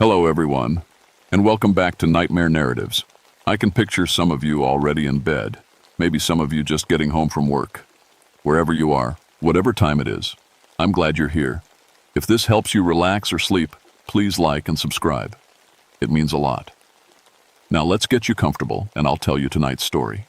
Hello, everyone, and welcome back to Nightmare Narratives. I can picture some of you already in bed, maybe some of you just getting home from work. Wherever you are, whatever time it is, I'm glad you're here. If this helps you relax or sleep, please like and subscribe. It means a lot. Now let's get you comfortable, and I'll tell you tonight's story.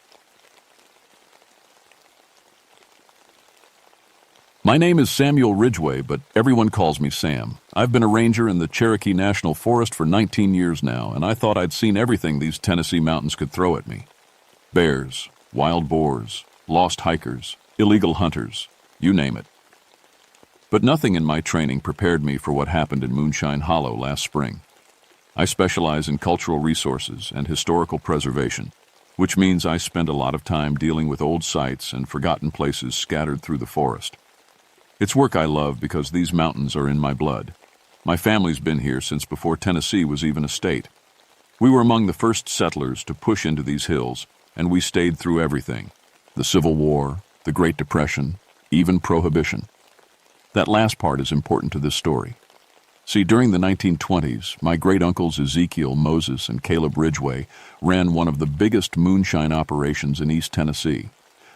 My name is Samuel Ridgway, but everyone calls me Sam. I've been a ranger in the Cherokee National Forest for 19 years now, and I thought I'd seen everything these Tennessee mountains could throw at me. Bears, wild boars, lost hikers, illegal hunters, you name it. But nothing in my training prepared me for what happened in Moonshine Hollow last spring. I specialize in cultural resources and historical preservation, which means I spend a lot of time dealing with old sites and forgotten places scattered through the forest. It's work I love because these mountains are in my blood. My family's been here since before Tennessee was even a state. We were among the first settlers to push into these hills, and we stayed through everything. The Civil War, the Great Depression, even Prohibition. That last part is important to this story. See, during the 1920s, my great-uncles Ezekiel, Moses, and Caleb Ridgway ran one of the biggest moonshine operations in East Tennessee.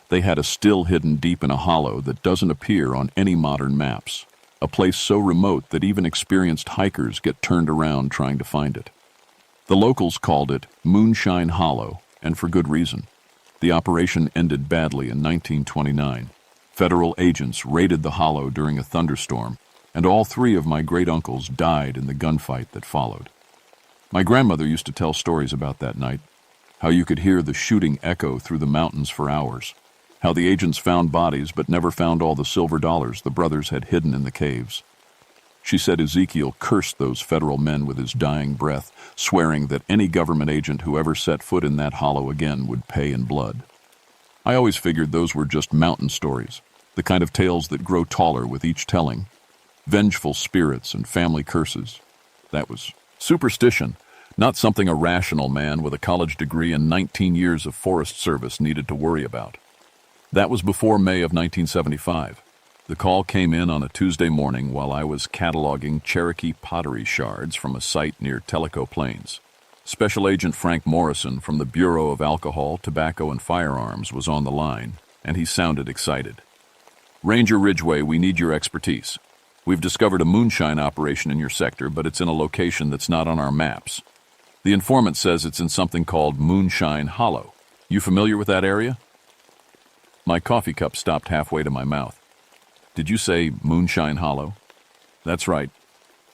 They had a still hidden deep in a hollow that doesn't appear on any modern maps, a place so remote that even experienced hikers get turned around trying to find it. The locals called it Moonshine Hollow, and for good reason. The operation ended badly in 1929. Federal agents raided the hollow during a thunderstorm, and all three of my great-uncles died in the gunfight that followed. My grandmother used to tell stories about that night, how you could hear the shooting echo through the mountains for hours. How the agents found bodies but never found all the silver dollars the brothers had hidden in the caves. She said Ezekiel cursed those federal men with his dying breath, swearing that any government agent who ever set foot in that hollow again would pay in blood. I always figured those were just mountain stories, the kind of tales that grow taller with each telling. Vengeful spirits and family curses. That was superstition, not something a rational man with a college degree and 19 years of forest service needed to worry about. That was before May of 1975. The call came in on a Tuesday morning while I was cataloging Cherokee pottery shards from a site near Tellico Plains. Special Agent Frank Morrison from the Bureau of Alcohol, Tobacco, and Firearms was on the line, and he sounded excited. Ranger Ridgway, we need your expertise. We've discovered a moonshine operation in your sector, but it's in a location that's not on our maps. The informant says it's in something called Moonshine Hollow. You familiar with that area? My coffee cup stopped halfway to my mouth. Did you say Moonshine Hollow? That's right.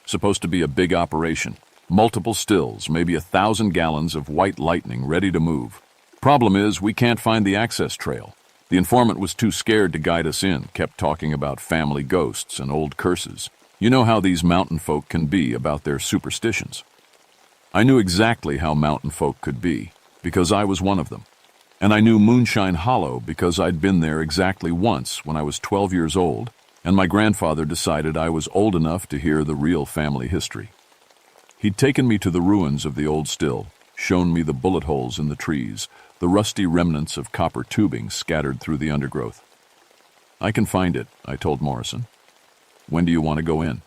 Supposed to be a big operation. Multiple stills, maybe 1,000 gallons of white lightning ready to move. Problem is, we can't find the access trail. The informant was too scared to guide us in, kept talking about family ghosts and old curses. You know how these mountain folk can be about their superstitions. I knew exactly how mountain folk could be, because I was one of them. And I knew Moonshine Hollow because I'd been there exactly once when I was 12 years old, and my grandfather decided I was old enough to hear the real family history. He'd taken me to the ruins of the old still, shown me the bullet holes in the trees, the rusty remnants of copper tubing scattered through the undergrowth. I can find it, I told Morrison. When do you want to go in?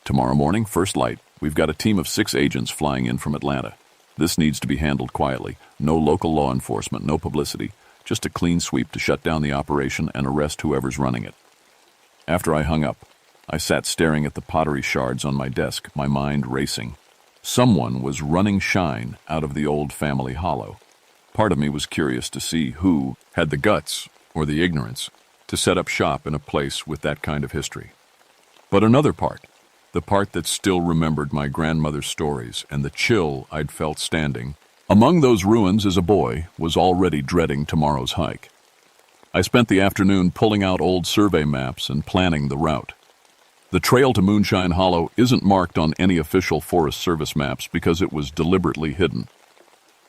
Tomorrow morning, first light. We've got a team of 6 agents flying in from Atlanta. This needs to be handled quietly. No local law enforcement, no publicity. Just a clean sweep to shut down the operation and arrest whoever's running it. After I hung up, I sat staring at the pottery shards on my desk, my mind racing. Someone was running shine out of the old family hollow. Part of me was curious to see who had the guts, or the ignorance, to set up shop in a place with that kind of history. But another part, the part that still remembered my grandmother's stories and the chill I'd felt standing among those ruins as a boy, was already dreading tomorrow's hike. I spent the afternoon pulling out old survey maps and planning the route. The trail to Moonshine Hollow isn't marked on any official Forest Service maps because it was deliberately hidden.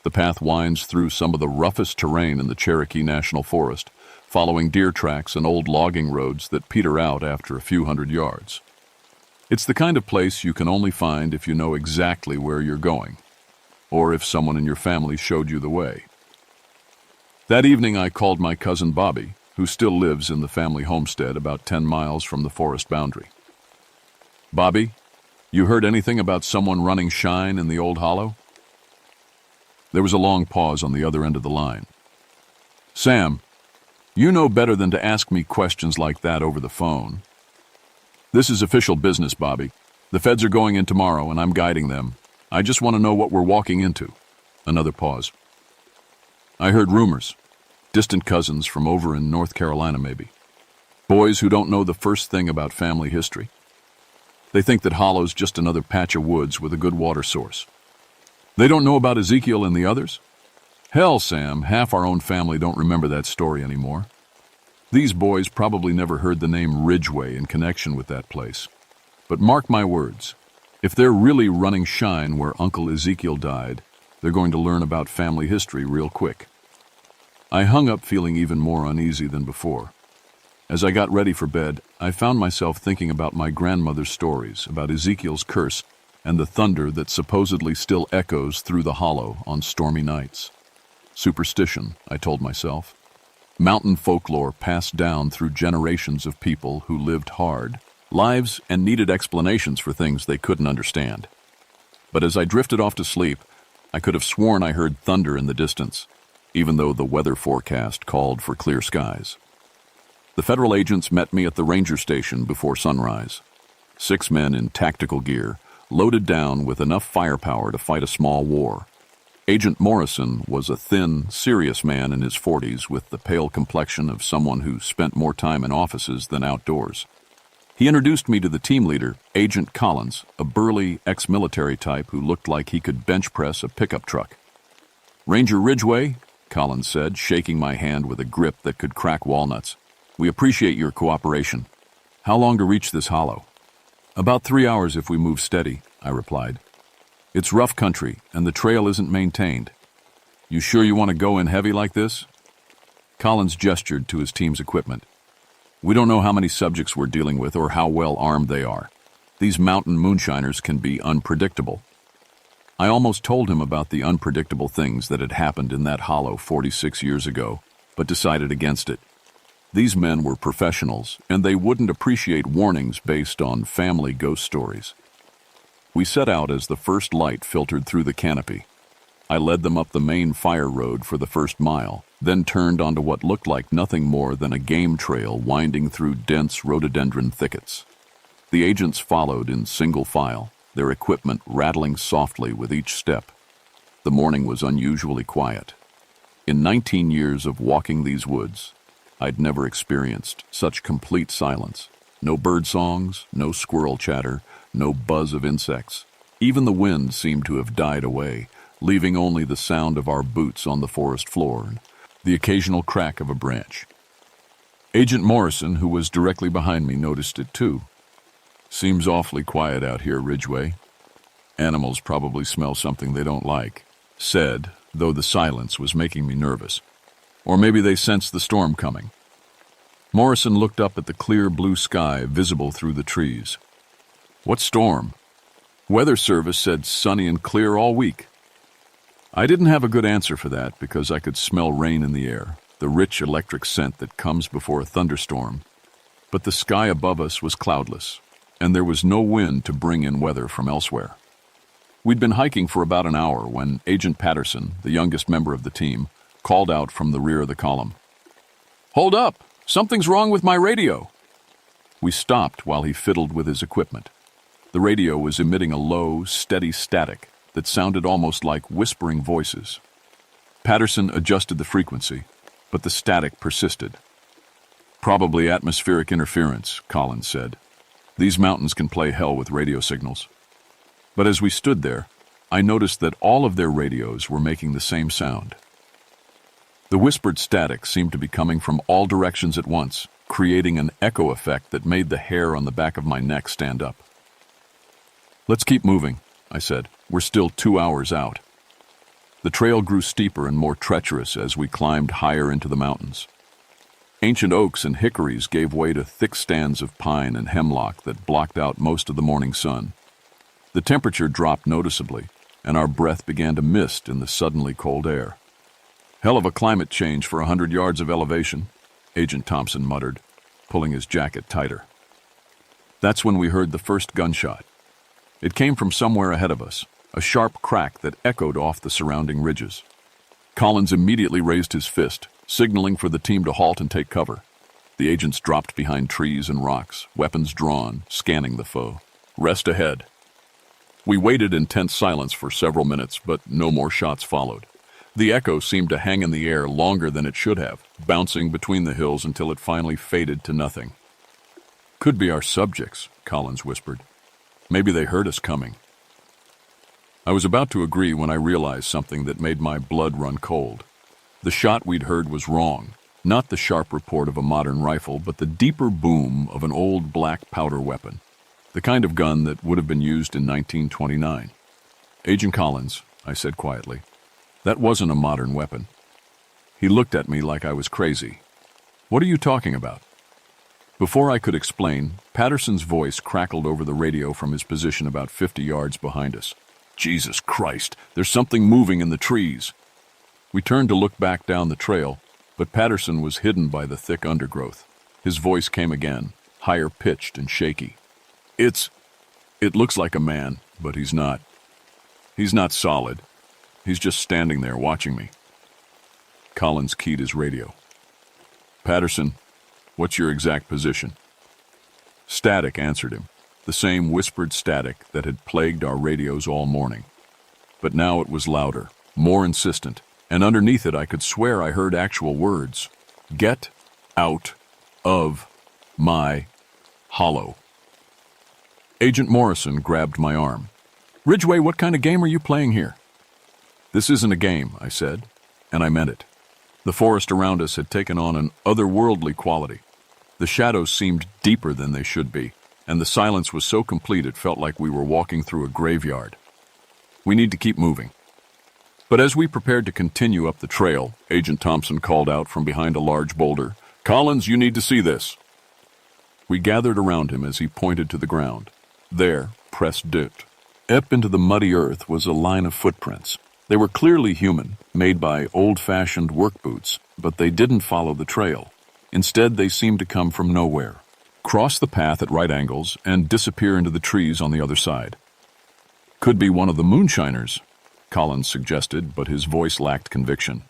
The path winds through some of the roughest terrain in the Cherokee National Forest, following deer tracks and old logging roads that peter out after a few hundred yards. It's the kind of place you can only find if you know exactly where you're going, or if someone in your family showed you the way. That evening I called my cousin Bobby, who still lives in the family homestead about 10 miles from the forest boundary. Bobby, You heard anything about someone running shine in the old hollow? There was a long pause on the other end of the line. Sam, you know better than to ask me questions like that over the phone. This is official business, Bobby. The feds are going in tomorrow, and I'm guiding them. I just want to know what we're walking into. Another pause. I heard rumors. Distant cousins from over in North Carolina, maybe. Boys who don't know the first thing about family history. They think that Hollow's just another patch of woods with a good water source. They don't know about Ezekiel and the others? Hell, Sam, half our own family don't remember that story anymore. These boys probably never heard the name Ridgeway in connection with that place. But mark my words, if they're really running shine where Uncle Ezekiel died, they're going to learn about family history real quick. I hung up feeling even more uneasy than before. As I got ready for bed, I found myself thinking about my grandmother's stories about Ezekiel's curse and the thunder that supposedly still echoes through the hollow on stormy nights. Superstition, I told myself. Mountain folklore passed down through generations of people who lived hard lives and needed explanations for things they couldn't understand. But as I drifted off to sleep, I could have sworn I heard thunder in the distance, even though the weather forecast called for clear skies. The federal agents met me at the ranger station before sunrise. 6 men in tactical gear, loaded down with enough firepower to fight a small war. Agent Morrison was a thin, serious man in his 40s with the pale complexion of someone who spent more time in offices than outdoors. He introduced me to the team leader, Agent Collins, a burly, ex-military type who looked like he could bench press a pickup truck. Ranger Ridgeway, Collins said, shaking my hand with a grip that could crack walnuts. We appreciate your cooperation. How long to reach this hollow? About 3 hours if we move steady, I replied. It's rough country, and the trail isn't maintained. You sure you want to go in heavy like this? Collins gestured to his team's equipment. We don't know how many subjects we're dealing with or how well armed they are. These mountain moonshiners can be unpredictable. I almost told him about the unpredictable things that had happened in that hollow 46 years ago, but decided against it. These men were professionals, and they wouldn't appreciate warnings based on family ghost stories. We set out as the first light filtered through the canopy. I led them up the main fire road for the first mile, then turned onto what looked like nothing more than a game trail winding through dense rhododendron thickets. The agents followed in single file, their equipment rattling softly with each step. The morning was unusually quiet. In 19 years of walking these woods, I'd never experienced such complete silence. No bird songs, no squirrel chatter, no buzz of insects. Even the wind seemed to have died away, leaving only the sound of our boots on the forest floor and the occasional crack of a branch. Agent Morrison, who was directly behind me, noticed it too. Seems awfully quiet out here, Ridgeway. Animals probably smell something they don't like, said, though the silence was making me nervous. Or maybe they sensed the storm coming. Morrison looked up at the clear blue sky visible through the trees. What storm? Weather Service said sunny and clear all week. I didn't have a good answer for that because I could smell rain in the air, the rich electric scent that comes before a thunderstorm. But the sky above us was cloudless, and there was no wind to bring in weather from elsewhere. We'd been hiking for about an hour when Agent Patterson, the youngest member of the team, called out from the rear of the column. Hold up! Something's wrong with my radio! We stopped while he fiddled with his equipment. The radio was emitting a low, steady static that sounded almost like whispering voices. Patterson adjusted the frequency, but the static persisted. Probably atmospheric interference, Collins said. These mountains can play hell with radio signals. But as we stood there, I noticed that all of their radios were making the same sound. The whispered static seemed to be coming from all directions at once, creating an echo effect that made the hair on the back of my neck stand up. Let's keep moving, I said. We're still 2 hours out. The trail grew steeper and more treacherous as we climbed higher into the mountains. Ancient oaks and hickories gave way to thick stands of pine and hemlock that blocked out most of the morning sun. The temperature dropped noticeably, and our breath began to mist in the suddenly cold air. Hell of a climate change for 100 yards of elevation, Agent Thompson muttered, pulling his jacket tighter. That's when we heard the first gunshot. It came from somewhere ahead of us, a sharp crack that echoed off the surrounding ridges. Collins immediately raised his fist, signaling for the team to halt and take cover. The agents dropped behind trees and rocks, weapons drawn, scanning the foe. Rest ahead. We waited in tense silence for several minutes, but no more shots followed. The echo seemed to hang in the air longer than it should have, bouncing between the hills until it finally faded to nothing. "Could be our subjects," Collins whispered. "Maybe they heard us coming." I was about to agree when I realized something that made my blood run cold. The shot we'd heard was wrong, not the sharp report of a modern rifle, but the deeper boom of an old black powder weapon, the kind of gun that would have been used in 1929. "Agent Collins," I said quietly, "that wasn't a modern weapon." He looked at me like I was crazy. "What are you talking about?" Before I could explain, Patterson's voice crackled over the radio from his position about 50 yards behind us. "Jesus Christ, there's something moving in the trees." We turned to look back down the trail, but Patterson was hidden by the thick undergrowth. His voice came again, higher pitched and shaky. It looks like a man, but he's not. He's not solid. He's just standing there watching me." Collins keyed his radio. "Patterson, what's your exact position?" Static answered him, the same whispered static that had plagued our radios all morning. But now it was louder, more insistent, and underneath it I could swear I heard actual words. "Get out of my hollow." Agent Morrison grabbed my arm. "Ridgway, what kind of game are you playing here?" "This isn't a game," I said, and I meant it. The forest around us had taken on an otherworldly quality. The shadows seemed deeper than they should be, and the silence was so complete it felt like we were walking through a graveyard. "We need to keep moving." But as we prepared to continue up the trail, Agent Thompson called out from behind a large boulder, "Collins, you need to see this." We gathered around him as he pointed to the ground. There, pressed dipped. Up into the muddy earth was a line of footprints. They were clearly human, made by old-fashioned work boots, but they didn't follow the trail. Instead, they seemed to come from nowhere, cross the path at right angles, and disappear into the trees on the other side. "Could be one of the moonshiners," Collins suggested, but his voice lacked conviction.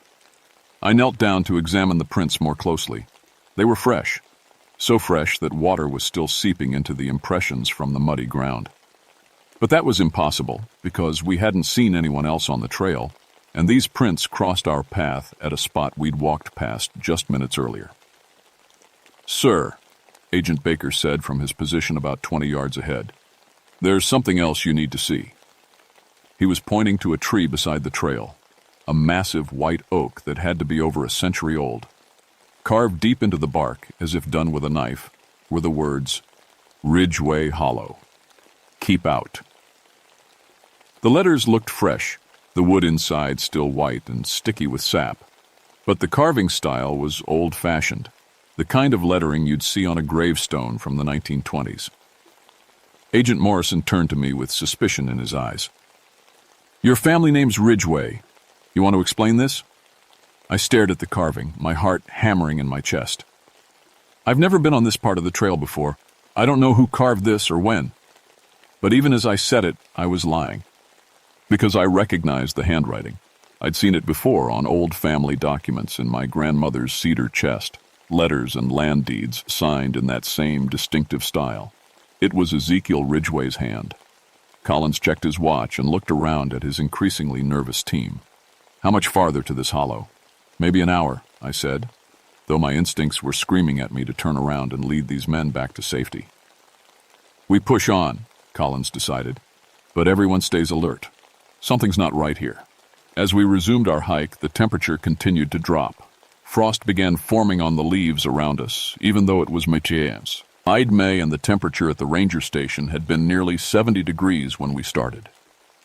I knelt down to examine the prints more closely. They were fresh, so fresh that water was still seeping into the impressions from the muddy ground. But that was impossible, because we hadn't seen anyone else on the trail, and these prints crossed our path at a spot we'd walked past just minutes earlier. "Sir," Agent Baker said from his position about 20 yards ahead, "there's something else you need to see." He was pointing to a tree beside the trail, a massive white oak that had to be over a century old. Carved deep into the bark, as if done with a knife, were the words, "Ridgway Hollow. Keep out." The letters looked fresh, the wood inside still white and sticky with sap. But the carving style was old-fashioned, the kind of lettering you'd see on a gravestone from the 1920s. Agent Morrison turned to me with suspicion in his eyes. "Your family name's Ridgway. You want to explain this?" I stared at the carving, my heart hammering in my chest. "I've never been on this part of the trail before. I don't know who carved this or when." But even as I said it, I was lying. Because I recognized the handwriting. I'd seen it before on old family documents in my grandmother's cedar chest, letters and land deeds signed in that same distinctive style. It was Ezekiel Ridgway's hand. Collins checked his watch and looked around at his increasingly nervous team. "How much farther to this hollow?" "Maybe an hour," I said, though my instincts were screaming at me to turn around and lead these men back to safety. "We push on," Collins decided, "but everyone stays alert. Something's not right here." As we resumed our hike, the temperature continued to drop. Frost began forming on the leaves around us, even though it was mid-May. May and the temperature at the ranger station had been nearly 70 degrees when we started.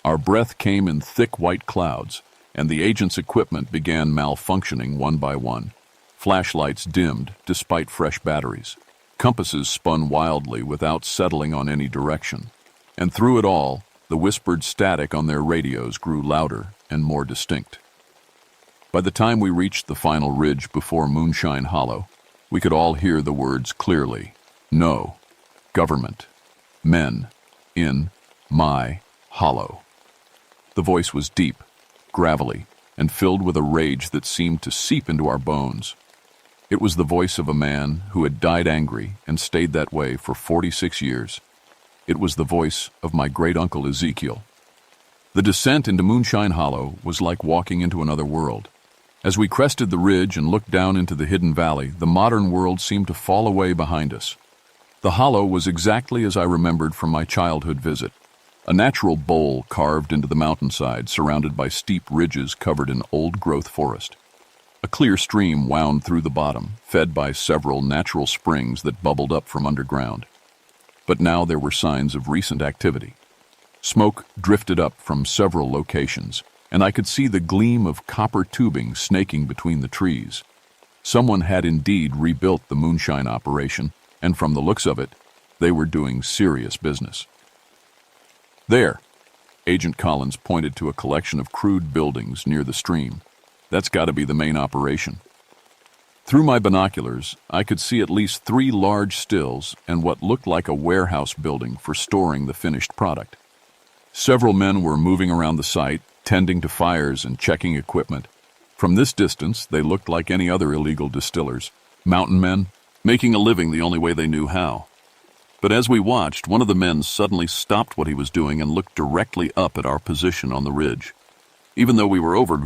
Our breath came in thick white clouds, and the agent's equipment began malfunctioning one by one. Flashlights dimmed despite fresh batteries. Compasses spun wildly without settling on any direction. And through it all, the whispered static on their radios grew louder and more distinct. By the time we reached the final ridge before Moonshine Hollow, we could all hear the words clearly. No. Government. Men. In. My hollow. The voice was deep, gravelly, and filled with a rage that seemed to seep into our bones. It was the voice of a man who had died angry and stayed that way for 46 years. It was the voice of my great-uncle Ezekiel. The descent into Moonshine Hollow was like walking into another world. As we crested the ridge and looked down into the hidden valley, the modern world seemed to fall away behind us. The hollow was exactly as I remembered from my childhood visit. A natural bowl carved into the mountainside, surrounded by steep ridges covered in old-growth forest. A clear stream wound through the bottom, fed by several natural springs that bubbled up from underground. But now there were signs of recent activity. Smoke drifted up from several locations, and I could see the gleam of copper tubing snaking between the trees. Someone had indeed rebuilt the moonshine operation, and from the looks of it, they were doing serious business. There, Agent Collins pointed to a collection of crude buildings near the stream. That's got to be the main operation. Through my binoculars, I could see at least 3 large stills and what looked like a warehouse building for storing the finished product. Several men were moving around the site, tending to fires and checking equipment. From this distance, they looked like any other illegal distillers, mountain men, making a living the only way they knew how. But as we watched, one of the men suddenly stopped what he was doing and looked directly up at our position on the ridge. Even though we were over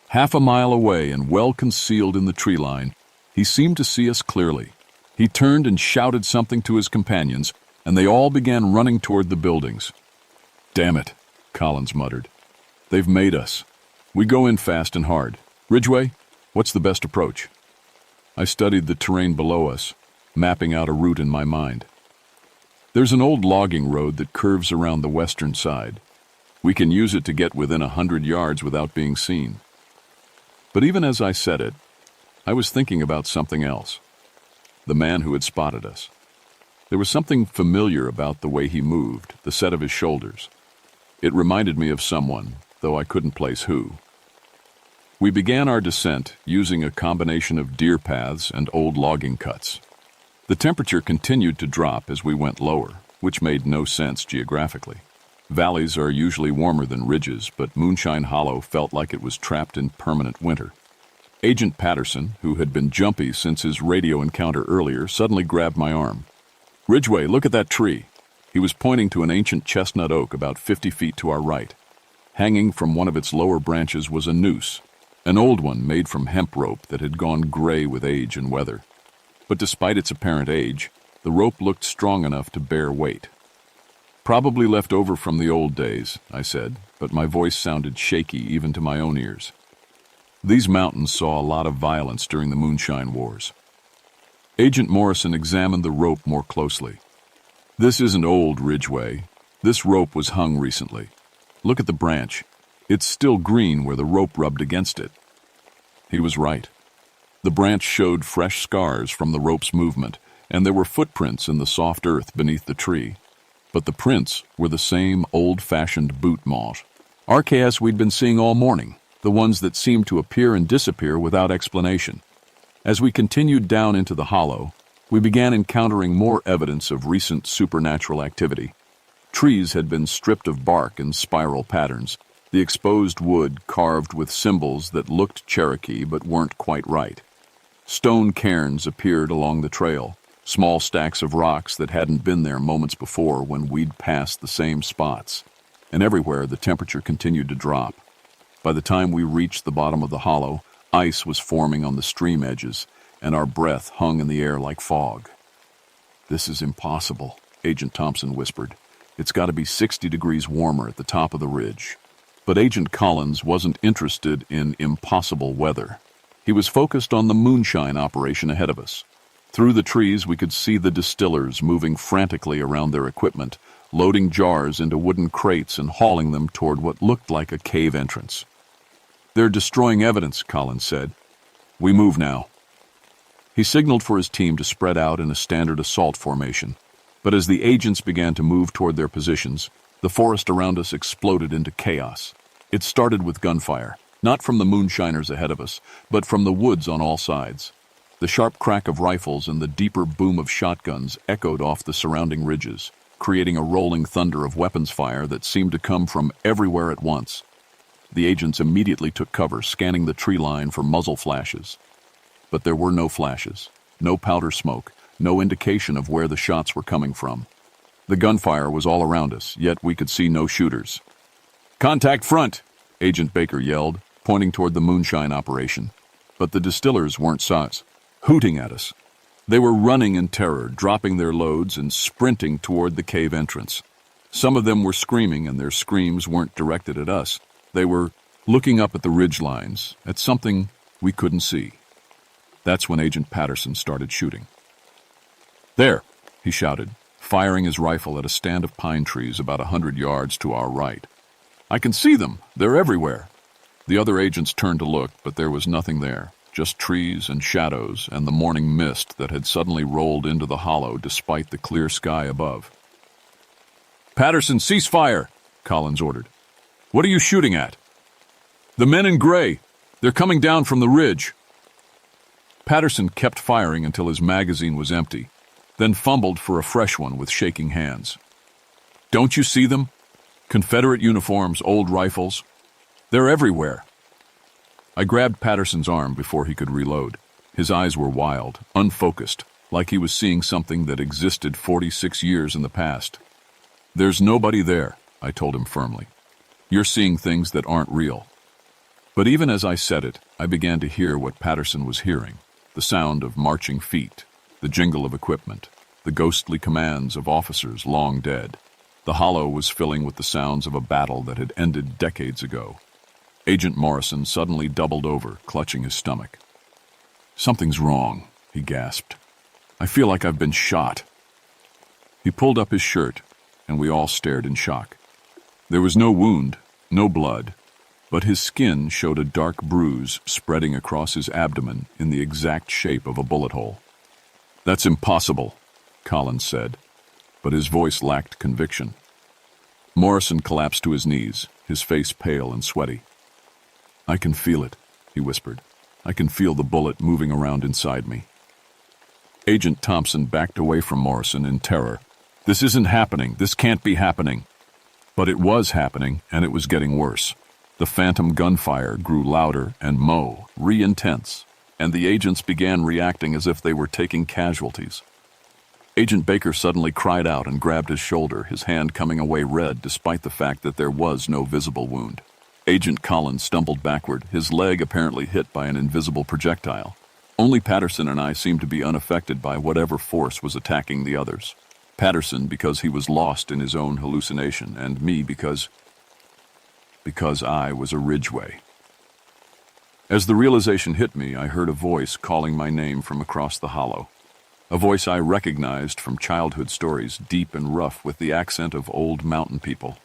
half a mile away and well concealed in the tree line, he seemed to see us clearly. He turned and shouted something to his companions, and they all began running toward the buildings. "Damn it," Collins muttered. "They've made us. We go in fast and hard. Ridgway, what's the best approach?" I studied the terrain below us, mapping out a route in my mind. There's an old logging road that curves around the western side. We can use it to get within 100 yards without being seen. But even as I said it, I was thinking about something else. The man who had spotted us. There was something familiar about the way he moved, the set of his shoulders. It reminded me of someone, though I couldn't place who. We began our descent using a combination of deer paths and old logging cuts. The temperature continued to drop as we went lower, which made no sense geographically. Valleys are usually warmer than ridges, but Moonshine Hollow felt like it was trapped in permanent winter. Agent Patterson, who had been jumpy since his radio encounter earlier, suddenly grabbed my arm. "Ridgway, look at that tree." He was pointing to an ancient chestnut oak about 50 feet to our right. Hanging from one of its lower branches was a noose, an old one made from hemp rope that had gone gray with age and weather. But despite its apparent age, the rope looked strong enough to bear weight. "Probably left over from the old days," I said, but my voice sounded shaky even to my own ears. These mountains saw a lot of violence during the Moonshine Wars. Agent Morrison examined the rope more closely. "This isn't old, Ridgway. This rope was hung recently. Look at the branch. It's still green where the rope rubbed against it." He was right. The branch showed fresh scars from the rope's movement, and there were footprints in the soft earth beneath the tree. But the prints were the same old-fashioned boot marks. RKS we'd been seeing all morning, the ones that seemed to appear and disappear without explanation. As we continued down into the hollow, we began encountering more evidence of recent supernatural activity. Trees had been stripped of bark in spiral patterns, the exposed wood carved with symbols that looked Cherokee but weren't quite right. Stone cairns appeared along the trail, small stacks of rocks that hadn't been there moments before when we'd passed the same spots. And everywhere the temperature continued to drop. By the time we reached the bottom of the hollow, ice was forming on the stream edges, and our breath hung in the air like fog. "This is impossible," Agent Thompson whispered. "It's got to be 60 degrees warmer at the top of the ridge." But Agent Collins wasn't interested in impossible weather. He was focused on the moonshine operation ahead of us. Through the trees, we could see the distillers moving frantically around their equipment, loading jars into wooden crates and hauling them toward what looked like a cave entrance. "They're destroying evidence," Collins said. "We move now." He signaled for his team to spread out in a standard assault formation. But as the agents began to move toward their positions, the forest around us exploded into chaos. It started with gunfire, not from the moonshiners ahead of us, but from the woods on all sides. The sharp crack of rifles and the deeper boom of shotguns echoed off the surrounding ridges. creating a rolling thunder of weapons fire that seemed to come from everywhere at once. The agents immediately took cover, scanning the tree line for muzzle flashes. But there were no flashes, no powder smoke, no indication of where the shots were coming from. The gunfire was all around us, yet we could see no shooters. "Contact front!" Agent Baker yelled, pointing toward the moonshine operation. But the distillers weren't hooting at us. They were running in terror, dropping their loads and sprinting toward the cave entrance. Some of them were screaming, and their screams weren't directed at us. They were looking up at the ridge lines, at something we couldn't see. That's when Agent Patterson started shooting. "There!" he shouted, firing his rifle at a stand of pine trees about 100 yards to our right. "I can see them! They're everywhere!" The other agents turned to look, but there was nothing there, just trees and shadows and the morning mist that had suddenly rolled into the hollow despite the clear sky above. "Patterson, cease fire!" Collins ordered. "What are you shooting at?" "The men in gray. They're coming down from the ridge." Patterson kept firing until his magazine was empty, then fumbled for a fresh one with shaking hands. "Don't you see them? Confederate uniforms, old rifles. They're everywhere." I grabbed Patterson's arm before he could reload. His eyes were wild, unfocused, like he was seeing something that existed 46 years in the past. "There's nobody there," I told him firmly. "You're seeing things that aren't real." But even as I said it, I began to hear what Patterson was hearing, the sound of marching feet, the jingle of equipment, the ghostly commands of officers long dead. The hollow was filling with the sounds of a battle that had ended decades ago. Agent Morrison suddenly doubled over, clutching his stomach. "Something's wrong," he gasped. "I feel like I've been shot." He pulled up his shirt, and we all stared in shock. There was no wound, no blood, but his skin showed a dark bruise spreading across his abdomen in the exact shape of a bullet hole. "That's impossible," Collins said, but his voice lacked conviction. Morrison collapsed to his knees, his face pale and sweaty. "I can feel it," he whispered. "I can feel the bullet moving around inside me." Agent Thompson backed away from Morrison in terror. "This isn't happening. This can't be happening." But it was happening, and it was getting worse. The phantom gunfire grew louder and intense, and the agents began reacting as if they were taking casualties. Agent Baker suddenly cried out and grabbed his shoulder, his hand coming away red despite the fact that there was no visible wound. Agent Collins stumbled backward, his leg apparently hit by an invisible projectile. Only Patterson and I seemed to be unaffected by whatever force was attacking the others. Patterson because he was lost in his own hallucination, and me because I was a Ridgway. As the realization hit me, I heard a voice calling my name from across the hollow. A voice I recognized from childhood stories, deep and rough with the accent of old mountain people.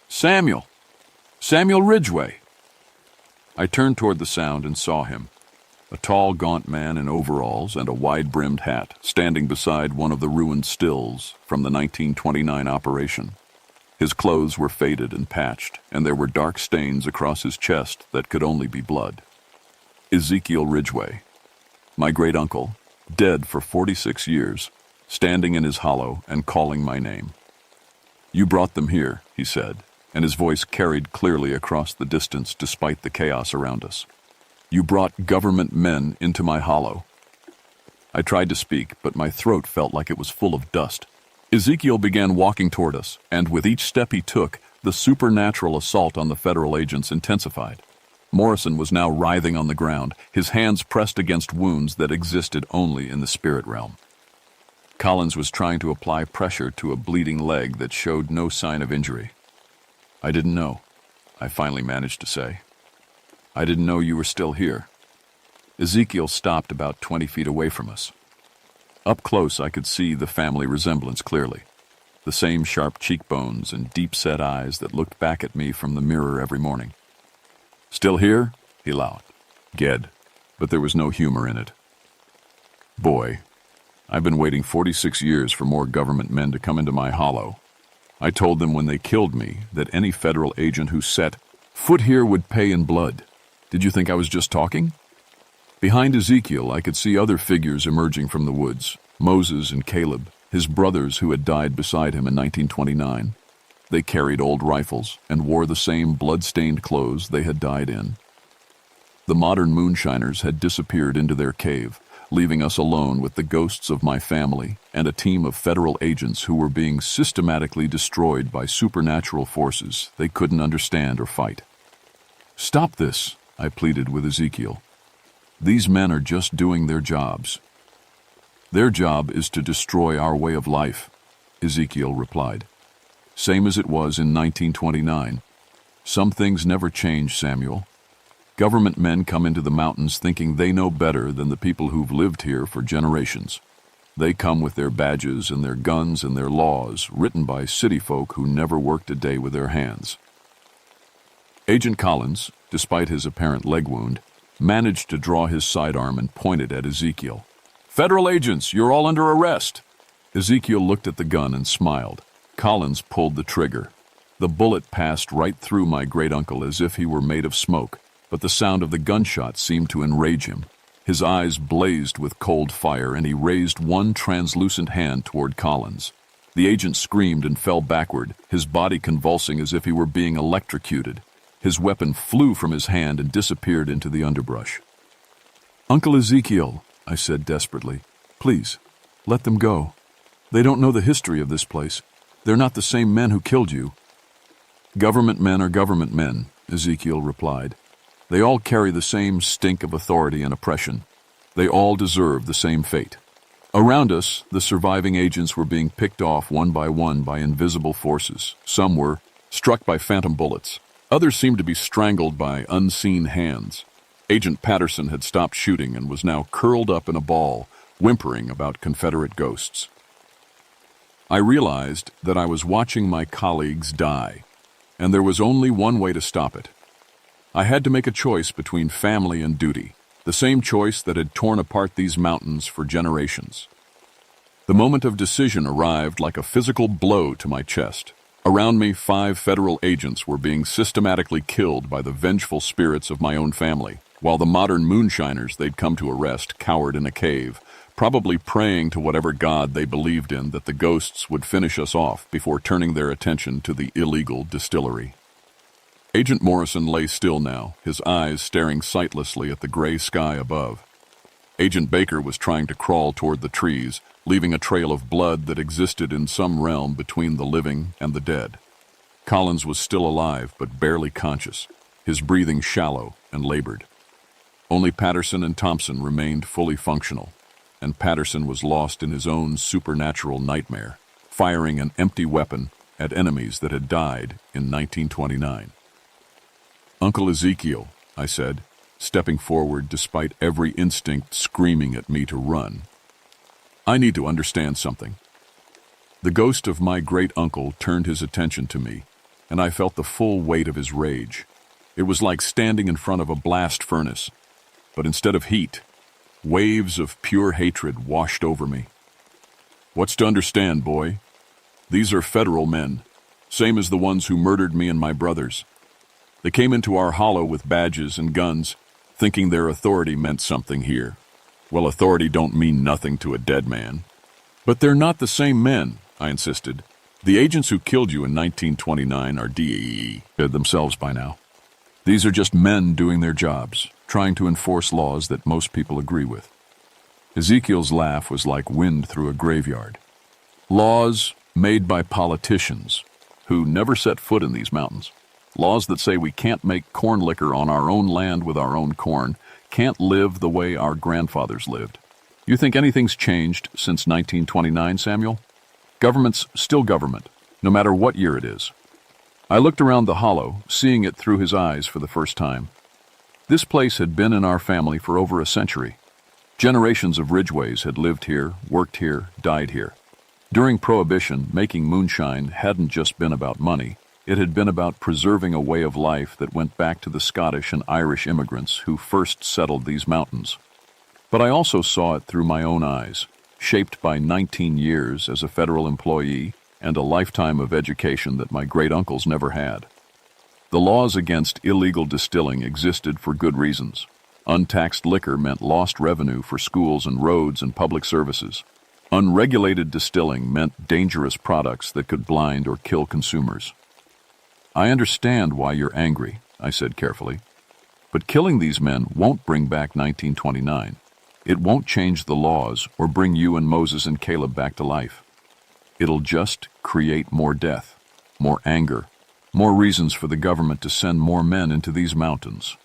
"Samuel! Samuel Ridgway!" I turned toward the sound and saw him. A tall, gaunt man in overalls and a wide-brimmed hat, standing beside one of the ruined stills from the 1929 operation. His clothes were faded and patched, and there were dark stains across his chest that could only be blood. Ezekiel Ridgway, my great-uncle, dead for 46 years, standing in his hollow and calling my name. "You brought them here," he said, and his voice carried clearly across the distance despite the chaos around us. "You brought government men into my hollow." I tried to speak, but my throat felt like it was full of dust. Ezekiel began walking toward us, and with each step he took, the supernatural assault on the federal agents intensified. Morrison was now writhing on the ground, his hands pressed against wounds that existed only in the spirit realm. Collins was trying to apply pressure to a bleeding leg that showed no sign of injury. "I didn't know," I finally managed to say. "I didn't know you were still here." Ezekiel stopped about 20 feet away from us. Up close, I could see the family resemblance clearly. The same sharp cheekbones and deep-set eyes that looked back at me from the mirror every morning. "Still here?" he laughed. "Ged," but there was no humor in it. "Boy, I've been waiting 46 years for more government men to come into my hollow. I told them when they killed me that any federal agent who set foot here would pay in blood. Did you think I was just talking?" Behind Ezekiel, I could see other figures emerging from the woods, Moses and Caleb, his brothers who had died beside him in 1929. They carried old rifles and wore the same blood-stained clothes they had died in. The modern moonshiners had disappeared into their cave, leaving us alone with the ghosts of my family and a team of federal agents who were being systematically destroyed by supernatural forces they couldn't understand or fight. "Stop this," I pleaded with Ezekiel. "These men are just doing their jobs." "Their job is to destroy our way of life," Ezekiel replied. "Same as it was in 1929. Some things never change, Samuel. Government men come into the mountains thinking they know better than the people who've lived here for generations. They come with their badges and their guns and their laws written by city folk who never worked a day with their hands." Agent Collins, despite his apparent leg wound, managed to draw his sidearm and pointed at Ezekiel. "Federal agents, you're all under arrest." Ezekiel looked at the gun and smiled. Collins pulled the trigger. The bullet passed right through my great-uncle as if he were made of smoke, but the sound of the gunshot seemed to enrage him. His eyes blazed with cold fire, and he raised one translucent hand toward Collins. The agent screamed and fell backward, his body convulsing as if he were being electrocuted. His weapon flew from his hand and disappeared into the underbrush. "Uncle Ezekiel," I said desperately, "please, let them go. They don't know the history of this place. They're not the same men who killed you." "Government men are government men," Ezekiel replied. "They all carry the same stink of authority and oppression. They all deserve the same fate." Around us, the surviving agents were being picked off one by invisible forces. Some were struck by phantom bullets. Others seemed to be strangled by unseen hands. Agent Patterson had stopped shooting and was now curled up in a ball, whimpering about Confederate ghosts. I realized that I was watching my colleagues die, and there was only one way to stop it. I had to make a choice between family and duty, the same choice that had torn apart these mountains for generations. The moment of decision arrived like a physical blow to my chest. Around me, 5 federal agents were being systematically killed by the vengeful spirits of my own family, while the modern moonshiners they'd come to arrest cowered in a cave, probably praying to whatever god they believed in that the ghosts would finish us off before turning their attention to the illegal distillery. Agent Morrison lay still now, his eyes staring sightlessly at the gray sky above. Agent Baker was trying to crawl toward the trees, leaving a trail of blood that existed in some realm between the living and the dead. Collins was still alive, but barely conscious, his breathing shallow and labored. Only Patterson and Thompson remained fully functional, and Patterson was lost in his own supernatural nightmare, firing an empty weapon at enemies that had died in 1929. "Uncle Ezekiel," I said, stepping forward despite every instinct screaming at me to run. "I need to understand something." The ghost of my great-uncle turned his attention to me, and I felt the full weight of his rage. It was like standing in front of a blast furnace, but instead of heat, waves of pure hatred washed over me. "What's to understand, boy? These are federal men, same as the ones who murdered me and my brothers. They came into our hollow with badges and guns, thinking their authority meant something here. Well, authority don't mean nothing to a dead man." "But they're not the same men," I insisted. "The agents who killed you in 1929 are DEE themselves by now. These are just men doing their jobs, trying to enforce laws that most people agree with." Ezekiel's laugh was like wind through a graveyard. "Laws made by politicians who never set foot in these mountains. Laws that say we can't make corn liquor on our own land with our own corn, can't live the way our grandfathers lived. You think anything's changed since 1929, Samuel? Government's still government, no matter what year it is." I looked around the hollow, seeing it through his eyes for the first time. This place had been in our family for over a century. Generations of Ridgways had lived here, worked here, died here. During Prohibition, making moonshine hadn't just been about money. It had been about preserving a way of life that went back to the Scottish and Irish immigrants who first settled these mountains. But I also saw it through my own eyes, shaped by 19 years as a federal employee and a lifetime of education that my great-uncles never had. The laws against illegal distilling existed for good reasons. Untaxed liquor meant lost revenue for schools and roads and public services. Unregulated distilling meant dangerous products that could blind or kill consumers. I understand why you're angry, I said carefully. But killing these men won't bring back 1929. It won't change the laws or bring you and Moses and Caleb back to life. It'll just create more death, more anger, more reasons for the government to send more men into these mountains.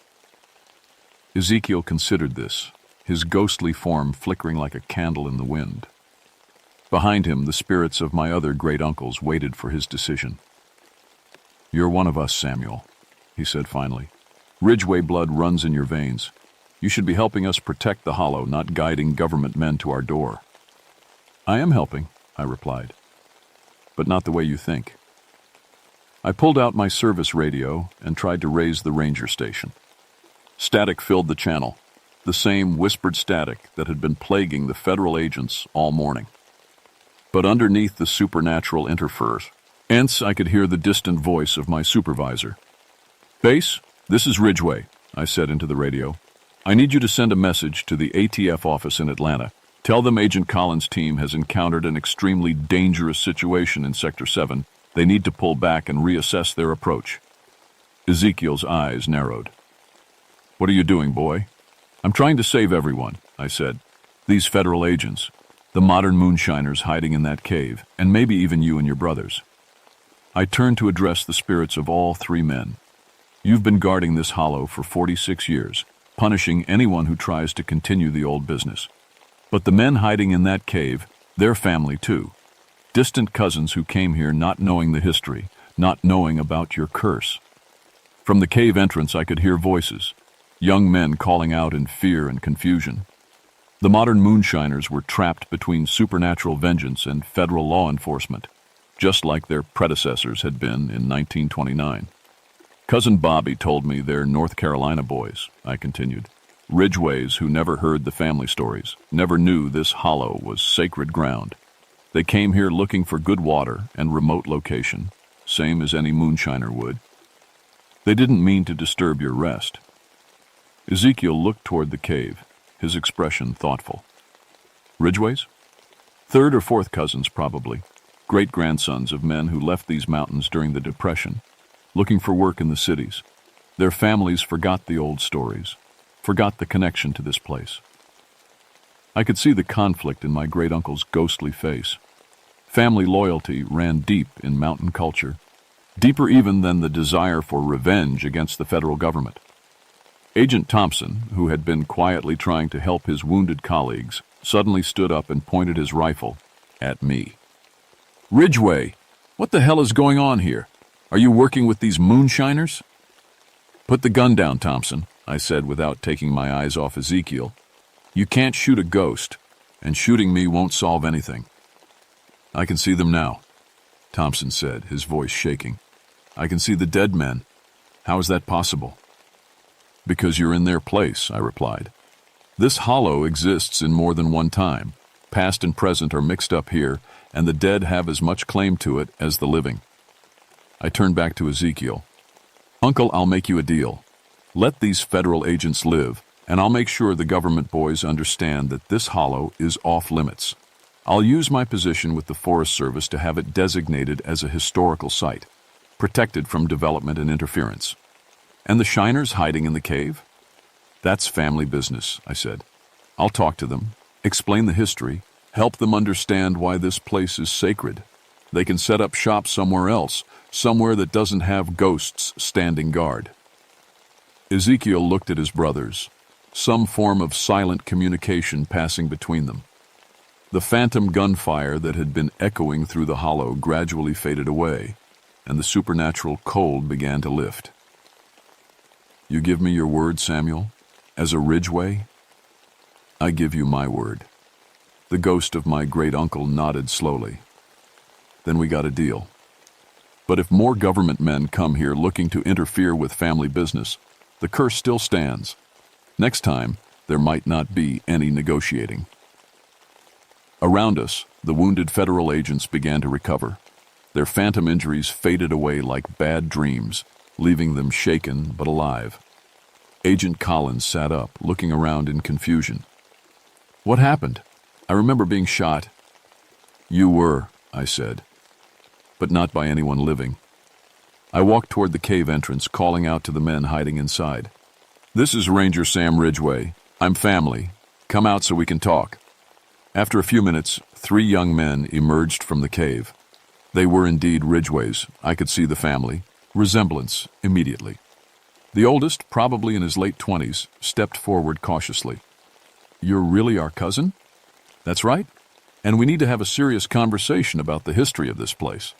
Ezekiel considered this, his ghostly form flickering like a candle in the wind. Behind him, the spirits of my other great-uncles waited for his decision. "You're one of us, Samuel," he said finally. "Ridgway blood runs in your veins. You should be helping us protect the hollow, not guiding government men to our door." "I am helping," I replied, "but not the way you think." I pulled out my service radio and tried to raise the ranger station. Static filled the channel, the same whispered static that had been plaguing the federal agents all morning. But underneath the supernatural interference, I could hear the distant voice of my supervisor. "Base, this is Ridgway," I said into the radio. "I need you to send a message to the ATF office in Atlanta. Tell them Agent Collins' team has encountered an extremely dangerous situation in Sector 7. They need to pull back and reassess their approach." Ezekiel's eyes narrowed. "What are you doing, boy?" "I'm trying to save everyone," I said. "These federal agents, the modern moonshiners hiding in that cave, and maybe even you and your brothers." I turned to address the spirits of all three men. "You've been guarding this hollow for 46 years, punishing anyone who tries to continue the old business. But the men hiding in that cave, they're family too. Distant cousins who came here not knowing the history, not knowing about your curse." From the cave entrance I could hear voices, young men calling out in fear and confusion. The modern moonshiners were trapped between supernatural vengeance and federal law enforcement, just like their predecessors had been in 1929. "Cousin Bobby told me they're North Carolina boys," I continued. "Ridgways who never heard the family stories, never knew this hollow was sacred ground. They came here looking for good water and remote location, same as any moonshiner would. They didn't mean to disturb your rest." Ezekiel looked toward the cave, his expression thoughtful. "Ridgways? Third or fourth cousins, probably. Great-grandsons of men who left these mountains during the Depression, looking for work in the cities. Their families forgot the old stories, forgot the connection to this place." I could see the conflict in my great-uncle's ghostly face. Family loyalty ran deep in mountain culture, deeper even than the desire for revenge against the federal government. Agent Thompson, who had been quietly trying to help his wounded colleagues, suddenly stood up and pointed his rifle at me. "Ridgway, what the hell is going on here? Are you working with these moonshiners?" "Put the gun down, Thompson," I said without taking my eyes off Ezekiel. "You can't shoot a ghost, and shooting me won't solve anything." "I can see them now," Thompson said, his voice shaking. "I can see the dead men. How is that possible?" "Because you're in their place," I replied. "This hollow exists in more than one time. Past and present are mixed up here, and the dead have as much claim to it as the living." I turned back to Ezekiel. "Uncle, I'll make you a deal. Let these federal agents live, and I'll make sure the government boys understand that this hollow is off limits. I'll use my position with the Forest Service to have it designated as a historical site, protected from development and interference. And the shiners hiding in the cave? That's family business," I said. "I'll talk to them, explain the history, help them understand why this place is sacred. They can set up shop somewhere else, somewhere that doesn't have ghosts standing guard." Ezekiel looked at his brothers, some form of silent communication passing between them. The phantom gunfire that had been echoing through the hollow gradually faded away, and the supernatural cold began to lift. "You give me your word, Samuel, as a Ridgway?" "I give you my word." The ghost of my great-uncle nodded slowly. "Then we got a deal. But if more government men come here looking to interfere with family business, the curse still stands. Next time, there might not be any negotiating." Around us, the wounded federal agents began to recover. Their phantom injuries faded away like bad dreams, leaving them shaken but alive. Agent Collins sat up, looking around in confusion. "What happened? I remember being shot. You were, I said, but not by anyone living. I walked toward the cave entrance, calling out to the men hiding inside. This is Ranger Sam Ridgway. I'm family. Come out so we can talk. After a few minutes, 3 young men emerged from the cave. They were indeed Ridgways. I could see the family resemblance immediately. The oldest, probably in his late 20s, stepped forward cautiously. You're really our cousin? That's right. And we need to have a serious conversation about the history of this place.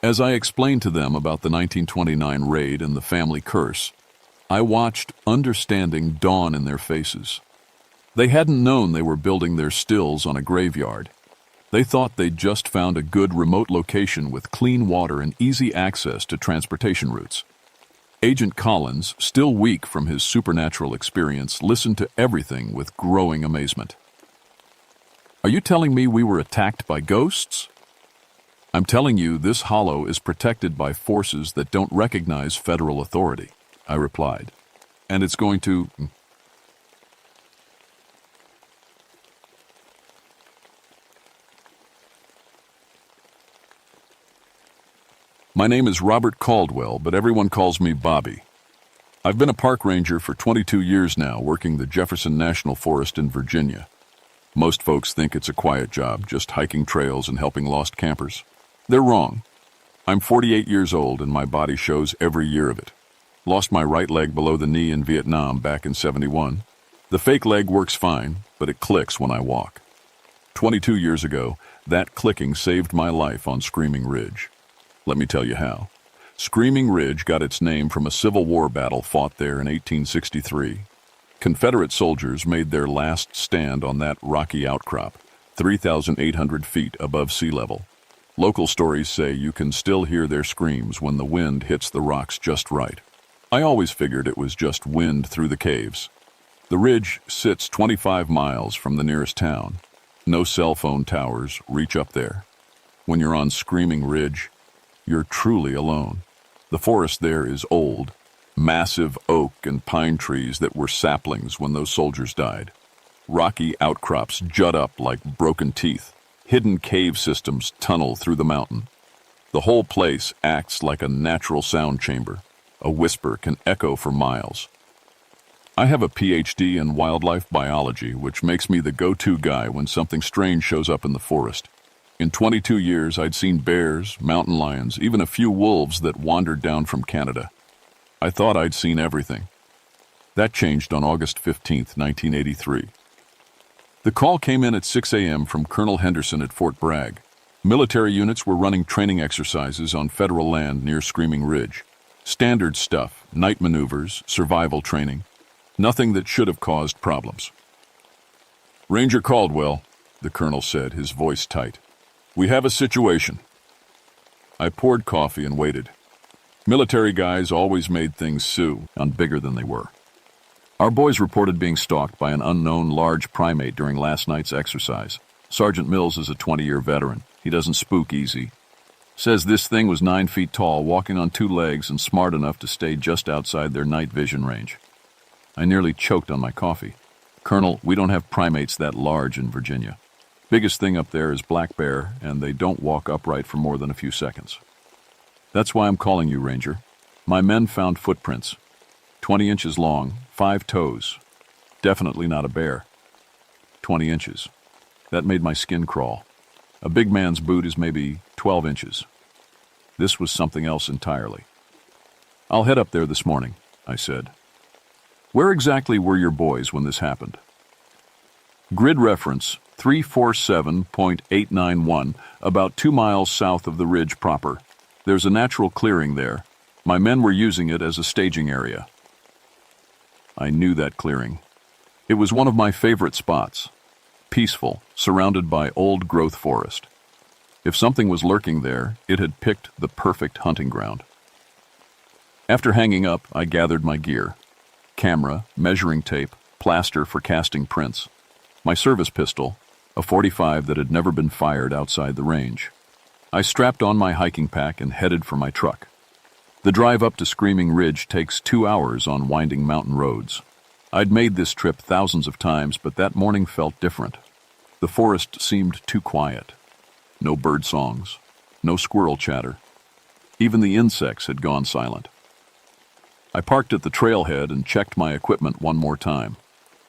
As I explained to them about the 1929 raid and the family curse, I watched understanding dawn in their faces. They hadn't known they were building their stills on a graveyard. They thought they'd just found a good remote location with clean water and easy access to transportation routes. Agent Collins, still weak from his supernatural experience, listened to everything with growing amazement. Are you telling me we were attacked by ghosts? I'm telling you this hollow is protected by forces that don't recognize federal authority, I replied. And it's going to... My name is Robert Caldwell, but everyone calls me Bobby. I've been a park ranger for 22 years now, working the Jefferson National Forest in Virginia. Most folks think it's a quiet job, just hiking trails and helping lost campers. They're wrong. I'm 48 years old and my body shows every year of it. Lost my right leg below the knee in Vietnam back in '71. The fake leg works fine, but it clicks when I walk. 22 years ago, that clicking saved my life on Screaming Ridge. Let me tell you how. Screaming Ridge got its name from a Civil War battle fought there in 1863. Confederate soldiers made their last stand on that rocky outcrop, 3,800 feet above sea level. Local stories say you can still hear their screams when the wind hits the rocks just right. I always figured it was just wind through the caves. The ridge sits 25 miles from the nearest town. No cell phone towers reach up there. When you're on Screaming Ridge, you're truly alone. The forest there is old, massive oak and pine trees that were saplings when those soldiers died. Rocky outcrops jut up like broken teeth. Hidden cave systems tunnel through the mountain. The whole place acts like a natural sound chamber. A whisper can echo for miles. I have a PhD in wildlife biology, which makes me the go-to guy when something strange shows up in the forest. In 22 years, I'd seen bears, mountain lions, even a few wolves that wandered down from Canada. I thought I'd seen everything. That changed on August 15, 1983. The call came in at 6 a.m. from Colonel Henderson at Fort Bragg. Military units were running training exercises on federal land near Screaming Ridge. Standard stuff, night maneuvers, survival training. Nothing that should have caused problems. Ranger Caldwell, the colonel said, his voice tight. We have a situation. I poured coffee and waited. Military guys always made things sound bigger than they were. Our boys reported being stalked by an unknown large primate during last night's exercise. Sergeant Mills is a 20-year veteran. He doesn't spook easy. Says this thing was 9 feet tall, walking on 2 legs and smart enough to stay just outside their night vision range. I nearly choked on my coffee. Colonel, we don't have primates that large in Virginia. Biggest thing up there is black bear, and they don't walk upright for more than a few seconds. That's why I'm calling you, Ranger. My men found footprints. 20 inches long, 5 toes. Definitely not a bear. 20 inches. That made my skin crawl. A big man's boot is maybe 12 inches. This was something else entirely. I'll head up there this morning, I said. Where exactly were your boys when this happened? Grid reference 347.891, about 2 miles south of the ridge proper. There's a natural clearing there. My men were using it as a staging area. I knew that clearing. It was one of my favorite spots. Peaceful, surrounded by old-growth forest. If something was lurking there, it had picked the perfect hunting ground. After hanging up, I gathered my gear. Camera, measuring tape, plaster for casting prints. My service pistol, a .45 that had never been fired outside the range. I strapped on my hiking pack and headed for my truck. The drive up to Screaming Ridge takes 2 hours on winding mountain roads. I'd made this trip thousands of times, but that morning felt different. The forest seemed too quiet. No bird songs, no squirrel chatter. Even the insects had gone silent. I parked at the trailhead and checked my equipment one more time.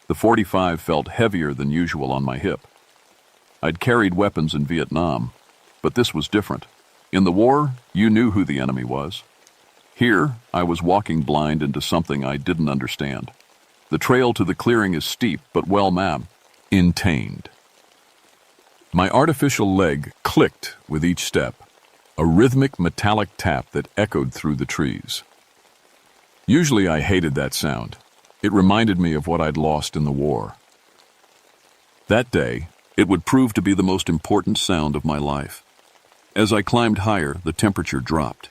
The .45 felt heavier than usual on my hip. I'd carried weapons in Vietnam, but this was different. In the war, you knew who the enemy was. Here, I was walking blind into something I didn't understand. The trail to the clearing is steep but well mapped. Intained. My artificial leg clicked with each step, a rhythmic metallic tap that echoed through the trees. Usually I hated that sound. It reminded me of what I'd lost in the war. That day, it would prove to be the most important sound of my life. As I climbed higher, the temperature dropped.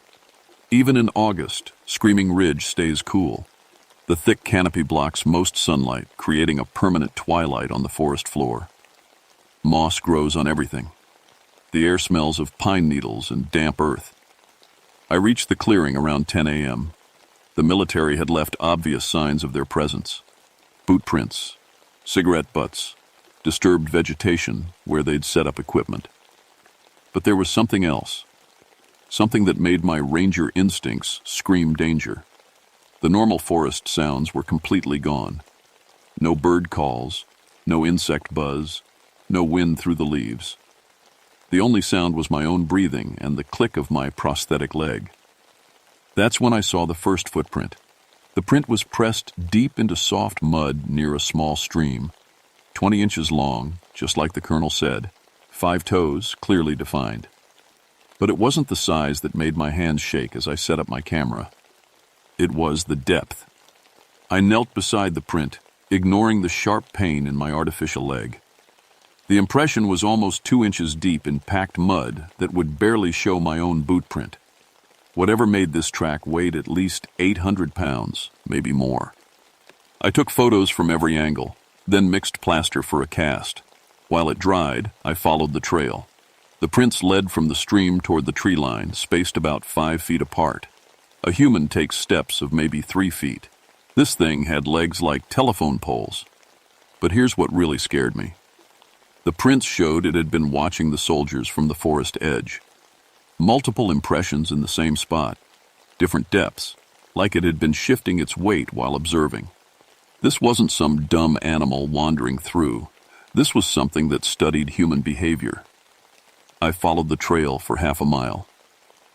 Even in August, Screaming Ridge stays cool. The thick canopy blocks most sunlight, creating a permanent twilight on the forest floor. Moss grows on everything. The air smells of pine needles and damp earth. I reached the clearing around 10 a.m. The military had left obvious signs of their presence. Boot prints, cigarette butts, disturbed vegetation where they'd set up equipment. But there was something else. Something that made my ranger instincts scream danger. The normal forest sounds were completely gone. No bird calls, no insect buzz, no wind through the leaves. The only sound was my own breathing and the click of my prosthetic leg. That's when I saw the first footprint. The print was pressed deep into soft mud near a small stream, 20 inches long, just like the colonel said, 5 toes clearly defined. But it wasn't the size that made my hands shake as I set up my camera. It was the depth. I knelt beside the print, ignoring the sharp pain in my artificial leg. The impression was almost 2 inches deep in packed mud that would barely show my own boot print. Whatever made this track weighed at least 800 pounds, maybe more. I took photos from every angle, then mixed plaster for a cast. While it dried, I followed the trail. The prints led from the stream toward the tree line, spaced about 5 feet apart. A human takes steps of maybe 3 feet. This thing had legs like telephone poles. But here's what really scared me. The prints showed it had been watching the soldiers from the forest edge. Multiple impressions in the same spot, different depths, like it had been shifting its weight while observing. This wasn't some dumb animal wandering through. This was something that studied human behavior. I followed the trail for half a mile.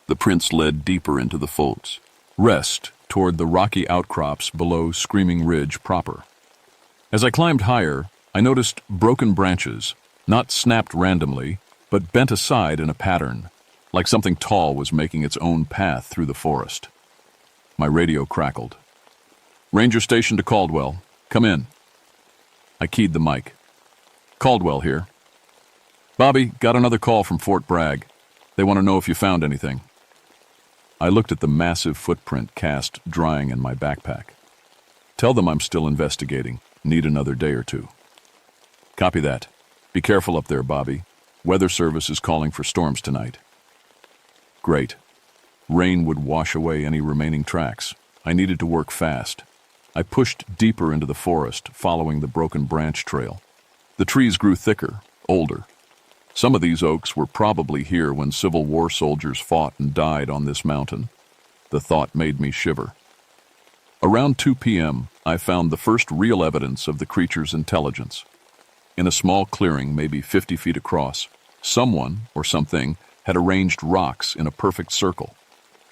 The prints led deeper into the folds, rest toward the rocky outcrops below Screaming Ridge proper. As I climbed higher, I noticed broken branches, not snapped randomly, but bent aside in a pattern, like something tall was making its own path through the forest. My radio crackled. "Ranger station to Caldwell. Come in." I keyed the mic. "Caldwell here. Bobby, got another call from Fort Bragg. They want to know if you found anything." I looked at the massive footprint cast drying in my backpack. "Tell them I'm still investigating. Need another day or two." "Copy that. Be careful up there, Bobby. Weather Service is calling for storms tonight." Great. Rain would wash away any remaining tracks. I needed to work fast. I pushed deeper into the forest, following the broken branch trail. The trees grew thicker, older. Some of these oaks were probably here when Civil War soldiers fought and died on this mountain. The thought made me shiver. Around 2 p.m., I found the first real evidence of the creature's intelligence. In a small clearing, maybe 50 feet across, someone or something had arranged rocks in a perfect circle.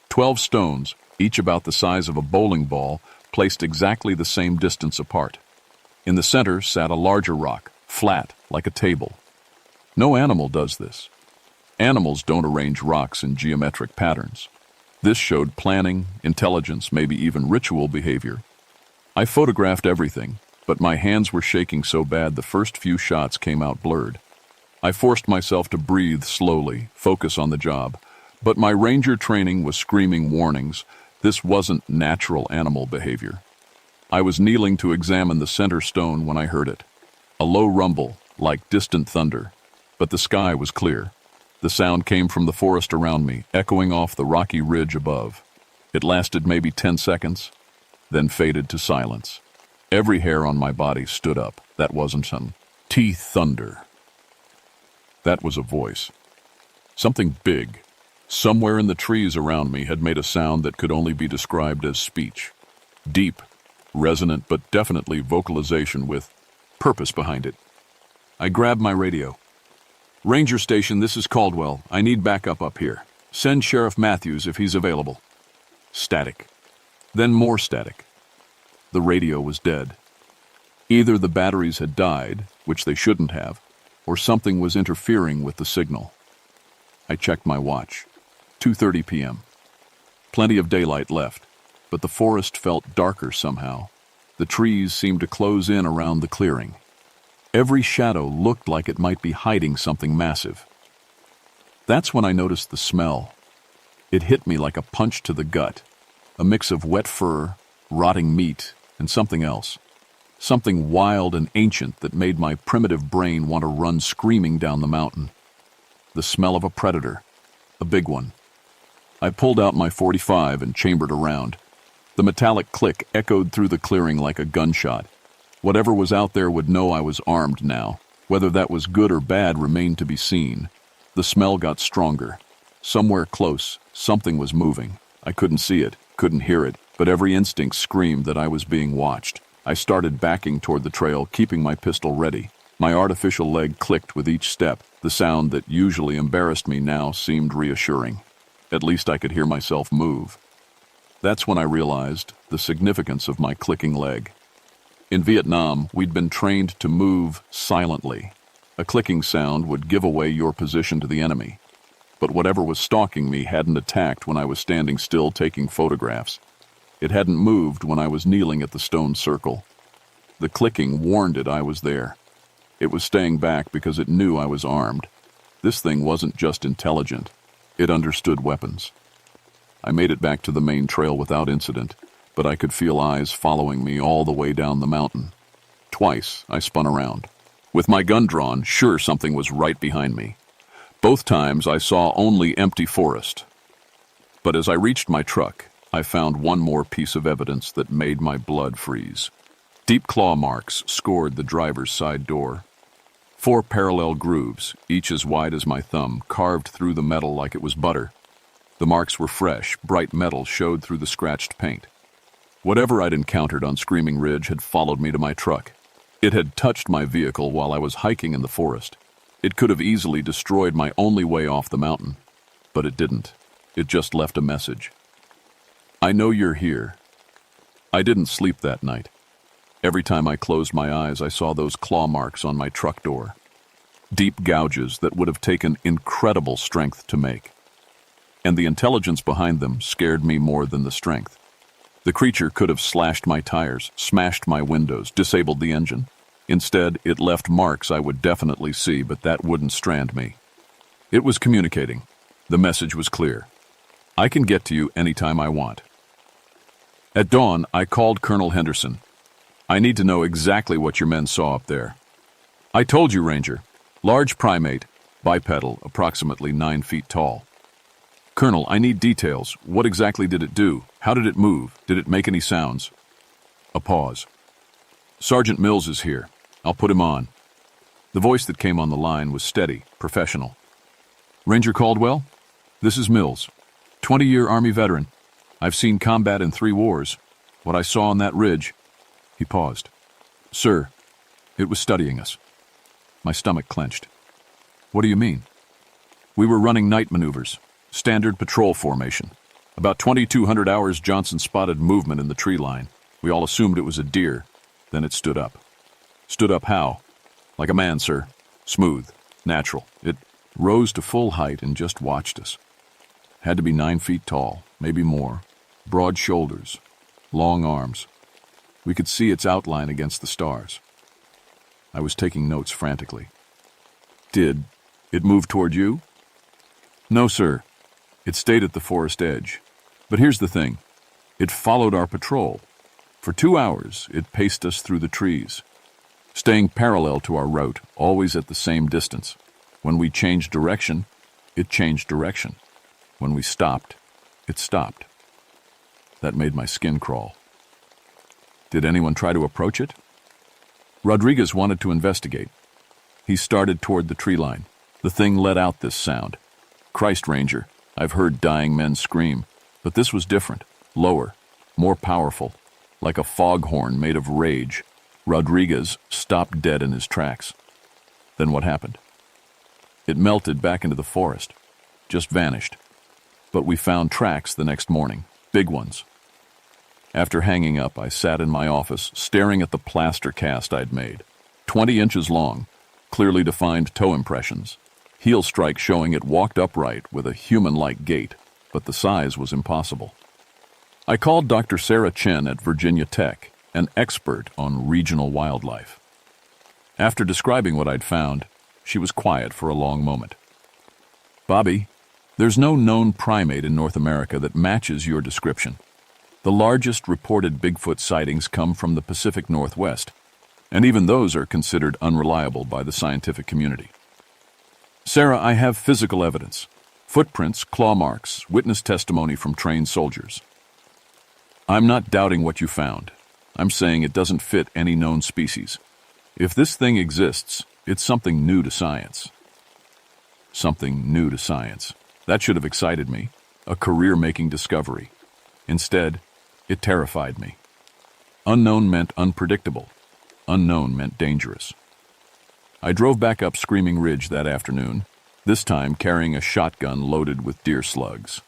12 stones, each about the size of a bowling ball, placed exactly the same distance apart. In the center sat a larger rock, flat, like a table. No animal does this. Animals don't arrange rocks in geometric patterns. This showed planning, intelligence, maybe even ritual behavior. I photographed everything, but my hands were shaking so bad the first few shots came out blurred. I forced myself to breathe slowly, focus on the job, but my ranger training was screaming warnings. This wasn't natural animal behavior. I was kneeling to examine the center stone when I heard it. A low rumble, like distant thunder, but the sky was clear. The sound came from the forest around me, echoing off the rocky ridge above. It lasted maybe 10 seconds, then faded to silence. Every hair on my body stood up. That wasn't some teeth thunder. That was a voice. Something big, somewhere in the trees around me, had made a sound that could only be described as speech. Deep, resonant, but definitely vocalization with purpose behind it. I grabbed my radio. "Ranger Station, this is Caldwell. I need backup up here. Send Sheriff Matthews if he's available." Static. Then more static. The radio was dead. Either the batteries had died, which they shouldn't have, or something was interfering with the signal. I checked my watch. 2:30 p.m. Plenty of daylight left, but the forest felt darker somehow. The trees seemed to close in around the clearing. Every shadow looked like it might be hiding something massive. That's when I noticed the smell. It hit me like a punch to the gut, a mix of wet fur, rotting meat, and something else. Something wild and ancient that made my primitive brain want to run screaming down the mountain. The smell of a predator, a big one. I pulled out my .45 and chambered around. The metallic click echoed through the clearing like a gunshot. Whatever was out there would know I was armed now. Whether that was good or bad remained to be seen. The smell got stronger. Somewhere close, something was moving. I couldn't see it, couldn't hear it, but every instinct screamed that I was being watched. I started backing toward the trail, keeping my pistol ready. My artificial leg clicked with each step. The sound that usually embarrassed me now seemed reassuring. At least I could hear myself move. That's when I realized the significance of my clicking leg. In Vietnam, we'd been trained to move silently. A clicking sound would give away your position to the enemy. But whatever was stalking me hadn't attacked when I was standing still taking photographs. It hadn't moved when I was kneeling at the stone circle. The clicking warned it I was there. It was staying back because it knew I was armed. This thing wasn't just intelligent. It understood weapons. I made it back to the main trail without incident, but I could feel eyes following me all the way down the mountain. Twice, I spun around. With my gun drawn, sure something was right behind me. Both times, I saw only empty forest. But as I reached my truck, I found one more piece of evidence that made my blood freeze. Deep claw marks scored the driver's side door. 4 parallel grooves, each as wide as my thumb, carved through the metal like it was butter. The marks were fresh, bright metal showed through the scratched paint. Whatever I'd encountered on Screaming Ridge had followed me to my truck. It had touched my vehicle while I was hiking in the forest. It could have easily destroyed my only way off the mountain. But it didn't. It just left a message. I know you're here. I didn't sleep that night. Every time I closed my eyes, I saw those claw marks on my truck door. Deep gouges that would have taken incredible strength to make. And the intelligence behind them scared me more than the strength. The creature could have slashed my tires, smashed my windows, disabled the engine. Instead, it left marks I would definitely see, but that wouldn't strand me. It was communicating. The message was clear. I can get to you anytime I want. At dawn, I called Colonel Henderson. I need to know exactly what your men saw up there. I told you, Ranger. Large primate, bipedal, approximately 9 feet tall. Colonel, I need details. What exactly did it do? How did it move? Did it make any sounds? A pause. Sergeant Mills is here. I'll put him on. The voice that came on the line was steady, professional. Ranger Caldwell? This is Mills. 20-year Army veteran. I've seen combat in 3 wars. What I saw on that ridge... He paused. Sir, it was studying us. My stomach clenched. What do you mean? We were running night maneuvers. Standard patrol formation. About 2,200 hours, Johnson spotted movement in the tree line. We all assumed it was a deer. Then it stood up. Stood up how? Like a man, sir. Smooth. Natural. It rose to full height and just watched us. Had to be 9 feet tall, maybe more. Broad shoulders. Long arms. We could see its outline against the stars. I was taking notes frantically. Did it move toward you? No, sir. It stayed at the forest edge. But here's the thing. It followed our patrol. For 2 hours, it paced us through the trees, staying parallel to our route, always at the same distance. When we changed direction, it changed direction. When we stopped, it stopped. That made my skin crawl. Did anyone try to approach it? Rodriguez wanted to investigate. He started toward the tree line. The thing let out this sound. Christ, Ranger, I've heard dying men scream, but this was different, lower, more powerful, like a foghorn made of rage. Rodriguez stopped dead in his tracks. Then what happened? It melted back into the forest, just vanished. But we found tracks the next morning, big ones. After hanging up, I sat in my office, staring at the plaster cast I'd made. 20 inches long, clearly defined toe impressions. Heel strike showing it walked upright with a human-like gait, but the size was impossible. I called Dr. Sarah Chen at Virginia Tech, an expert on regional wildlife. After describing what I'd found, she was quiet for a long moment. Bobby, there's no known primate in North America that matches your description. The largest reported Bigfoot sightings come from the Pacific Northwest, and even those are considered unreliable by the scientific community. Sarah, I have physical evidence. Footprints, claw marks, witness testimony from trained soldiers. I'm not doubting what you found. I'm saying it doesn't fit any known species. If this thing exists, it's something new to science. Something new to science. That should have excited me, a career-making discovery. Instead, it terrified me. Unknown meant unpredictable. Unknown meant dangerous. I drove back up Screaming Ridge that afternoon, this time carrying a shotgun loaded with deer slugs.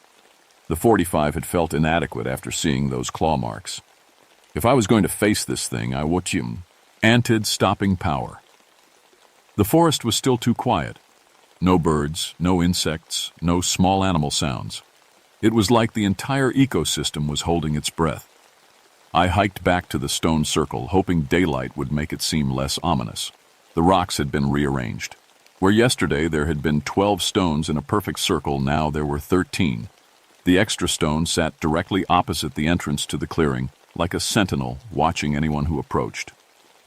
The .45 had felt inadequate after seeing those claw marks. If I was going to face this thing, I would anted stopping power. The forest was still too quiet. No birds, no insects, no small animal sounds. It was like the entire ecosystem was holding its breath. I hiked back to the stone circle, hoping daylight would make it seem less ominous. The rocks had been rearranged. Where yesterday there had been 12 stones in a perfect circle, now there were 13. The extra stone sat directly opposite the entrance to the clearing, like a sentinel watching anyone who approached.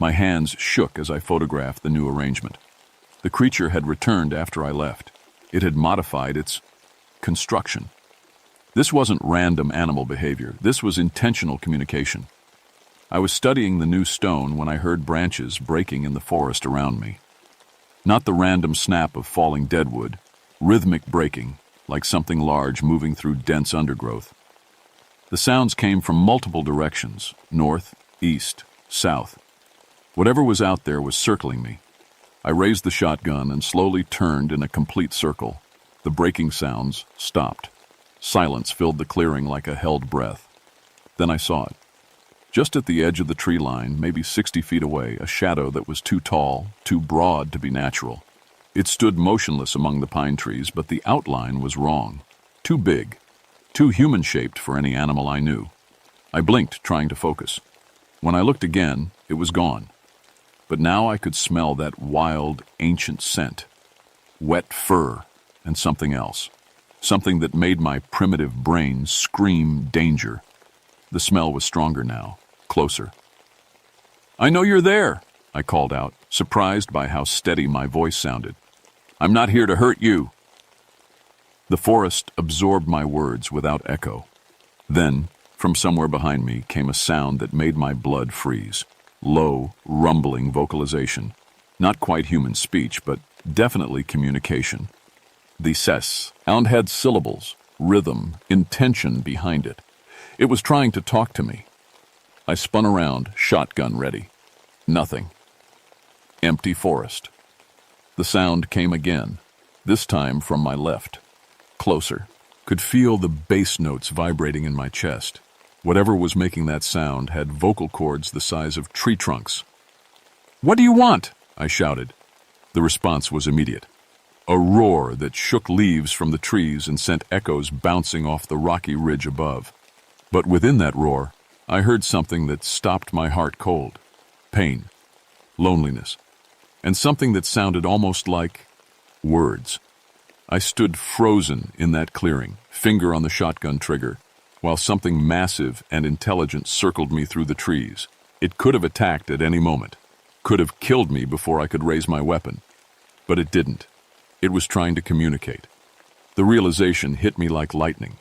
My hands shook as I photographed the new arrangement. The creature had returned after I left. It had modified its construction. This wasn't random animal behavior. This was intentional communication. I was studying the new stone when I heard branches breaking in the forest around me. Not the random snap of falling deadwood, rhythmic breaking, like something large moving through dense undergrowth. The sounds came from multiple directions, north, east, south. Whatever was out there was circling me. I raised the shotgun and slowly turned in a complete circle. The breaking sounds stopped. Silence filled the clearing like a held breath. Then I saw it. Just at the edge of the tree line, maybe 60 feet away, a shadow that was too tall, too broad to be natural. It stood motionless among the pine trees, but the outline was wrong. Too big, too human-shaped for any animal I knew. I blinked, trying to focus. When I looked again, it was gone. But now I could smell that wild, ancient scent. Wet fur and something else. Something that made my primitive brain scream danger. The smell was stronger now, closer. "I know you're there," I called out, surprised by how steady my voice sounded. "I'm not here to hurt you." The forest absorbed my words without echo. Then, from somewhere behind me, came a sound that made my blood freeze. Low, rumbling vocalization. Not quite human speech, but definitely communication. The sound had syllables, rhythm, intention behind it. It was trying to talk to me. I spun around, shotgun ready. Nothing. Empty forest. The sound came again, this time from my left. Closer. Could feel the bass notes vibrating in my chest. Whatever was making that sound had vocal cords the size of tree trunks. "What do you want?" I shouted. The response was immediate. A roar that shook leaves from the trees and sent echoes bouncing off the rocky ridge above. But within that roar, I heard something that stopped my heart cold. Pain, loneliness, and something that sounded almost like words. I stood frozen in that clearing, finger on the shotgun trigger, while something massive and intelligent circled me through the trees. It could have attacked at any moment, could have killed me before I could raise my weapon. But it didn't. It was trying to communicate. The realization hit me like lightning.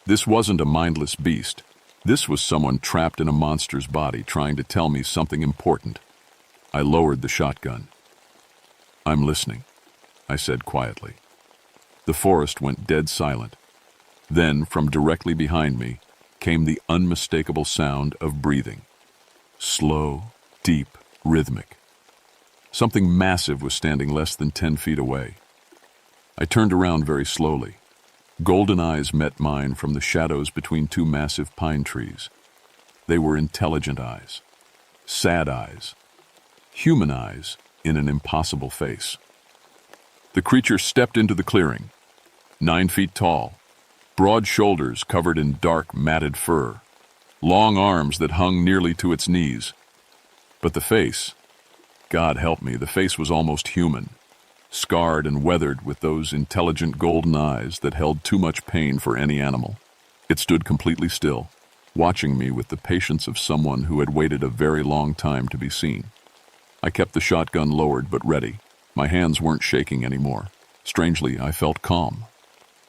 This wasn't a mindless beast. This was someone trapped in a monster's body trying to tell me something important. I lowered the shotgun. "I'm listening." I said quietly. The forest went dead silent. Then, from directly behind me, came the unmistakable sound of breathing. Slow, deep, rhythmic. Something massive was standing less than 10 feet away. I turned around very slowly. Golden eyes met mine from the shadows between two massive pine trees. They were intelligent eyes, sad eyes, human eyes in an impossible face. The creature stepped into the clearing, 9 feet tall, broad shoulders covered in dark, matted fur, long arms that hung nearly to its knees. But the face, God help me, the face was almost human, scarred and weathered with those intelligent golden eyes that held too much pain for any animal. It stood completely still, watching me with the patience of someone who had waited a very long time to be seen. I kept the shotgun lowered but ready. My hands weren't shaking anymore. Strangely, I felt calm.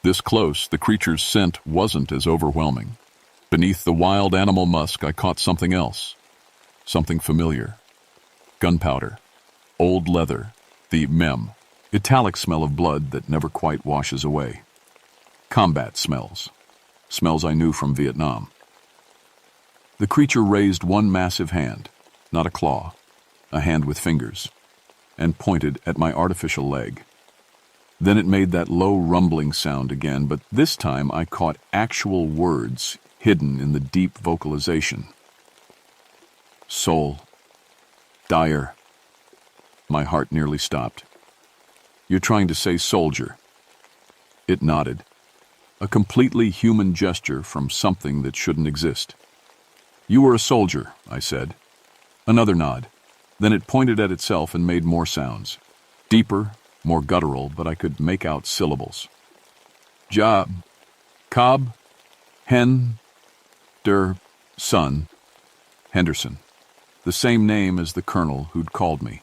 This close, the creature's scent wasn't as overwhelming. Beneath the wild animal musk, I caught something else. Something familiar. Gunpowder. Old leather. The italic smell of blood that never quite washes away. Combat smells. Smells I knew from Vietnam. The creature raised one massive hand, not a claw, a hand with fingers, and pointed at my artificial leg. Then it made that low rumbling sound again, but this time I caught actual words hidden in the deep vocalization. Soul. Dire. My heart nearly stopped. You're trying to say soldier. It nodded. A completely human gesture from something that shouldn't exist. You were a soldier, I said. Another nod. Then it pointed at itself and made more sounds. Deeper, more guttural, but I could make out syllables. Job. Cobb. Hen. Der. Son. Henderson. The same name as the colonel who'd called me.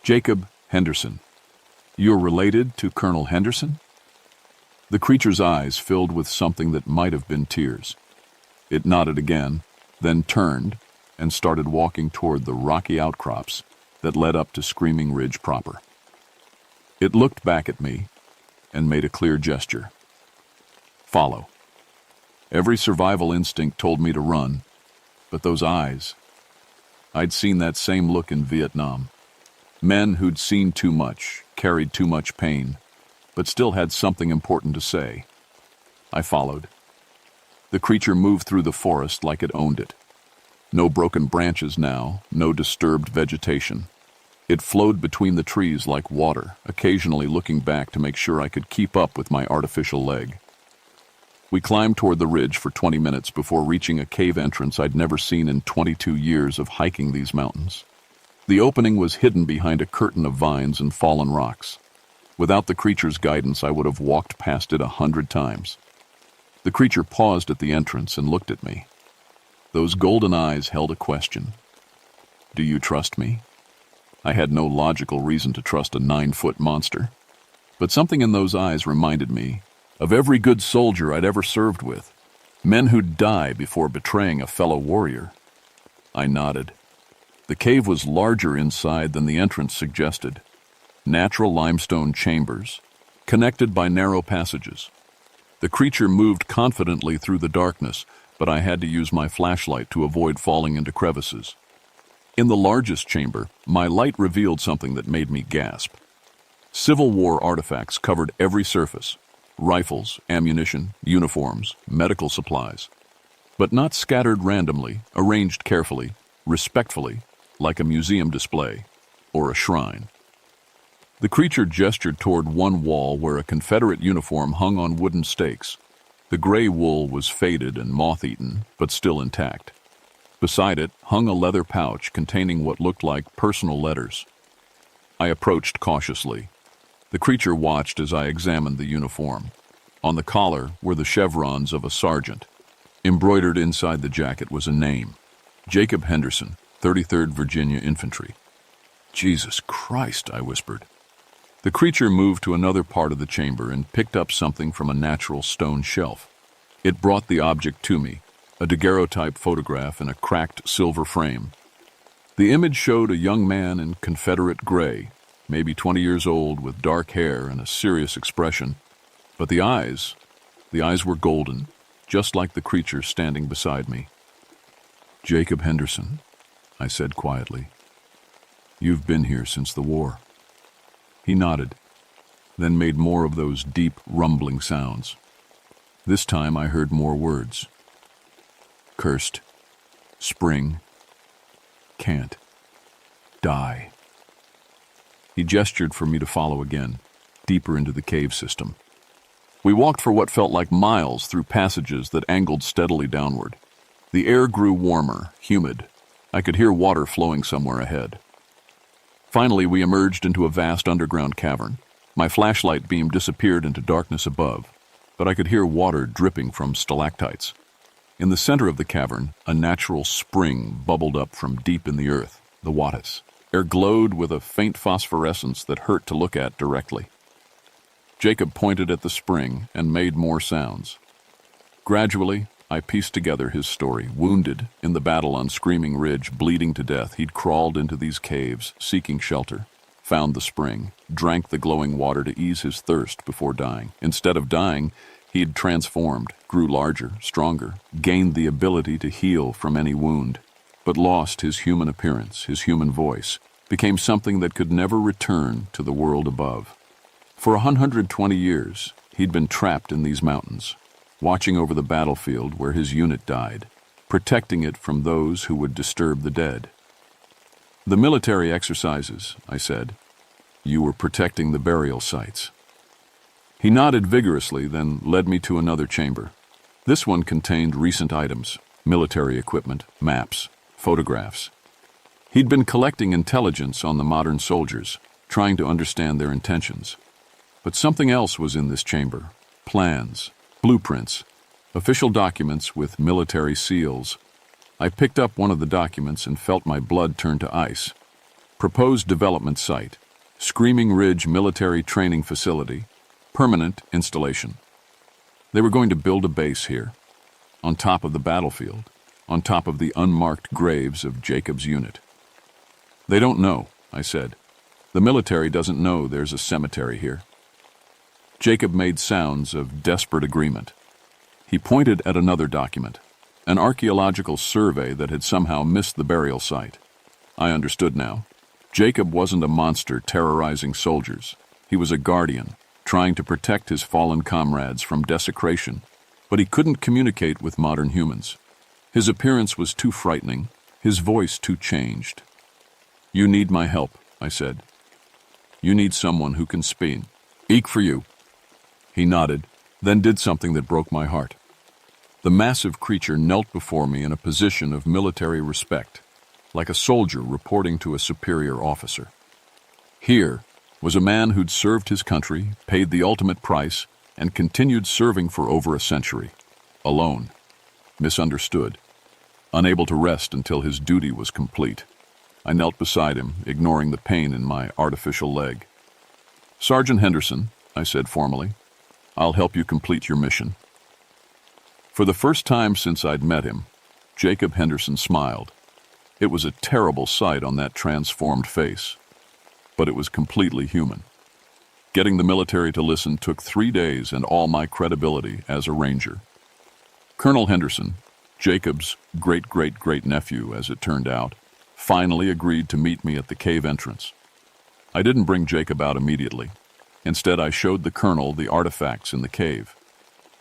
Jacob Henderson. You're related to Colonel Henderson? The creature's eyes filled with something that might have been tears. It nodded again, then turned and started walking toward the rocky outcrops that led up to Screaming Ridge proper. It looked back at me and made a clear gesture. Follow. Every survival instinct told me to run, but those eyes, I'd seen that same look in Vietnam. Men who'd seen too much, carried too much pain, but still had something important to say. I followed. The creature moved through the forest like it owned it. No broken branches now, no disturbed vegetation. It flowed between the trees like water, occasionally looking back to make sure I could keep up with my artificial leg. We climbed toward the ridge for 20 minutes before reaching a cave entrance I'd never seen in 22 years of hiking these mountains. The opening was hidden behind a curtain of vines and fallen rocks. Without the creature's guidance, I would have walked past it 100 times. The creature paused at the entrance and looked at me. Those golden eyes held a question. Do you trust me? I had no logical reason to trust a 9-foot monster. But something in those eyes reminded me of every good soldier I'd ever served with. Men who'd die before betraying a fellow warrior. I nodded. The cave was larger inside than the entrance suggested. Natural limestone chambers, connected by narrow passages. The creature moved confidently through the darkness, but I had to use my flashlight to avoid falling into crevices. In the largest chamber, my light revealed something that made me gasp. Civil War artifacts covered every surface. Rifles, ammunition, uniforms, medical supplies. But not scattered randomly, arranged carefully, respectfully, like a museum display or a shrine. The creature gestured toward one wall where a Confederate uniform hung on wooden stakes. The gray wool was faded and moth-eaten, but still intact. Beside it hung a leather pouch containing what looked like personal letters. I approached cautiously. The creature watched as I examined the uniform. On the collar were the chevrons of a sergeant. Embroidered inside the jacket was a name. Jacob Henderson, 33rd Virginia Infantry. Jesus Christ, I whispered. The creature moved to another part of the chamber and picked up something from a natural stone shelf. It brought the object to me, a daguerreotype photograph in a cracked silver frame. The image showed a young man in Confederate gray, maybe 20 years old, with dark hair and a serious expression. But the eyes were golden, just like the creature standing beside me. "Jacob Henderson," I said quietly. "You've been here since the war." He nodded, then made more of those deep, rumbling sounds. This time I heard more words. Cursed. Spring. Can't. Die. He gestured for me to follow again, deeper into the cave system. We walked for what felt like miles through passages that angled steadily downward. The air grew warmer, humid. I could hear water flowing somewhere ahead. Finally, we emerged into a vast underground cavern. My flashlight beam disappeared into darkness above, but I could hear water dripping from stalactites. In the center of the cavern, a natural spring bubbled up from deep in the earth, the Wattis. Air glowed with a faint phosphorescence that hurt to look at directly. Jacob pointed at the spring and made more sounds. Gradually, I pieced together his story. Wounded in the battle on Screaming Ridge, bleeding to death, he'd crawled into these caves, seeking shelter, found the spring, drank the glowing water to ease his thirst before dying. Instead of dying, he had transformed, grew larger, stronger, gained the ability to heal from any wound, but lost his human appearance, his human voice, became something that could never return to the world above. For 120 years, he'd been trapped in these mountains, watching over the battlefield where his unit died, protecting it from those who would disturb the dead. "The military exercises," I said. "You were protecting the burial sites." He nodded vigorously, then led me to another chamber. This one contained recent items, military equipment, maps, photographs. He'd been collecting intelligence on the modern soldiers, trying to understand their intentions. But something else was in this chamber: plans, blueprints, official documents with military seals. I picked up one of the documents and felt my blood turn to ice. Proposed development site, Screaming Ridge Military Training Facility, permanent installation. They were going to build a base here, on top of the battlefield, on top of the unmarked graves of Jacob's unit. "They don't know," I said. "The military doesn't know there's a cemetery here." Jacob made sounds of desperate agreement. He pointed at another document, an archaeological survey that had somehow missed the burial site. I understood now. Jacob wasn't a monster terrorizing soldiers. He was a guardian, trying to protect his fallen comrades from desecration, but he couldn't communicate with modern humans. His appearance was too frightening, his voice too changed. "You need my help," I said. "You need someone who can speak for you." He nodded, then did something that broke my heart. The massive creature knelt before me in a position of military respect, like a soldier reporting to a superior officer. Here was a man who'd served his country, paid the ultimate price, and continued serving for over a century. Alone, misunderstood, unable to rest until his duty was complete. I knelt beside him, ignoring the pain in my artificial leg. "Sergeant Henderson," I said formally, "I'll help you complete your mission." For the first time since I'd met him, Jacob Henderson smiled. It was a terrible sight on that transformed face, but it was completely human. Getting the military to listen took 3 days and all my credibility as a ranger. Colonel Henderson, Jacob's great-great-great-nephew, as it turned out, finally agreed to meet me at the cave entrance. I didn't bring Jacob out immediately. Instead, I showed the colonel the artifacts in the cave,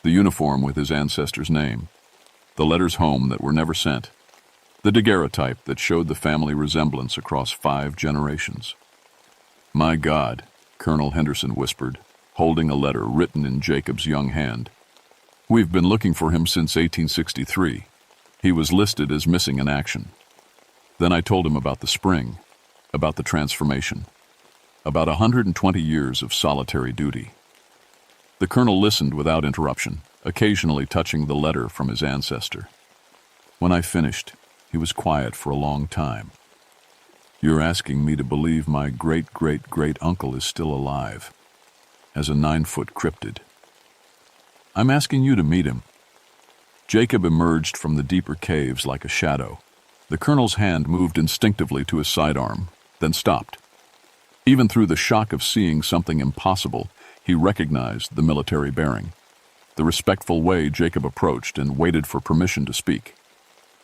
the uniform with his ancestor's name, the letters home that were never sent, the daguerreotype that showed the family resemblance across 5 generations. "My God," Colonel Henderson whispered, holding a letter written in Jacob's young hand. "We've been looking for him since 1863. He was listed as missing in action." Then I told him about the spring, about the transformation, about 120 years of solitary duty. The colonel listened without interruption, occasionally touching the letter from his ancestor. When I finished, he was quiet for a long time. "You're asking me to believe my great-great-great-uncle is still alive, as a 9-foot cryptid. I'm asking you to meet him." Jacob emerged from the deeper caves like a shadow. The colonel's hand moved instinctively to his sidearm, then stopped. Even through the shock of seeing something impossible, he recognized the military bearing, the respectful way Jacob approached and waited for permission to speak.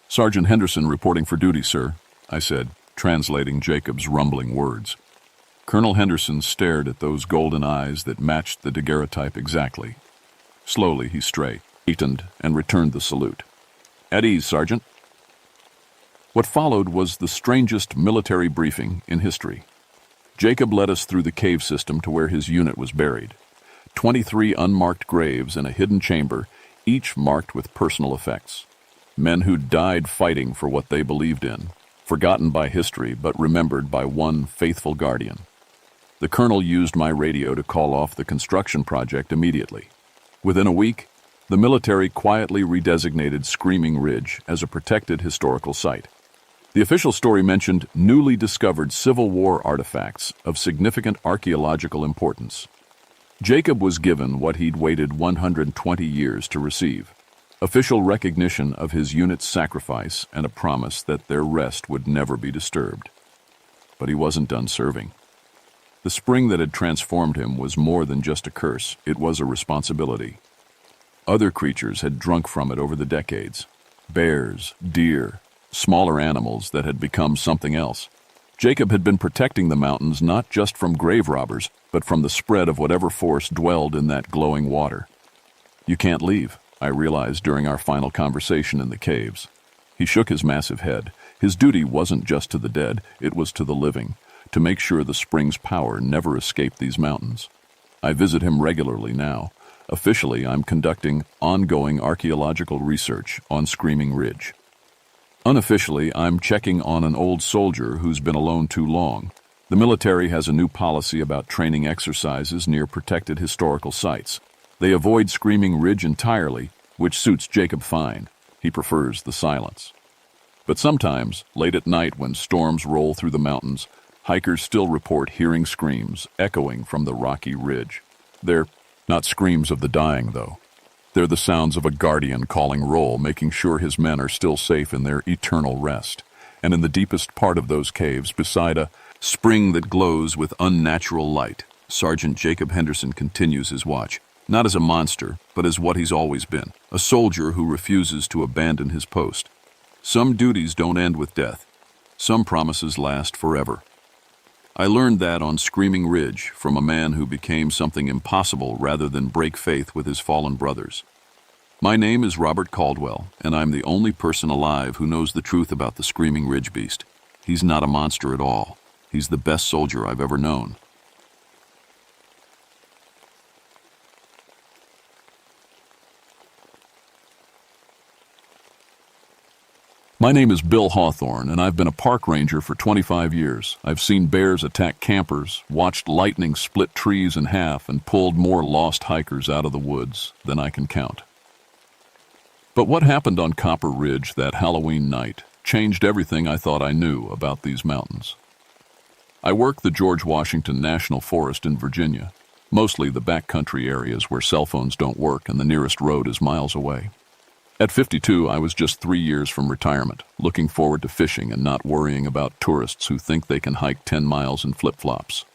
"Sergeant Henderson reporting for duty, sir," I said, translating Jacob's rumbling words. Colonel Henderson stared at those golden eyes that matched the daguerreotype exactly. Slowly he straightened and returned the salute. "At ease, Sergeant." What followed was the strangest military briefing in history. Jacob led us through the cave system to where his unit was buried. 23 unmarked graves in a hidden chamber, each marked with personal effects. Men who died fighting for what they believed in, forgotten by history but remembered by one faithful guardian. The colonel used my radio to call off the construction project immediately. Within a week, the military quietly redesignated Screaming Ridge as a protected historical site. The official story mentioned newly discovered Civil War artifacts of significant archaeological importance. Jacob was given what he'd waited 120 years to receive: official recognition of his unit's sacrifice and a promise that their rest would never be disturbed. But he wasn't done serving. The spring that had transformed him was more than just a curse, it was a responsibility. Other creatures had drunk from it over the decades: bears, deer, smaller animals that had become something else. Jacob had been protecting the mountains not just from grave robbers, but from the spread of whatever force dwelled in that glowing water. "You can't leave," I realized during our final conversation in the caves. He shook his massive head. His duty wasn't just to the dead, it was to the living, to make sure the spring's power never escaped these mountains. I visit him regularly now. Officially, I'm conducting ongoing archaeological research on Screaming Ridge. Unofficially, I'm checking on an old soldier who's been alone too long. The military has a new policy about training exercises near protected historical sites. They avoid Screaming Ridge entirely, which suits Jacob fine. He prefers the silence. But sometimes, late at night when storms roll through the mountains, hikers still report hearing screams echoing from the rocky ridge. They're not screams of the dying, though. They're the sounds of a guardian calling roll, making sure his men are still safe in their eternal rest. And in the deepest part of those caves, beside a spring that glows with unnatural light, Sergeant Jacob Henderson continues his watch, not as a monster, but as what he's always been, a soldier who refuses to abandon his post. Some duties don't end with death. Some promises last forever. I learned that on Screaming Ridge from a man who became something impossible rather than break faith with his fallen brothers. My name is Robert Caldwell, and I'm the only person alive who knows the truth about the Screaming Ridge beast. He's not a monster at all. He's the best soldier I've ever known. My name is Bill Hawthorne, and I've been a park ranger for 25 years. I've seen bears attack campers, watched lightning split trees in half, and pulled more lost hikers out of the woods than I can count. But what happened on Copper Ridge that Halloween night changed everything I thought I knew about these mountains. I work the George Washington National Forest in Virginia, mostly the backcountry areas where cell phones don't work and the nearest road is miles away. At 52, I was just 3 years from retirement, looking forward to fishing and not worrying about tourists who think they can hike 10 miles in flip-flops.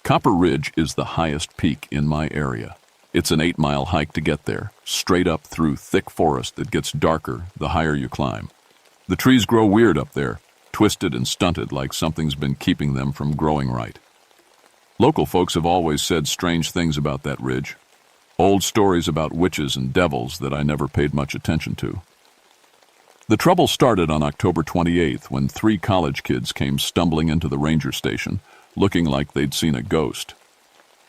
Copper Ridge is the highest peak in my area. It's an 8-mile hike to get there, straight up through thick forest that gets darker the higher you climb. The trees grow weird up there, twisted and stunted like something's been keeping them from growing right. Local folks have always said strange things about that ridge. Old stories about witches and devils that I never paid much attention to. The trouble started on October 28th when 3 college kids came stumbling into the ranger station, looking like they'd seen a ghost.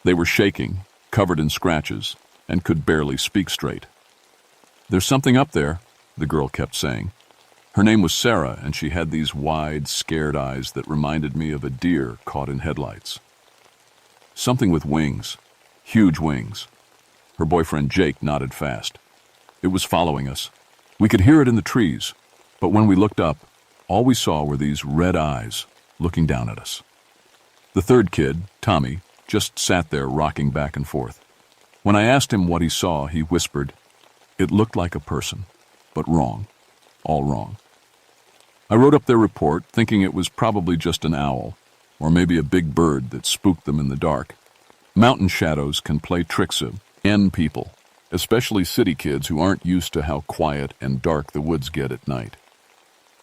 They were shaking, covered in scratches, and could barely speak straight. "There's something up there," the girl kept saying. Her name was Sarah, and she had these wide, scared eyes that reminded me of a deer caught in headlights. Something with wings, huge wings. Her boyfriend Jake nodded fast. It was following us. We could hear it in the trees, but when we looked up, all we saw were these red eyes looking down at us. The third kid, Tommy, just sat there rocking back and forth. When I asked him what he saw, he whispered, "It looked like a person, but wrong, all wrong." I wrote up their report, thinking it was probably just an owl, or maybe a big bird that spooked them in the dark. Mountain shadows can play tricks on people, especially city kids who aren't used to how quiet and dark the woods get at night.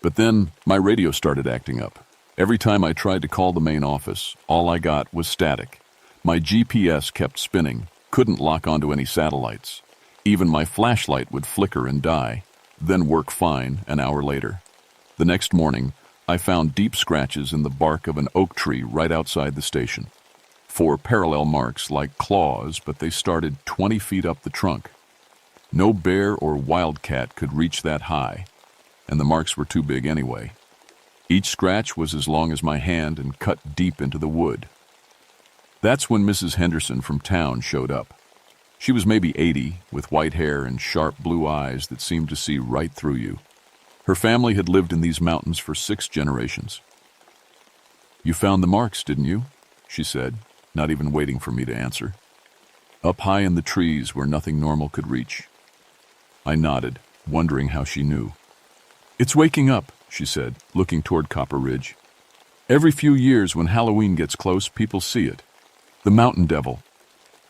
But then my radio started acting up. Every time I tried to call the main office, all I got was static. My GPS kept spinning, couldn't lock onto any satellites. Even my flashlight would flicker and die, then work fine an hour later. The next morning, I found deep scratches in the bark of an oak tree right outside the station. 4 parallel marks like claws, but they started 20 feet up the trunk. No bear or wildcat could reach that high, and the marks were too big anyway. Each scratch was as long as my hand and cut deep into the wood. That's when Mrs. Henderson from town showed up. She was maybe 80, with white hair and sharp blue eyes that seemed to see right through you. Her family had lived in these mountains for 6 generations. "You found the marks, didn't you?" she said, not even waiting for me to answer. "Up high in the trees where nothing normal could reach." I nodded, wondering how she knew. "It's waking up," she said, looking toward Copper Ridge. "Every few years when Halloween gets close, people see it. The mountain devil.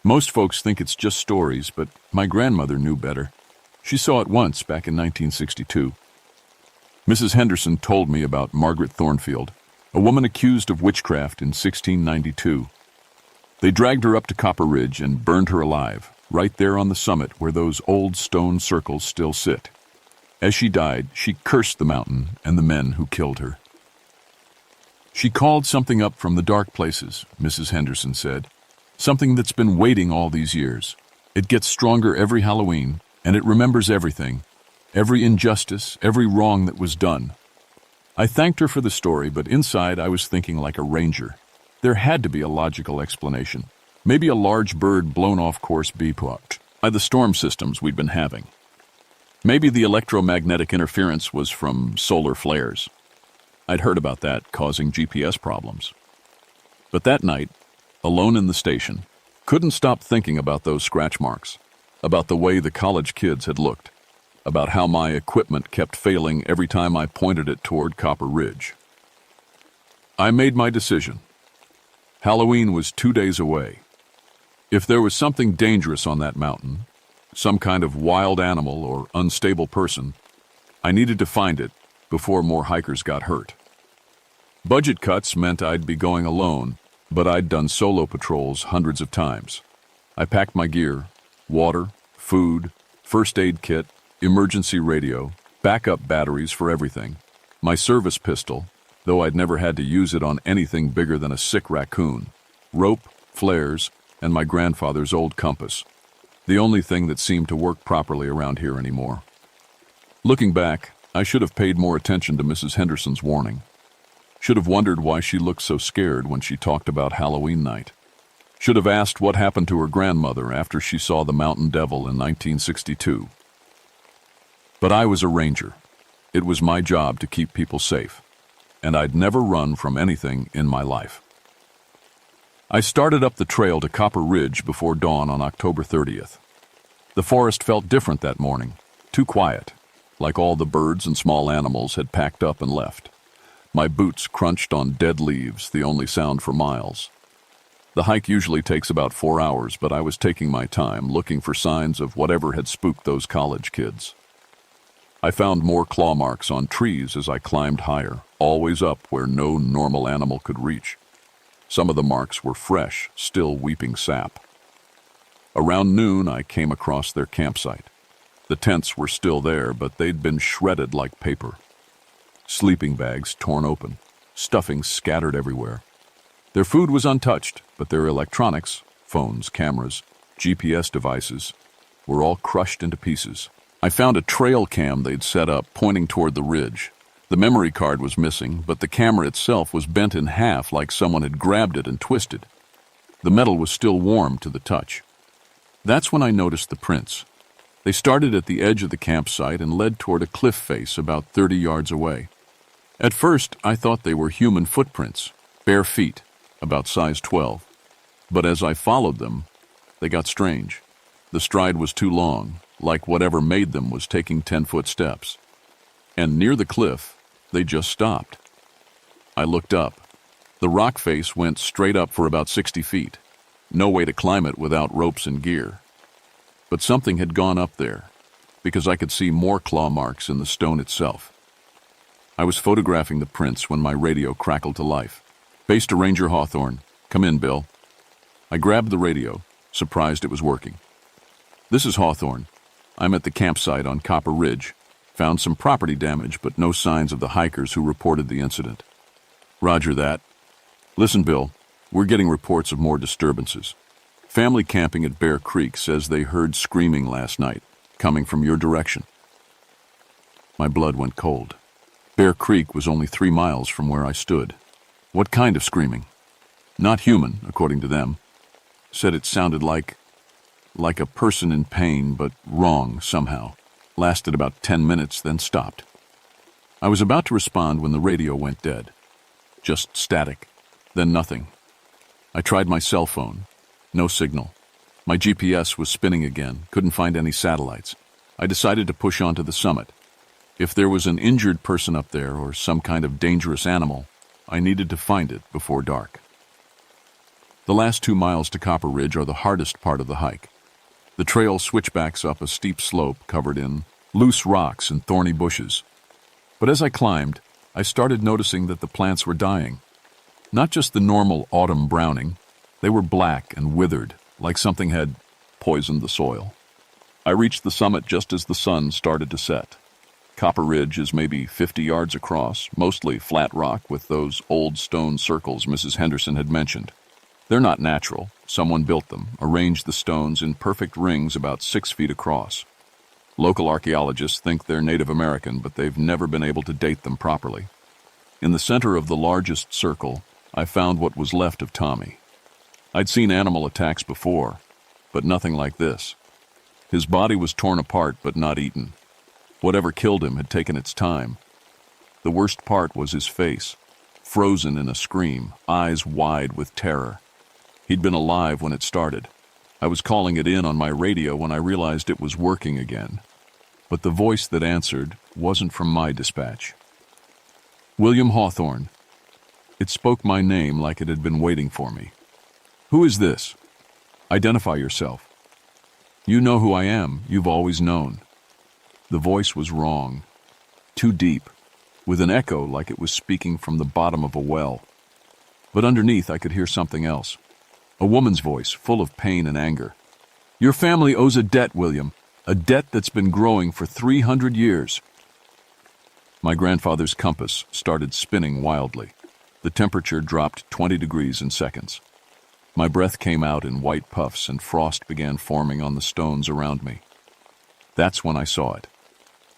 Most folks think it's just stories, but my grandmother knew better. She saw it once back in 1962. Mrs. Henderson told me about Margaret Thornfield, a woman accused of witchcraft in 1692. They dragged her up to Copper Ridge and burned her alive, right there on the summit where those old stone circles still sit. As she died, she cursed the mountain and the men who killed her. "She called something up from the dark places," Mrs. Henderson said. "Something that's been waiting all these years. It gets stronger every Halloween, and it remembers everything. Every injustice, every wrong that was done." I thanked her for the story, but inside I was thinking like a ranger. There had to be a logical explanation. Maybe a large bird blown off course by the storm systems we'd been having. Maybe the electromagnetic interference was from solar flares. I'd heard about that causing GPS problems. But that night, alone in the station, couldn't stop thinking about those scratch marks, about the way the college kids had looked, about how my equipment kept failing every time I pointed it toward Copper Ridge. I made my decision. Halloween was 2 days away. If there was something dangerous on that mountain, some kind of wild animal or unstable person, I needed to find it before more hikers got hurt. Budget cuts meant I'd be going alone, but I'd done solo patrols hundreds of times. I packed my gear: water, food, first aid kit, emergency radio, backup batteries for everything, my service pistol, though I'd never had to use it on anything bigger than a sick raccoon, rope, flares, and my grandfather's old compass, the only thing that seemed to work properly around here anymore. Looking back, I should have paid more attention to Mrs. Henderson's warning. Should have wondered why she looked so scared when she talked about Halloween night. Should have asked what happened to her grandmother after she saw the mountain devil in 1962. But I was a ranger. It was my job to keep people safe, and I'd never run from anything in my life. I started up the trail to Copper Ridge before dawn on October 30th. The forest felt different that morning, too quiet, like all the birds and small animals had packed up and left. My boots crunched on dead leaves, the only sound for miles. The hike usually takes about 4 hours, but I was taking my time, looking for signs of whatever had spooked those college kids. I found more claw marks on trees as I climbed higher, always up where no normal animal could reach. Some of the marks were fresh, still weeping sap. Around noon, I came across their campsite. The tents were still there, but they'd been shredded like paper. Sleeping bags torn open, stuffing scattered everywhere. Their food was untouched, but their electronics, phones, cameras, GPS devices, were all crushed into pieces. I found a trail cam they'd set up pointing toward the ridge. The memory card was missing, but the camera itself was bent in half like someone had grabbed it and twisted. The metal was still warm to the touch. That's when I noticed the prints. They started at the edge of the campsite and led toward a cliff face about 30 yards away. At first, I thought they were human footprints, bare feet, about size 12. But as I followed them, they got strange. The stride was too long, like whatever made them was taking 10-foot steps. And near the cliff, they just stopped. I looked up. The rock face went straight up for about 60 feet. No way to climb it without ropes and gear. But something had gone up there, because I could see more claw marks in the stone itself. I was photographing the prints when my radio crackled to life. "Base to Ranger Hawthorne. Come in, Bill." I grabbed the radio, surprised it was working. "This is Hawthorne. I'm at the campsite on Copper Ridge. Found some property damage, but no signs of the hikers who reported the incident." "Roger that. Listen, Bill, we're getting reports of more disturbances. Family camping at Bear Creek says they heard screaming last night, coming from your direction." My blood went cold. Bear Creek was only 3 miles from where I stood. What kind of screaming? Not human, according to them. Said it sounded like a person in pain, but wrong somehow. Lasted about 10 minutes, then stopped. I was about to respond when the radio went dead. Just static, then nothing. I tried my cell phone. No signal. My GPS was spinning again, couldn't find any satellites. I decided to push on to the summit. If there was an injured person up there or some kind of dangerous animal, I needed to find it before dark. The last 2 miles to Copper Ridge are the hardest part of the hike. The trail switchbacks up a steep slope covered in loose rocks and thorny bushes. But as I climbed, I started noticing that the plants were dying. Not just the normal autumn browning. They were black and withered, like something had poisoned the soil. I reached the summit just as the sun started to set. Copper Ridge is maybe 50 yards across, mostly flat rock with those old stone circles Mrs. Henderson had mentioned. They're not natural. Someone built them, arranged the stones in perfect rings about 6 feet across. Local archaeologists think they're Native American, but they've never been able to date them properly. In the center of the largest circle, I found what was left of Tommy. I'd seen animal attacks before, but nothing like this. His body was torn apart but not eaten. Whatever killed him had taken its time. The worst part was his face, frozen in a scream, eyes wide with terror. He'd been alive when it started. I was calling it in on my radio when I realized it was working again. But the voice that answered wasn't from my dispatch. "William Hawthorne." It spoke my name like it had been waiting for me. "Who is this? Identify yourself." "You know who I am. You've always known." The voice was wrong. Too deep, with an echo like it was speaking from the bottom of a well. But underneath I could hear something else. A woman's voice, full of pain and anger. "Your family owes a debt, William. A debt that's been growing for 300 years. My grandfather's compass started spinning wildly. The temperature dropped 20 degrees in seconds. My breath came out in white puffs and frost began forming on the stones around me. That's when I saw it.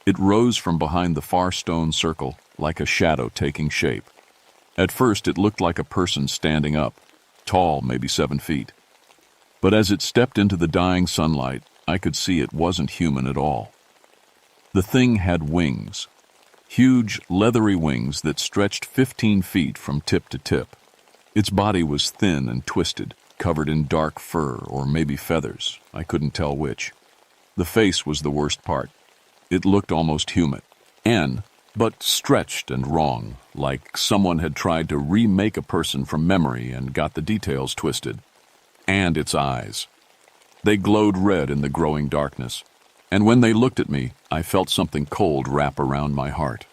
It rose from behind the far stone circle like a shadow taking shape. At first it looked like a person standing up, tall, maybe 7 feet. But as it stepped into the dying sunlight, I could see it wasn't human at all. The thing had wings. Huge, leathery wings that stretched 15 feet from tip to tip. Its body was thin and twisted, covered in dark fur or maybe feathers. I couldn't tell which. The face was the worst part. It looked almost human, but stretched and wrong, like someone had tried to remake a person from memory and got the details twisted. And its eyes. They glowed red in the growing darkness, and when they looked at me, I felt something cold wrap around my heart.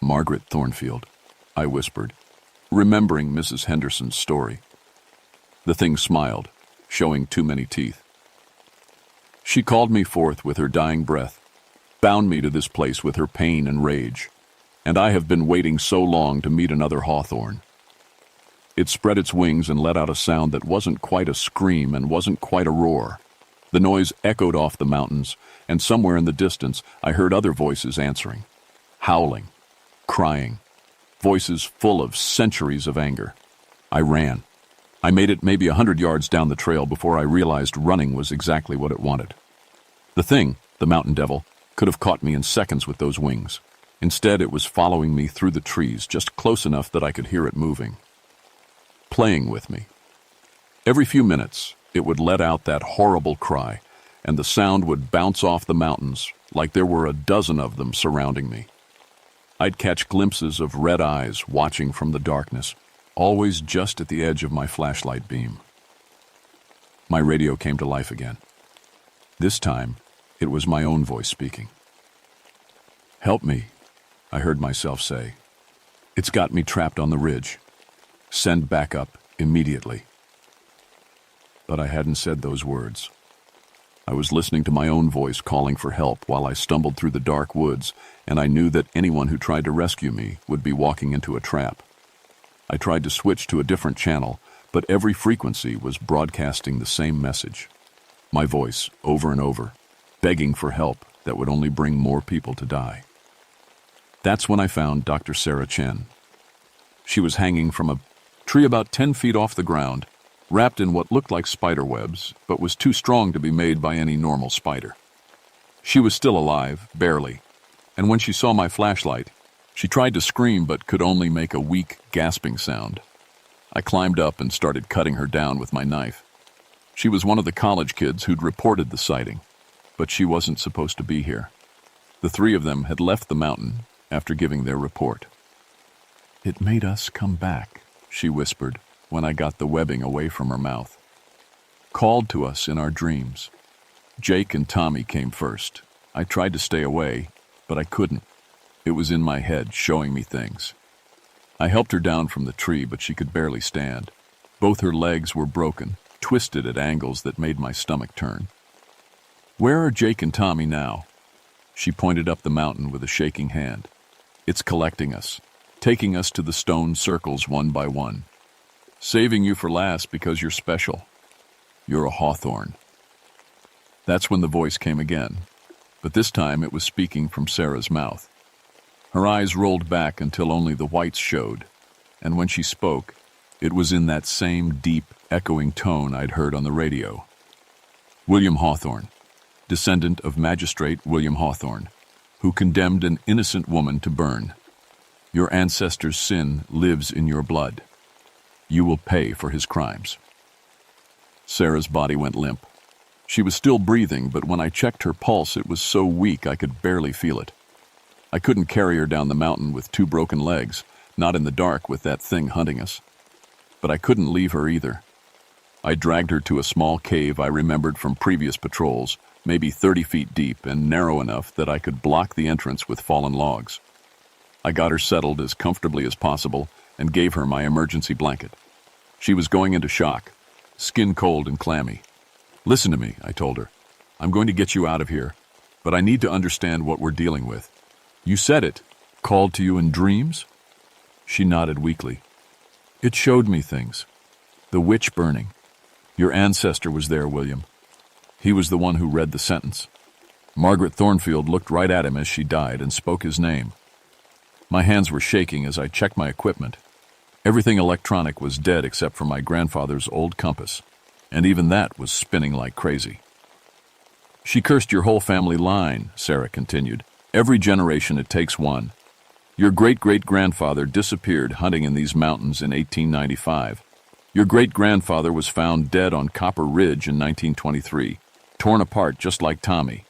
"Margaret Thornfield," I whispered, remembering Mrs. Henderson's story. The thing smiled, showing too many teeth. She called me forth with her dying breath, bound me to this place with her pain and rage, and I have been waiting so long to meet another Hawthorne. It spread its wings and let out a sound that wasn't quite a scream and wasn't quite a roar. The noise echoed off the mountains, and somewhere in the distance I heard other voices answering, howling, crying, voices full of centuries of anger. I ran. I made it maybe 100 yards down the trail before I realized running was exactly what it wanted. The thing, the mountain devil, could have caught me in seconds with those wings. Instead, it was following me through the trees, just close enough that I could hear it moving. Playing with me. Every few minutes, it would let out that horrible cry, and the sound would bounce off the mountains like there were a dozen of them surrounding me. I'd catch glimpses of red eyes watching from the darkness, always just at the edge of my flashlight beam. My radio came to life again. This time, it was my own voice speaking. "Help me," I heard myself say. "It's got me trapped on the ridge. Send backup immediately." But I hadn't said those words. I was listening to my own voice calling for help while I stumbled through the dark woods, and I knew that anyone who tried to rescue me would be walking into a trap. I tried to switch to a different channel, but every frequency was broadcasting the same message. My voice, over and over, begging for help that would only bring more people to die. That's when I found Dr. Sarah Chen. She was hanging from a tree about 10 feet off the ground, wrapped in what looked like spider webs, but was too strong to be made by any normal spider. She was still alive, barely, and when she saw my flashlight, she tried to scream but could only make a weak, gasping sound. I climbed up and started cutting her down with my knife. She was one of the college kids who'd reported the sighting, but she wasn't supposed to be here. The three of them had left the mountain after giving their report. "It made us come back," she whispered when I got the webbing away from her mouth. "Called to us in our dreams. Jake and Tommy came first. I tried to stay away, but I couldn't. It was in my head, showing me things. I helped her down from the tree, but she could barely stand. Both her legs were broken, twisted at angles that made my stomach turn. Where are Jake and Tommy now?" She pointed up the mountain with a shaking hand. "It's collecting us, taking us to the stone circles one by one. Saving you for last because you're special. You're a hawthorn." That's when the voice came again, but this time it was speaking from Sarah's mouth. Her eyes rolled back until only the whites showed, and when she spoke, it was in that same deep, echoing tone I'd heard on the radio. "William Hawthorne, descendant of Magistrate William Hawthorne, who condemned an innocent woman to burn. Your ancestor's sin lives in your blood. You will pay for his crimes." Sarah's body went limp. She was still breathing, but when I checked her pulse, it was so weak I could barely feel it. I couldn't carry her down the mountain with 2 broken legs, not in the dark with that thing hunting us. But I couldn't leave her either. I dragged her to a small cave I remembered from previous patrols, maybe 30 feet deep and narrow enough that I could block the entrance with fallen logs. I got her settled as comfortably as possible and gave her my emergency blanket. She was going into shock, skin cold and clammy. "Listen to me," I told her. "I'm going to get you out of here, but I need to understand what we're dealing with. You said it, called to you in dreams?" She nodded weakly. "It showed me things. The witch burning. Your ancestor was there, William. He was the one who read the sentence. Margaret Thornfield looked right at him as she died and spoke his name. My hands were shaking as I checked my equipment. Everything electronic was dead except for my grandfather's old compass, and even that was spinning like crazy. She cursed your whole family line," Sarah continued. "Every generation it takes one. Your great-great-grandfather disappeared hunting in these mountains in 1895. Your great-grandfather was found dead on Copper Ridge in 1923, torn apart just like Tommy.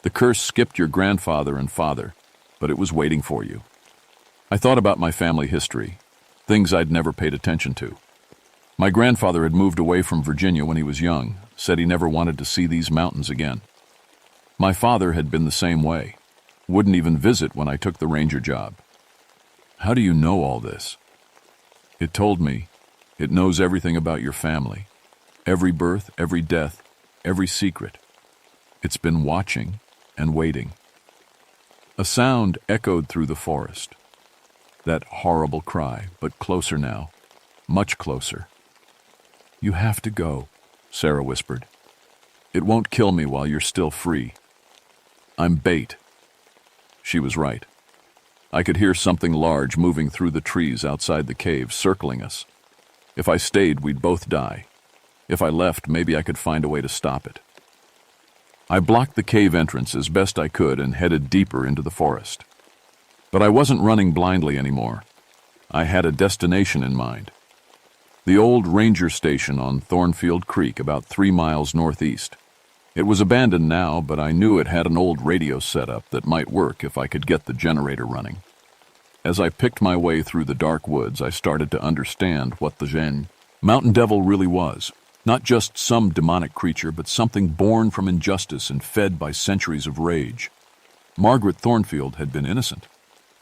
The curse skipped your grandfather and father, but it was waiting for you." I thought about my family history, things I'd never paid attention to. My grandfather had moved away from Virginia when he was young, said he never wanted to see these mountains again. My father had been the same way, wouldn't even visit when I took the ranger job. "How do you know all this?" It told me, "It knows everything about your family, every birth, every death, every secret. It's been watching and waiting." A sound echoed through the forest. That horrible cry, but closer now, much closer. "You have to go," Sarah whispered. "It won't kill me while you're still free. I'm bait." She was right. I could hear something large moving through the trees outside the cave, circling us. If I stayed, we'd both die. If I left, maybe I could find a way to stop it. I blocked the cave entrance as best I could and headed deeper into the forest. But I wasn't running blindly anymore. I had a destination in mind. The old ranger station on Thornfield Creek, about 3 miles northeast. It was abandoned now, but I knew it had an old radio setup that might work if I could get the generator running. As I picked my way through the dark woods, I started to understand what the mountain devil really was. Not just some demonic creature, but something born from injustice and fed by centuries of rage. Margaret Thornfield had been innocent.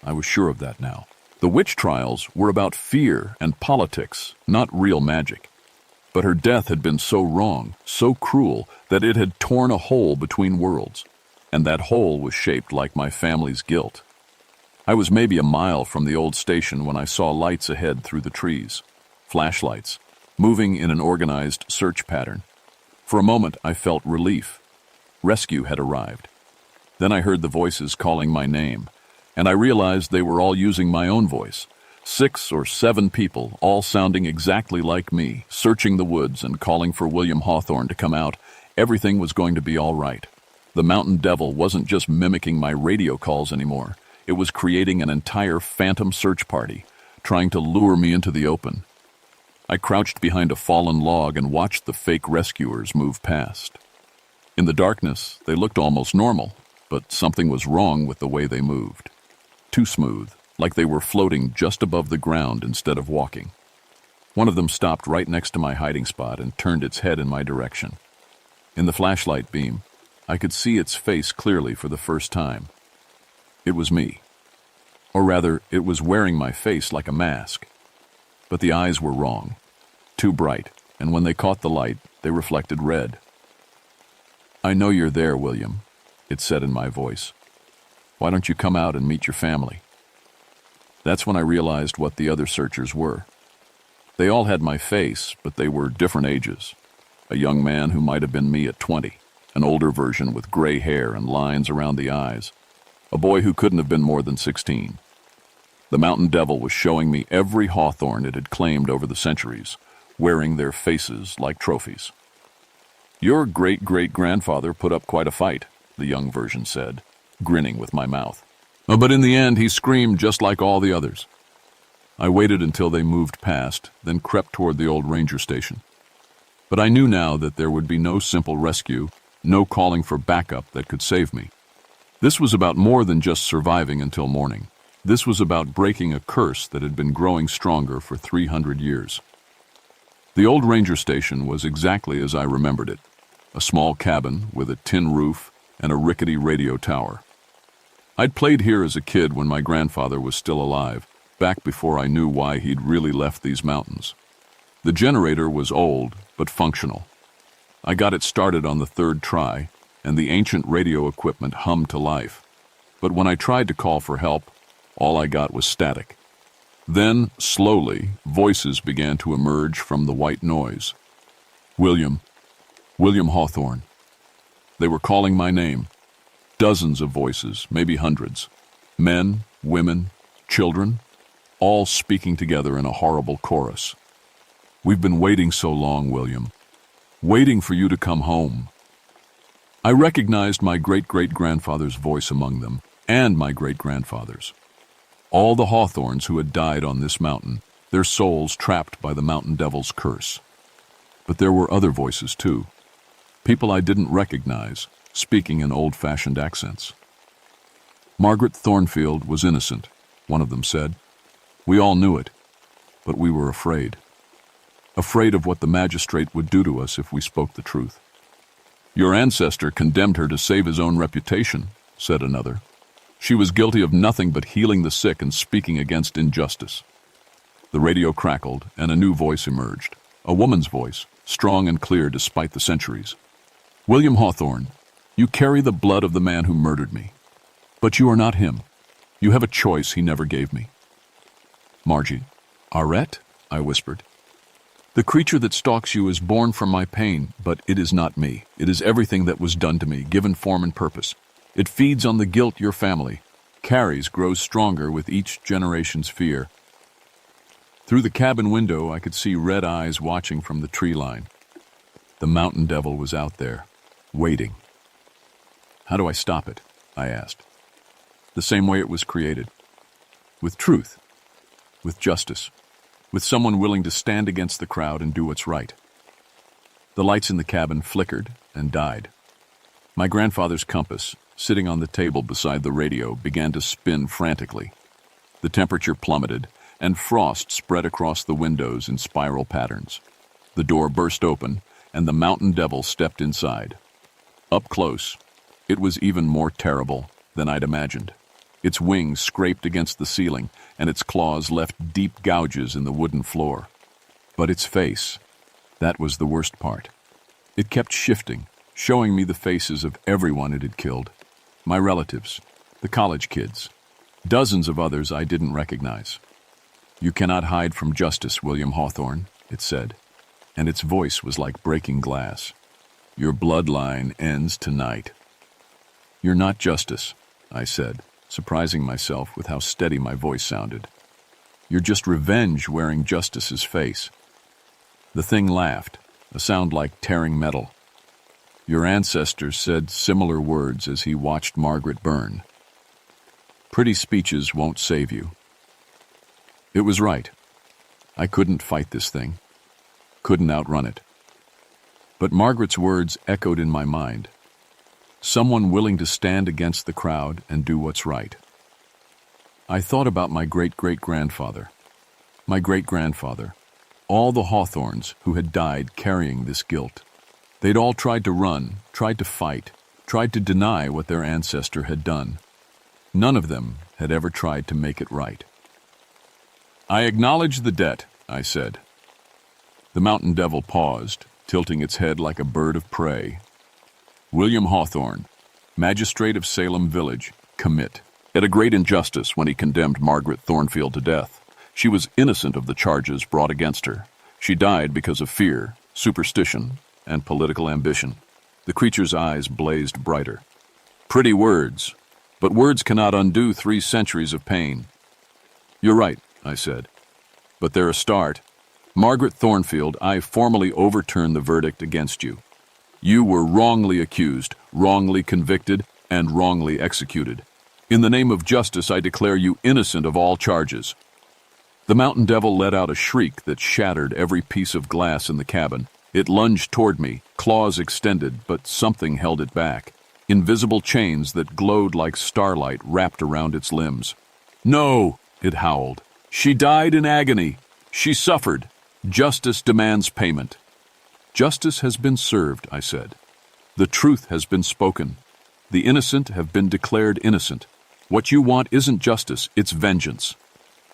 I was sure of that now. The witch trials were about fear and politics, not real magic. But her death had been so wrong, so cruel, that it had torn a hole between worlds. And that hole was shaped like my family's guilt. I was maybe a mile from the old station when I saw lights ahead through the trees. Flashlights, moving in an organized search pattern. For a moment, I felt relief. Rescue had arrived. Then I heard the voices calling my name, and I realized they were all using my own voice. 6 or 7 people, all sounding exactly like me, searching the woods and calling for William Hawthorne to come out. Everything was going to be all right. The mountain devil wasn't just mimicking my radio calls anymore. It was creating an entire phantom search party, trying to lure me into the open. I crouched behind a fallen log and watched the fake rescuers move past. In the darkness, they looked almost normal, but something was wrong with the way they moved. Too smooth, like they were floating just above the ground instead of walking. One of them stopped right next to my hiding spot and turned its head in my direction. In the flashlight beam, I could see its face clearly for the first time. It was me. Or rather, it was wearing my face like a mask. But the eyes were wrong. Too bright, and when they caught the light, they reflected red. "I know you're there, William," it said in my voice. "Why don't you come out and meet your family?" That's when I realized what the other searchers were. They all had my face, but they were different ages. A young man who might have been me at 20, an older version with gray hair and lines around the eyes, a boy who couldn't have been more than 16. The mountain devil was showing me every hawthorn it had claimed over the centuries, wearing their faces like trophies. "Your great-great-grandfather put up quite a fight," the young version said, grinning with my mouth. But in the end, he screamed just like all the others. I waited until they moved past, then crept toward the old ranger station. But I knew now that there would be no simple rescue, no calling for backup that could save me. This was about more than just surviving until morning. This was about breaking a curse that had been growing stronger for 300 years. The old ranger station was exactly as I remembered it, a small cabin with a tin roof and a rickety radio tower. I'd played here as a kid when my grandfather was still alive, back before I knew why he'd really left these mountains. The generator was old, but functional. I got it started on the 3rd try, and the ancient radio equipment hummed to life. But when I tried to call for help, all I got was static. Then, slowly, voices began to emerge from the white noise. William Hawthorne. They were calling my name. Dozens of voices, maybe hundreds. Men, women, children, all speaking together in a horrible chorus. "We've been waiting so long, William. Waiting for you to come home." I recognized my great-great-grandfather's voice among them, and my great-grandfather's. All the hawthorns who had died on this mountain, their souls trapped by the mountain devil's curse. But there were other voices, too. People I didn't recognize, speaking in old-fashioned accents. "Margaret Thornfield was innocent," one of them said. "We all knew it, but we were afraid. Afraid of what the magistrate would do to us if we spoke the truth." "Your ancestor condemned her to save his own reputation," said another. "She was guilty of nothing but healing the sick and speaking against injustice." The radio crackled, and a new voice emerged. A woman's voice, strong and clear despite the centuries. "William Hawthorne, you carry the blood of the man who murdered me. But you are not him. You have a choice he never gave me." "Margie." "Arette?" I whispered. "The creature that stalks you is born from my pain, but it is not me. It is everything that was done to me, given form and purpose. It feeds on the guilt your family carries, grows stronger with each generation's fear." Through the cabin window, I could see red eyes watching from the tree line. The mountain devil was out there, waiting. "How do I stop it?" I asked. "The same way it was created. With truth, with justice, with someone willing to stand against the crowd and do what's right." The lights in the cabin flickered and died. My grandfather's compass, sitting on the table beside the radio, began to spin frantically. The temperature plummeted, and frost spread across the windows in spiral patterns. The door burst open, and the mountain devil stepped inside. Up close, it was even more terrible than I'd imagined. Its wings scraped against the ceiling, and its claws left deep gouges in the wooden floor. But its face, that was the worst part. It kept shifting, showing me the faces of everyone it had killed. My relatives, the college kids, dozens of others I didn't recognize. "You cannot hide from justice, William Hawthorne," it said, and its voice was like breaking glass. "Your bloodline ends tonight." "You're not justice," I said, surprising myself with how steady my voice sounded. "You're just revenge wearing justice's face." The thing laughed, a sound like tearing metal. "Your ancestors said similar words as he watched Margaret burn. Pretty speeches won't save you." It was right. I couldn't fight this thing, couldn't outrun it. But Margaret's words echoed in my mind. Someone willing to stand against the crowd and do what's right. I thought about my great-great-grandfather. My great-grandfather. All the Hawthornes who had died carrying this guilt. They'd all tried to run, tried to fight, tried to deny what their ancestor had done. None of them had ever tried to make it right. "I acknowledge the debt," I said. The mountain devil paused, tilting its head like a bird of prey. "William Hawthorne, magistrate of Salem Village, commit. At a great injustice when he condemned Margaret Thornfield to death. She was innocent of the charges brought against her. She died because of fear, superstition, and political ambition." The creature's eyes blazed brighter. "Pretty words, but words cannot undo 3 centuries of pain." "You're right," I said, "but they're a start. Margaret Thornfield, I formally overturn the verdict against you. You were wrongly accused, wrongly convicted, and wrongly executed. In the name of justice, I declare you innocent of all charges." The mountain devil let out a shriek that shattered every piece of glass in the cabin. It lunged toward me, claws extended, but something held it back. Invisible chains that glowed like starlight wrapped around its limbs. "No!" it howled. "She died in agony. She suffered. Justice demands payment." "Justice has been served," I said. "The truth has been spoken. The innocent have been declared innocent. What you want isn't justice, it's vengeance."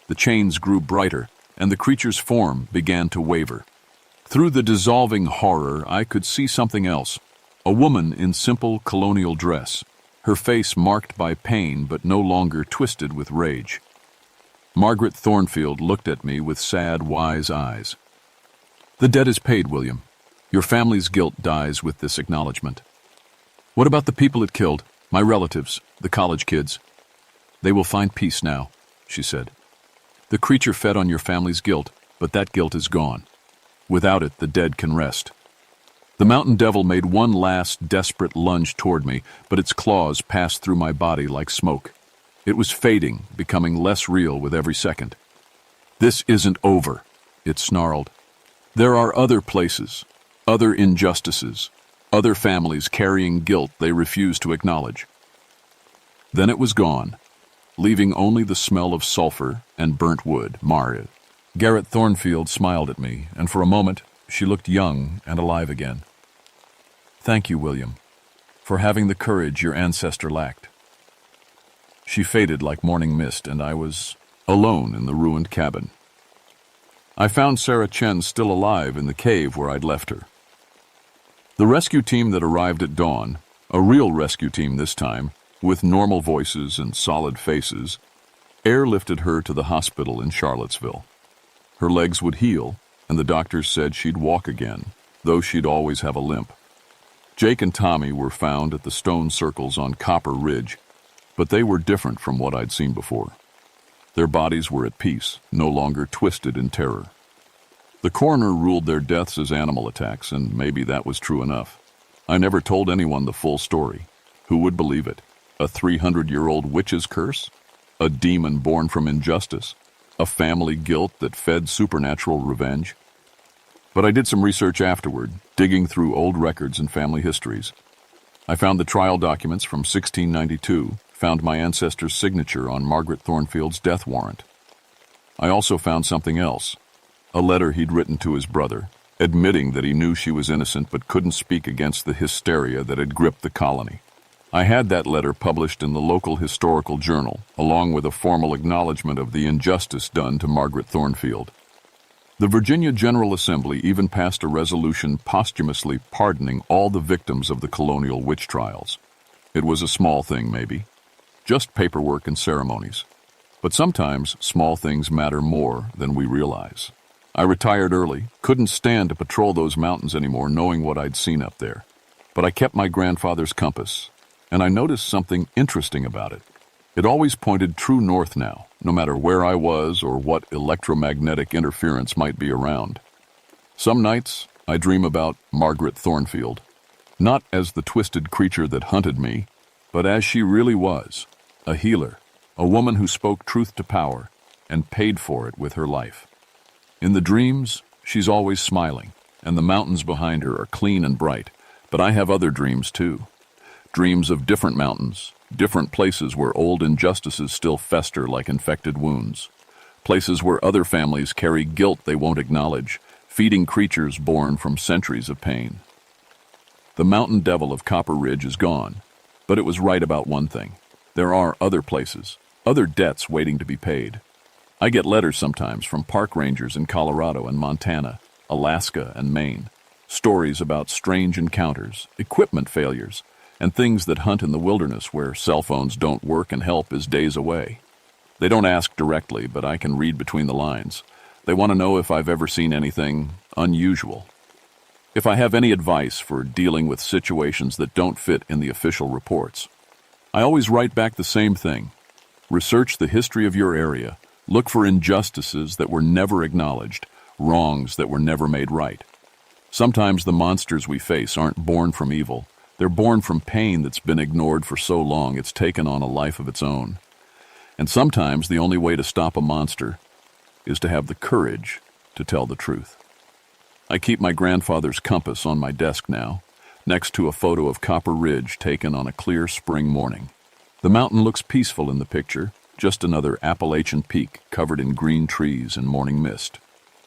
The chains grew brighter, and the creature's form began to waver. Through the dissolving horror, I could see something else. A woman in simple colonial dress, her face marked by pain but no longer twisted with rage. Margaret Thornfield looked at me with sad, wise eyes. "The debt is paid, William. Your family's guilt dies with this acknowledgement." "What about the people it killed? My relatives, the college kids?" "They will find peace now," she said. "The creature fed on your family's guilt, but that guilt is gone. Without it, the dead can rest." The mountain devil made one last desperate lunge toward me, but its claws passed through my body like smoke. It was fading, becoming less real with every second. "This isn't over," it snarled. "There are other places, other injustices, other families carrying guilt they refuse to acknowledge." Then it was gone, leaving only the smell of sulfur and burnt wood, marred. Garrett Thornfield smiled at me, and for a moment she looked young and alive again. "Thank you, William, for having the courage your ancestor lacked." She faded like morning mist, and I was alone in the ruined cabin. I found Sarah Chen still alive in the cave where I'd left her. The rescue team that arrived at dawn, a real rescue team this time, with normal voices and solid faces, airlifted her to the hospital in Charlottesville. Her legs would heal, and the doctors said she'd walk again, though she'd always have a limp. Jake and Tommy were found at the stone circles on Copper Ridge, but they were different from what I'd seen before. Their bodies were at peace, no longer twisted in terror. The coroner ruled their deaths as animal attacks, and maybe that was true enough. I never told anyone the full story. Who would believe it? A 300-year-old witch's curse? A demon born from injustice? A family guilt that fed supernatural revenge? But I did some research afterward, digging through old records and family histories. I found the trial documents from 1692, found my ancestor's signature on Margaret Thornfield's death warrant. I also found something else, a letter he'd written to his brother, admitting that he knew she was innocent but couldn't speak against the hysteria that had gripped the colony. I had that letter published in the local historical journal, along with a formal acknowledgement of the injustice done to Margaret Thornfield. The Virginia General Assembly even passed a resolution posthumously pardoning all the victims of the colonial witch trials. It was a small thing, maybe, just paperwork and ceremonies. But sometimes small things matter more than we realize. I retired early, couldn't stand to patrol those mountains anymore knowing what I'd seen up there. But I kept my grandfather's compass, and I noticed something interesting about it. It always pointed true north now, no matter where I was or what electromagnetic interference might be around. Some nights, I dream about Margaret Thornfield, not as the twisted creature that hunted me, but as she really was, a healer, a woman who spoke truth to power and paid for it with her life. In the dreams, she's always smiling, and the mountains behind her are clean and bright, but I have other dreams too. Dreams of different mountains, different places where old injustices still fester like infected wounds. Places where other families carry guilt they won't acknowledge, feeding creatures born from centuries of pain. The mountain devil of Copper Ridge is gone, but it was right about one thing. There are other places, other debts waiting to be paid. I get letters sometimes from park rangers in Colorado and Montana, Alaska and Maine. Stories about strange encounters, equipment failures, and things that hunt in the wilderness where cell phones don't work and help is days away. They don't ask directly, but I can read between the lines. They want to know if I've ever seen anything unusual. If I have any advice for dealing with situations that don't fit in the official reports. I always write back the same thing. Research the history of your area. Look for injustices that were never acknowledged, wrongs that were never made right. Sometimes the monsters we face aren't born from evil. They're born from pain that's been ignored for so long it's taken on a life of its own. And sometimes the only way to stop a monster is to have the courage to tell the truth. I keep my grandfather's compass on my desk now, next to a photo of Copper Ridge taken on a clear spring morning. The mountain looks peaceful in the picture, just another Appalachian peak covered in green trees and morning mist.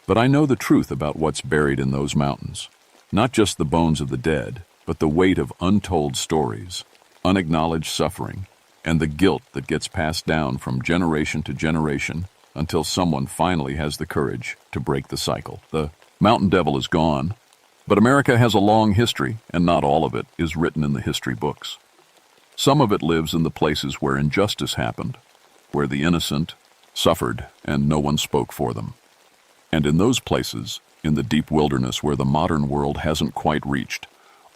But I know the truth about what's buried in those mountains. Not just the bones of the dead, but the weight of untold stories, unacknowledged suffering, and the guilt that gets passed down from generation to generation until someone finally has the courage to break the cycle. The mountain devil is gone, but America has a long history, and not all of it is written in the history books. Some of it lives in the places where injustice happened, where the innocent suffered and no one spoke for them. And in those places, in the deep wilderness where the modern world hasn't quite reached,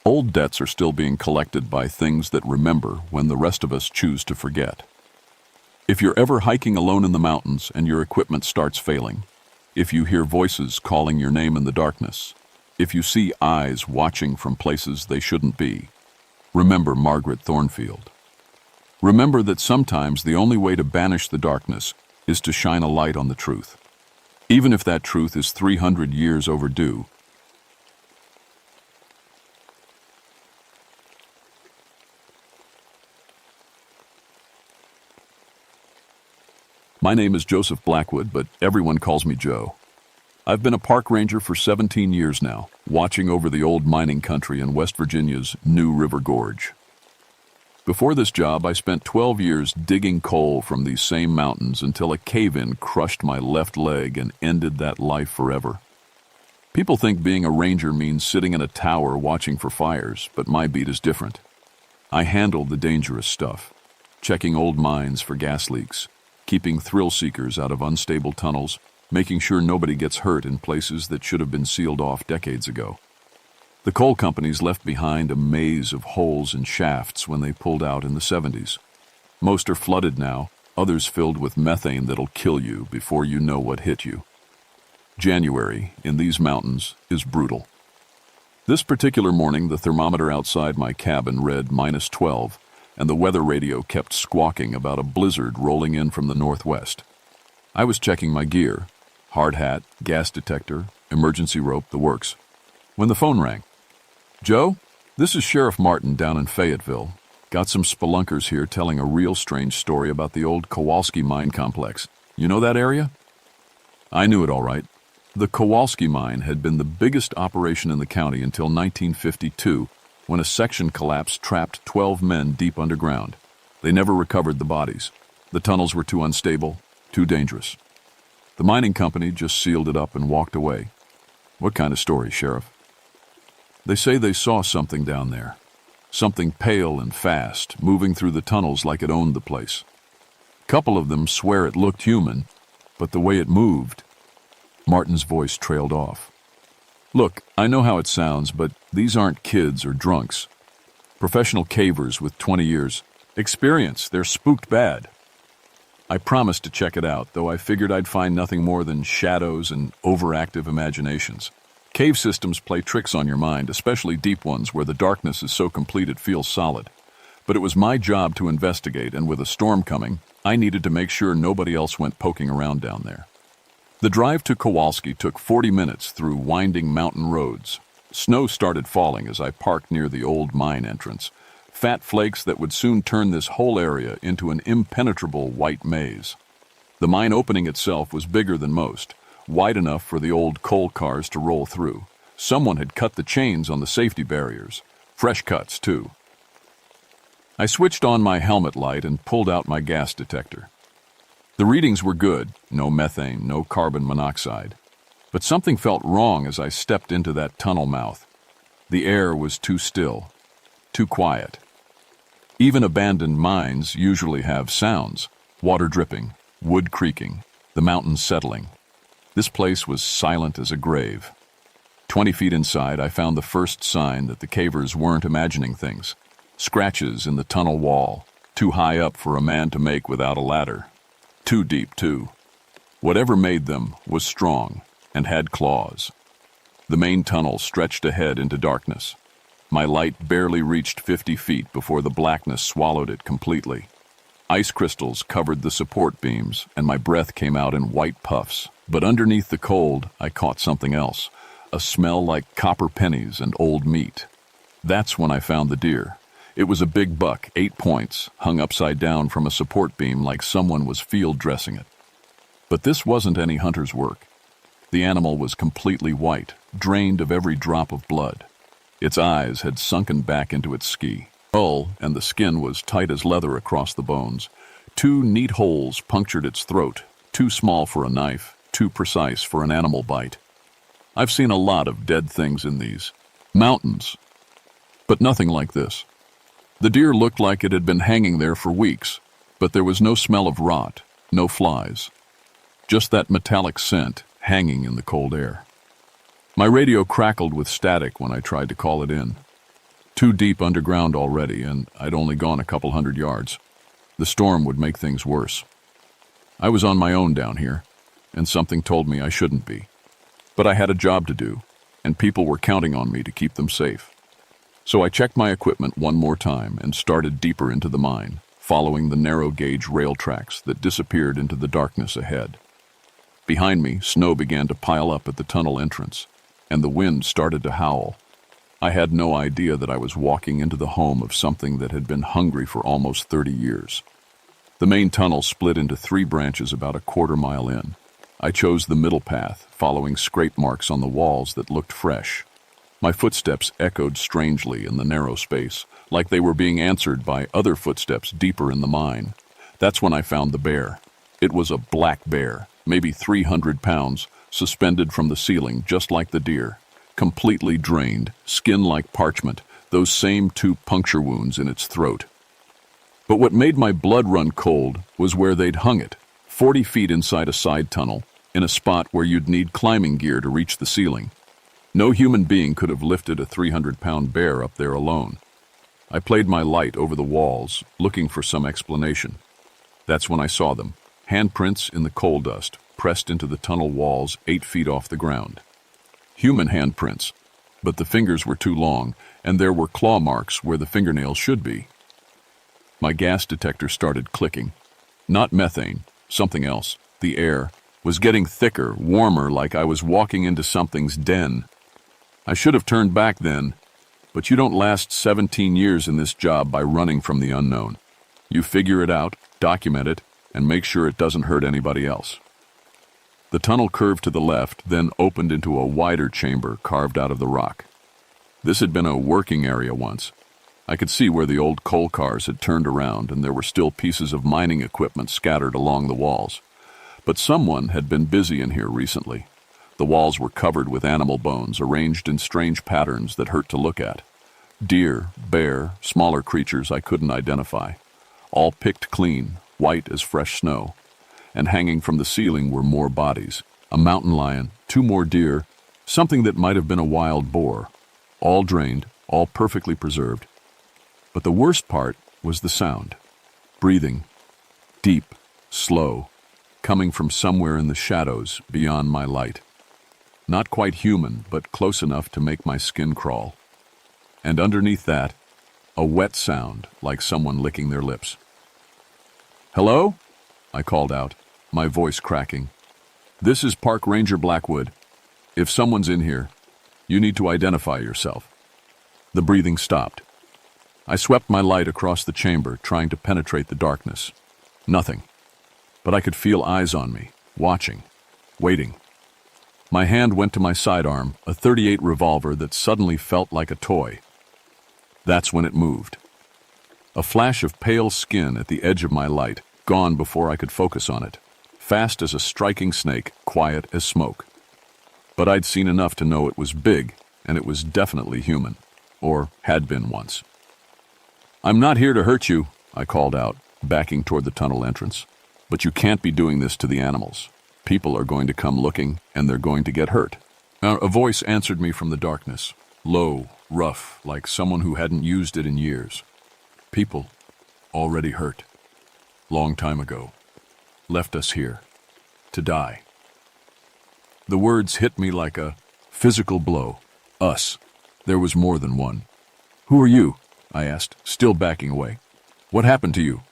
old debts are still being collected by things that remember when the rest of us choose to forget. If you're ever hiking alone in the mountains and your equipment starts failing, if you hear voices calling your name in the darkness, if you see eyes watching from places they shouldn't be, remember Margaret Thornfield. Remember that sometimes the only way to banish the darkness is to shine a light on the truth. Even if that truth is 300 years overdue. My name is Joseph Blackwood, but everyone calls me Joe. I've been a park ranger for 17 years now, watching over the old mining country in West Virginia's New River Gorge. Before this job, I spent 12 years digging coal from these same mountains until a cave-in crushed my left leg and ended that life forever. People think being a ranger means sitting in a tower watching for fires, but my beat is different. I handle the dangerous stuff, checking old mines for gas leaks, keeping thrill seekers out of unstable tunnels, making sure nobody gets hurt in places that should have been sealed off decades ago. The coal companies left behind a maze of holes and shafts when they pulled out in the 70s. Most are flooded now, others filled with methane that'll kill you before you know what hit you. January in these mountains is brutal. This particular morning, the thermometer outside my cabin read -12, and the weather radio kept squawking about a blizzard rolling in from the northwest. I was checking my gear, hard hat, gas detector, emergency rope, the works, when the phone rang. "Joe, this is Sheriff Martin down in Fayetteville. Got some spelunkers here telling a real strange story about the old Kowalski mine complex. You know that area? I knew it all right. The Kowalski mine had been the biggest operation in the county until 1952, when a section collapse trapped 12 men deep underground. They never recovered the bodies. The tunnels were too unstable, too dangerous. The mining company just sealed it up and walked away. What kind of story, Sheriff? They say they saw something down there. Something pale and fast, moving through the tunnels like it owned the place. A couple of them swear it looked human, but the way it moved... Martin's voice trailed off. Look, I know how it sounds, but these aren't kids or drunks. Professional cavers with 20 years. Experience, they're spooked bad. I promised to check it out, though I figured I'd find nothing more than shadows and overactive imaginations. Cave systems play tricks on your mind, especially deep ones where the darkness is so complete it feels solid. But it was my job to investigate, and with a storm coming, I needed to make sure nobody else went poking around down there. The drive to Kowalski took 40 minutes through winding mountain roads. Snow started falling as I parked near the old mine entrance, fat flakes that would soon turn this whole area into an impenetrable white maze. The mine opening itself was bigger than most, wide enough for the old coal cars to roll through. Someone had cut the chains on the safety barriers. Fresh cuts, too. I switched on my helmet light and pulled out my gas detector. The readings were good, no methane, no carbon monoxide. But something felt wrong as I stepped into that tunnel mouth. The air was too still, too quiet. Even abandoned mines usually have sounds: water dripping, wood creaking, the mountains settling. This place was silent as a grave. 20 feet inside, I found the first sign that the cavers weren't imagining things. Scratches in the tunnel wall, too high up for a man to make without a ladder. Too deep, too. Whatever made them was strong and had claws. The main tunnel stretched ahead into darkness. My light barely reached 50 feet before the blackness swallowed it completely. Ice crystals covered the support beams, and my breath came out in white puffs. But underneath the cold, I caught something else, a smell like copper pennies and old meat. That's when I found the deer. It was a big buck, 8 points, hung upside down from a support beam like someone was field dressing it. But this wasn't any hunter's work. The animal was completely white, drained of every drop of blood. Its eyes had sunken back into its ski. Skull and the skin was tight as leather across the bones. 2 neat holes punctured its throat, too small for a knife, too precise for an animal bite. I've seen a lot of dead things in these mountains, but nothing like this. The deer looked like it had been hanging there for weeks, but there was no smell of rot, no flies. Just that metallic scent hanging in the cold air. My radio crackled with static when I tried to call it in. Too deep underground already, and I'd only gone a couple 100 yards. The storm would make things worse. I was on my own down here, and something told me I shouldn't be. But I had a job to do, and people were counting on me to keep them safe. So I checked my equipment one more time and started deeper into the mine, following the narrow-gauge rail tracks that disappeared into the darkness ahead. Behind me, snow began to pile up at the tunnel entrance, and the wind started to howl. I had no idea that I was walking into the home of something that had been hungry for almost 30 years. The main tunnel split into 3 branches about a quarter-mile in. I chose the middle path, following scrape marks on the walls that looked fresh. My footsteps echoed strangely in the narrow space, like they were being answered by other footsteps deeper in the mine. That's when I found the bear. It was a black bear, maybe 300 pounds, suspended from the ceiling just like the deer. Completely drained, skin like parchment, those same 2 puncture wounds in its throat. But what made my blood run cold was where they'd hung it, 40 feet inside a side tunnel, in a spot where you'd need climbing gear to reach the ceiling. No human being could have lifted a 300-pound bear up there alone. I played my light over the walls, looking for some explanation. That's when I saw them, handprints in the coal dust, pressed into the tunnel walls 8 feet off the ground. Human handprints, but the fingers were too long, and there were claw marks where the fingernails should be. My gas detector started clicking. Not methane, something else. The air was getting thicker, warmer, like I was walking into something's den. I should have turned back then, But you don't last 17 years in this job by running from the unknown. You figure it out, document it, and make sure it doesn't hurt anybody else. The tunnel curved to the left, then opened into a wider chamber carved out of the rock. This had been a working area once. I could see where the old coal cars had turned around, and there were still pieces of mining equipment scattered along the walls. But someone had been busy in here recently. The walls were covered with animal bones, arranged in strange patterns that hurt to look at. Deer, bear, smaller creatures I couldn't identify. All picked clean, white as fresh snow. And hanging from the ceiling were more bodies. A mountain lion, 2 more deer, something that might have been a wild boar. All drained, all perfectly preserved. But the worst part was the sound. Breathing. Deep, slow, coming from somewhere in the shadows beyond my light. Not quite human, but close enough to make my skin crawl. And underneath that, a wet sound like someone licking their lips. "Hello?" I called out, my voice cracking. "This is Park Ranger Blackwood. If someone's in here, you need to identify yourself." The breathing stopped. I swept my light across the chamber, trying to penetrate the darkness. Nothing. But I could feel eyes on me, watching, waiting. My hand went to my sidearm, a .38 revolver that suddenly felt like a toy. That's when it moved. A flash of pale skin at the edge of my light, gone before I could focus on it. Fast as a striking snake, quiet as smoke. But I'd seen enough to know it was big, and it was definitely human, or had been once. "I'm not here to hurt you," I called out, backing toward the tunnel entrance. "But you can't be doing this to the animals. People are going to come looking, and they're going to get hurt." A voice answered me from the darkness, low, rough, like someone who hadn't used it in years. "People, already hurt. Long time ago. Left us here. To die." The words hit me like a physical blow. Us. There was more than one. "Who are you?" I asked, still backing away. "What happened to you?"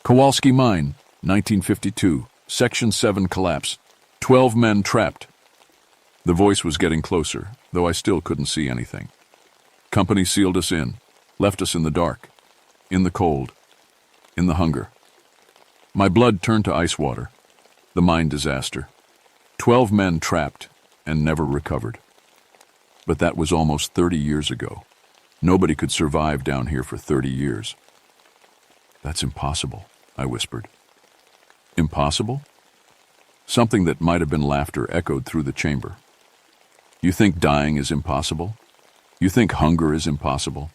"Kowalski Mine, 1952. Section 7 collapse. 12 men trapped." The voice was getting closer, though I still couldn't see anything. "Company sealed us in, left us in the dark, in the cold, in the hunger." My blood turned to ice water. The mine disaster. 12 men trapped and never recovered. But that was almost 30 years ago. Nobody could survive down here for 30 years. "That's impossible," I whispered. "Impossible?" Something that might have been laughter echoed through the chamber. "You think dying is impossible? You think hunger is impossible?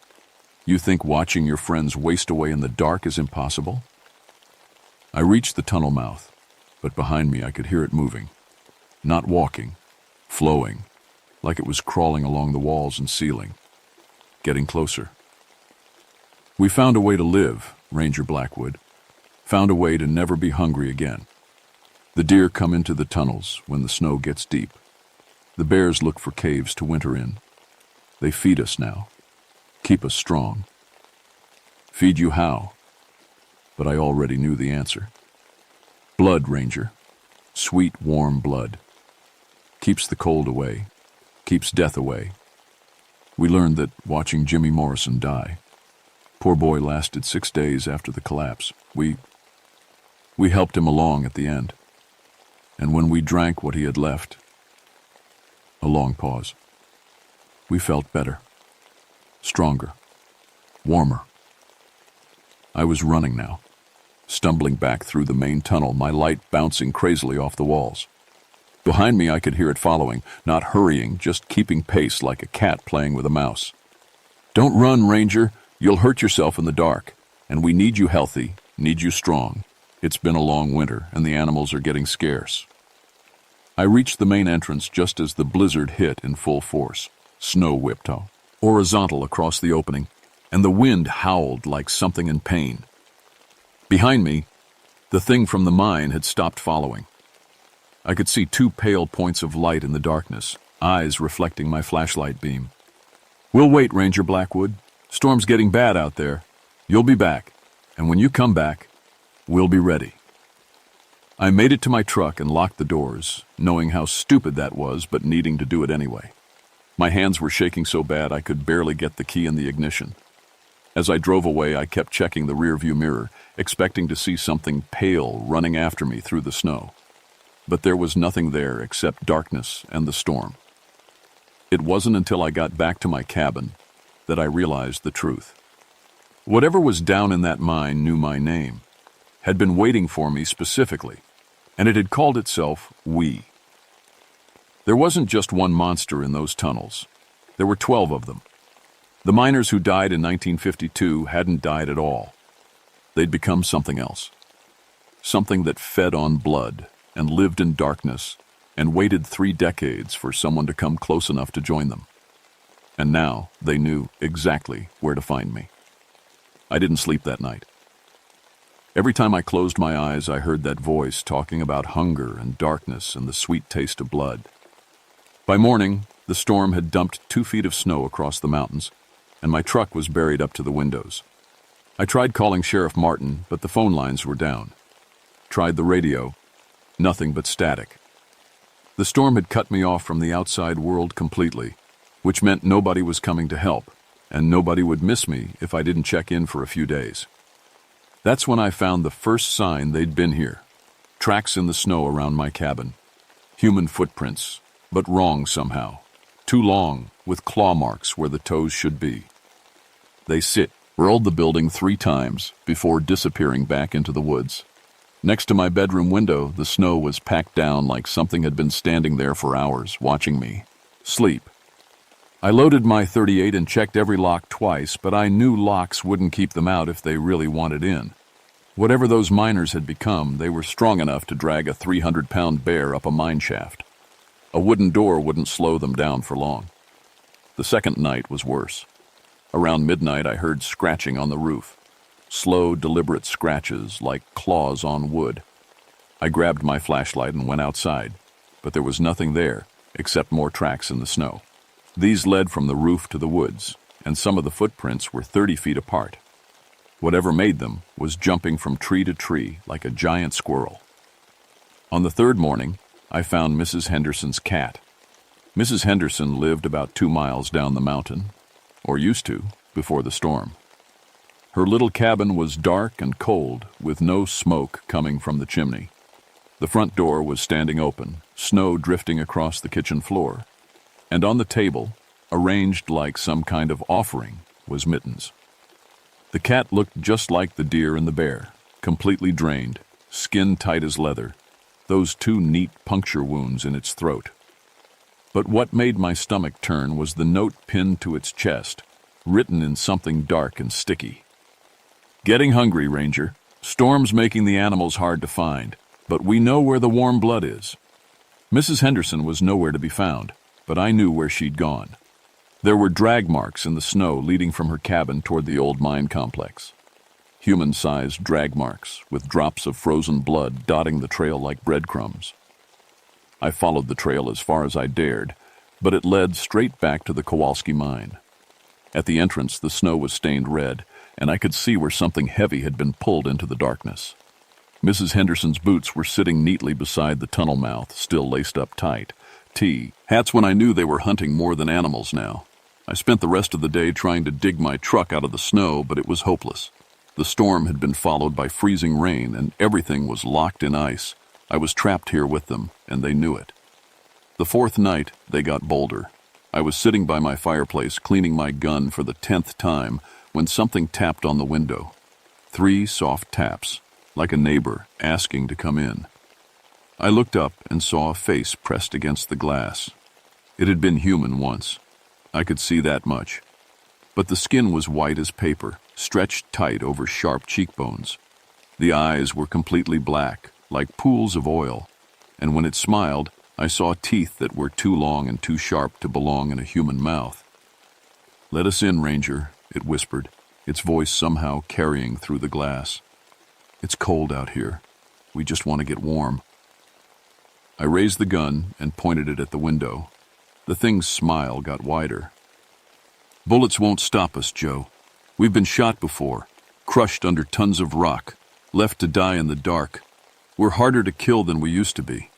You think watching your friends waste away in the dark is impossible?" I reached the tunnel mouth, but behind me I could hear it moving. Not walking, flowing, like it was crawling along the walls and ceiling. Getting closer. "We found a way to live, Ranger Blackwood. Found a way to never be hungry again. The deer come into the tunnels when the snow gets deep. The bears look for caves to winter in. They feed us now. Keep us strong. Feed you how? But I already knew the answer. Blood, Ranger. Sweet, warm blood. Keeps the cold away. Keeps death away. We learned that watching Jimmy Morrison die. Poor boy lasted 6 days after the collapse. We helped him along at the end. And when we drank what he had left," a long pause, "we felt better, stronger, warmer." I was running now, stumbling back through the main tunnel, my light bouncing crazily off the walls. Behind me I could hear it following, not hurrying, just keeping pace like a cat playing with a mouse. "Don't run, Ranger. You'll hurt yourself in the dark. And we need you healthy, need you strong. It's been a long winter, and the animals are getting scarce." I reached the main entrance just as the blizzard hit in full force. Snow whipped horizontal across the opening, and the wind howled like something in pain. Behind me, the thing from the mine had stopped following. I could see 2 pale points of light in the darkness, eyes reflecting my flashlight beam. "We'll wait, Ranger Blackwood. Storm's getting bad out there. You'll be back, and when you come back, we'll be ready." I made it to my truck and locked the doors, knowing how stupid that was, but needing to do it anyway. My hands were shaking so bad I could barely get the key in the ignition. As I drove away, I kept checking the rearview mirror, expecting to see something pale running after me through the snow. But there was nothing there except darkness and the storm. It wasn't until I got back to my cabin that I realized the truth. Whatever was down in that mine knew my name, had been waiting for me specifically, and it had called itself We. There wasn't just one monster in those tunnels. There were 12 of them. The miners who died in 1952 hadn't died at all. They'd become something else. Something that fed on blood and lived in darkness and waited 3 decades for someone to come close enough to join them. And now they knew exactly where to find me. I didn't sleep that night. Every time I closed my eyes, I heard that voice talking about hunger and darkness and the sweet taste of blood. By morning, the storm had dumped 2 feet of snow across the mountains, and my truck was buried up to the windows. I tried calling Sheriff Martin, but the phone lines were down. Tried the radio. Nothing but static. The storm had cut me off from the outside world completely, which meant nobody was coming to help, and nobody would miss me if I didn't check in for a few days. That's when I found the first sign they'd been here. Tracks in the snow around my cabin. Human footprints, but wrong somehow. Too long, with claw marks where the toes should be. They rolled the building 3 times before disappearing back into the woods. Next to my bedroom window, the snow was packed down like something had been standing there for hours, watching me sleep. I loaded my .38 and checked every lock twice, but I knew locks wouldn't keep them out if they really wanted in. Whatever those miners had become, they were strong enough to drag a 300-pound bear up a mine shaft. A wooden door wouldn't slow them down for long. The second night was worse. Around midnight, I heard scratching on the roof. Slow, deliberate scratches like claws on wood. I grabbed my flashlight and went outside, but there was nothing there except more tracks in the snow. These led from the roof to the woods, and some of the footprints were 30 feet apart. Whatever made them was jumping from tree to tree like a giant squirrel. On the 3rd morning, I found Mrs. Henderson's cat. Mrs. Henderson lived about 2 miles down the mountain, or used to, before the storm. Her little cabin was dark and cold, with no smoke coming from the chimney. The front door was standing open, snow drifting across the kitchen floor. And on the table, arranged like some kind of offering, was Mittens. The cat looked just like the deer and the bear, completely drained, skin tight as leather, those 2 neat puncture wounds in its throat. But what made my stomach turn was the note pinned to its chest, written in something dark and sticky. Getting hungry, Ranger. Storm's making the animals hard to find, but we know where the warm blood is. Mrs. Henderson was nowhere to be found, but I knew where she'd gone. There were drag marks in the snow leading from her cabin toward the old mine complex. Human-sized drag marks, with drops of frozen blood dotting the trail like breadcrumbs. I followed the trail as far as I dared, but it led straight back to the Kowalski mine. At the entrance, the snow was stained red, and I could see where something heavy had been pulled into the darkness. Mrs. Henderson's boots were sitting neatly beside the tunnel mouth, still laced up tight. Hats when I knew they were hunting more than animals now. I spent the rest of the day trying to dig my truck out of the snow, but it was hopeless. The storm had been followed by freezing rain, and everything was locked in ice. I was trapped here with them, and they knew it. The 4th night, they got bolder. I was sitting by my fireplace, cleaning my gun for the 10th time, when something tapped on the window. 3 soft taps, like a neighbor asking to come in. I looked up and saw a face pressed against the glass. It had been human once. I could see that much. But the skin was white as paper, stretched tight over sharp cheekbones. The eyes were completely black, like pools of oil, and when it smiled, I saw teeth that were too long and too sharp to belong in a human mouth. "Let us in, Ranger," it whispered, its voice somehow carrying through the glass. "It's cold out here. We just want to get warm." I raised the gun and pointed it at the window. The thing's smile got wider. "Bullets won't stop us, Joe. We've been shot before, crushed under tons of rock, left to die in the dark. We're harder to kill than we used to be."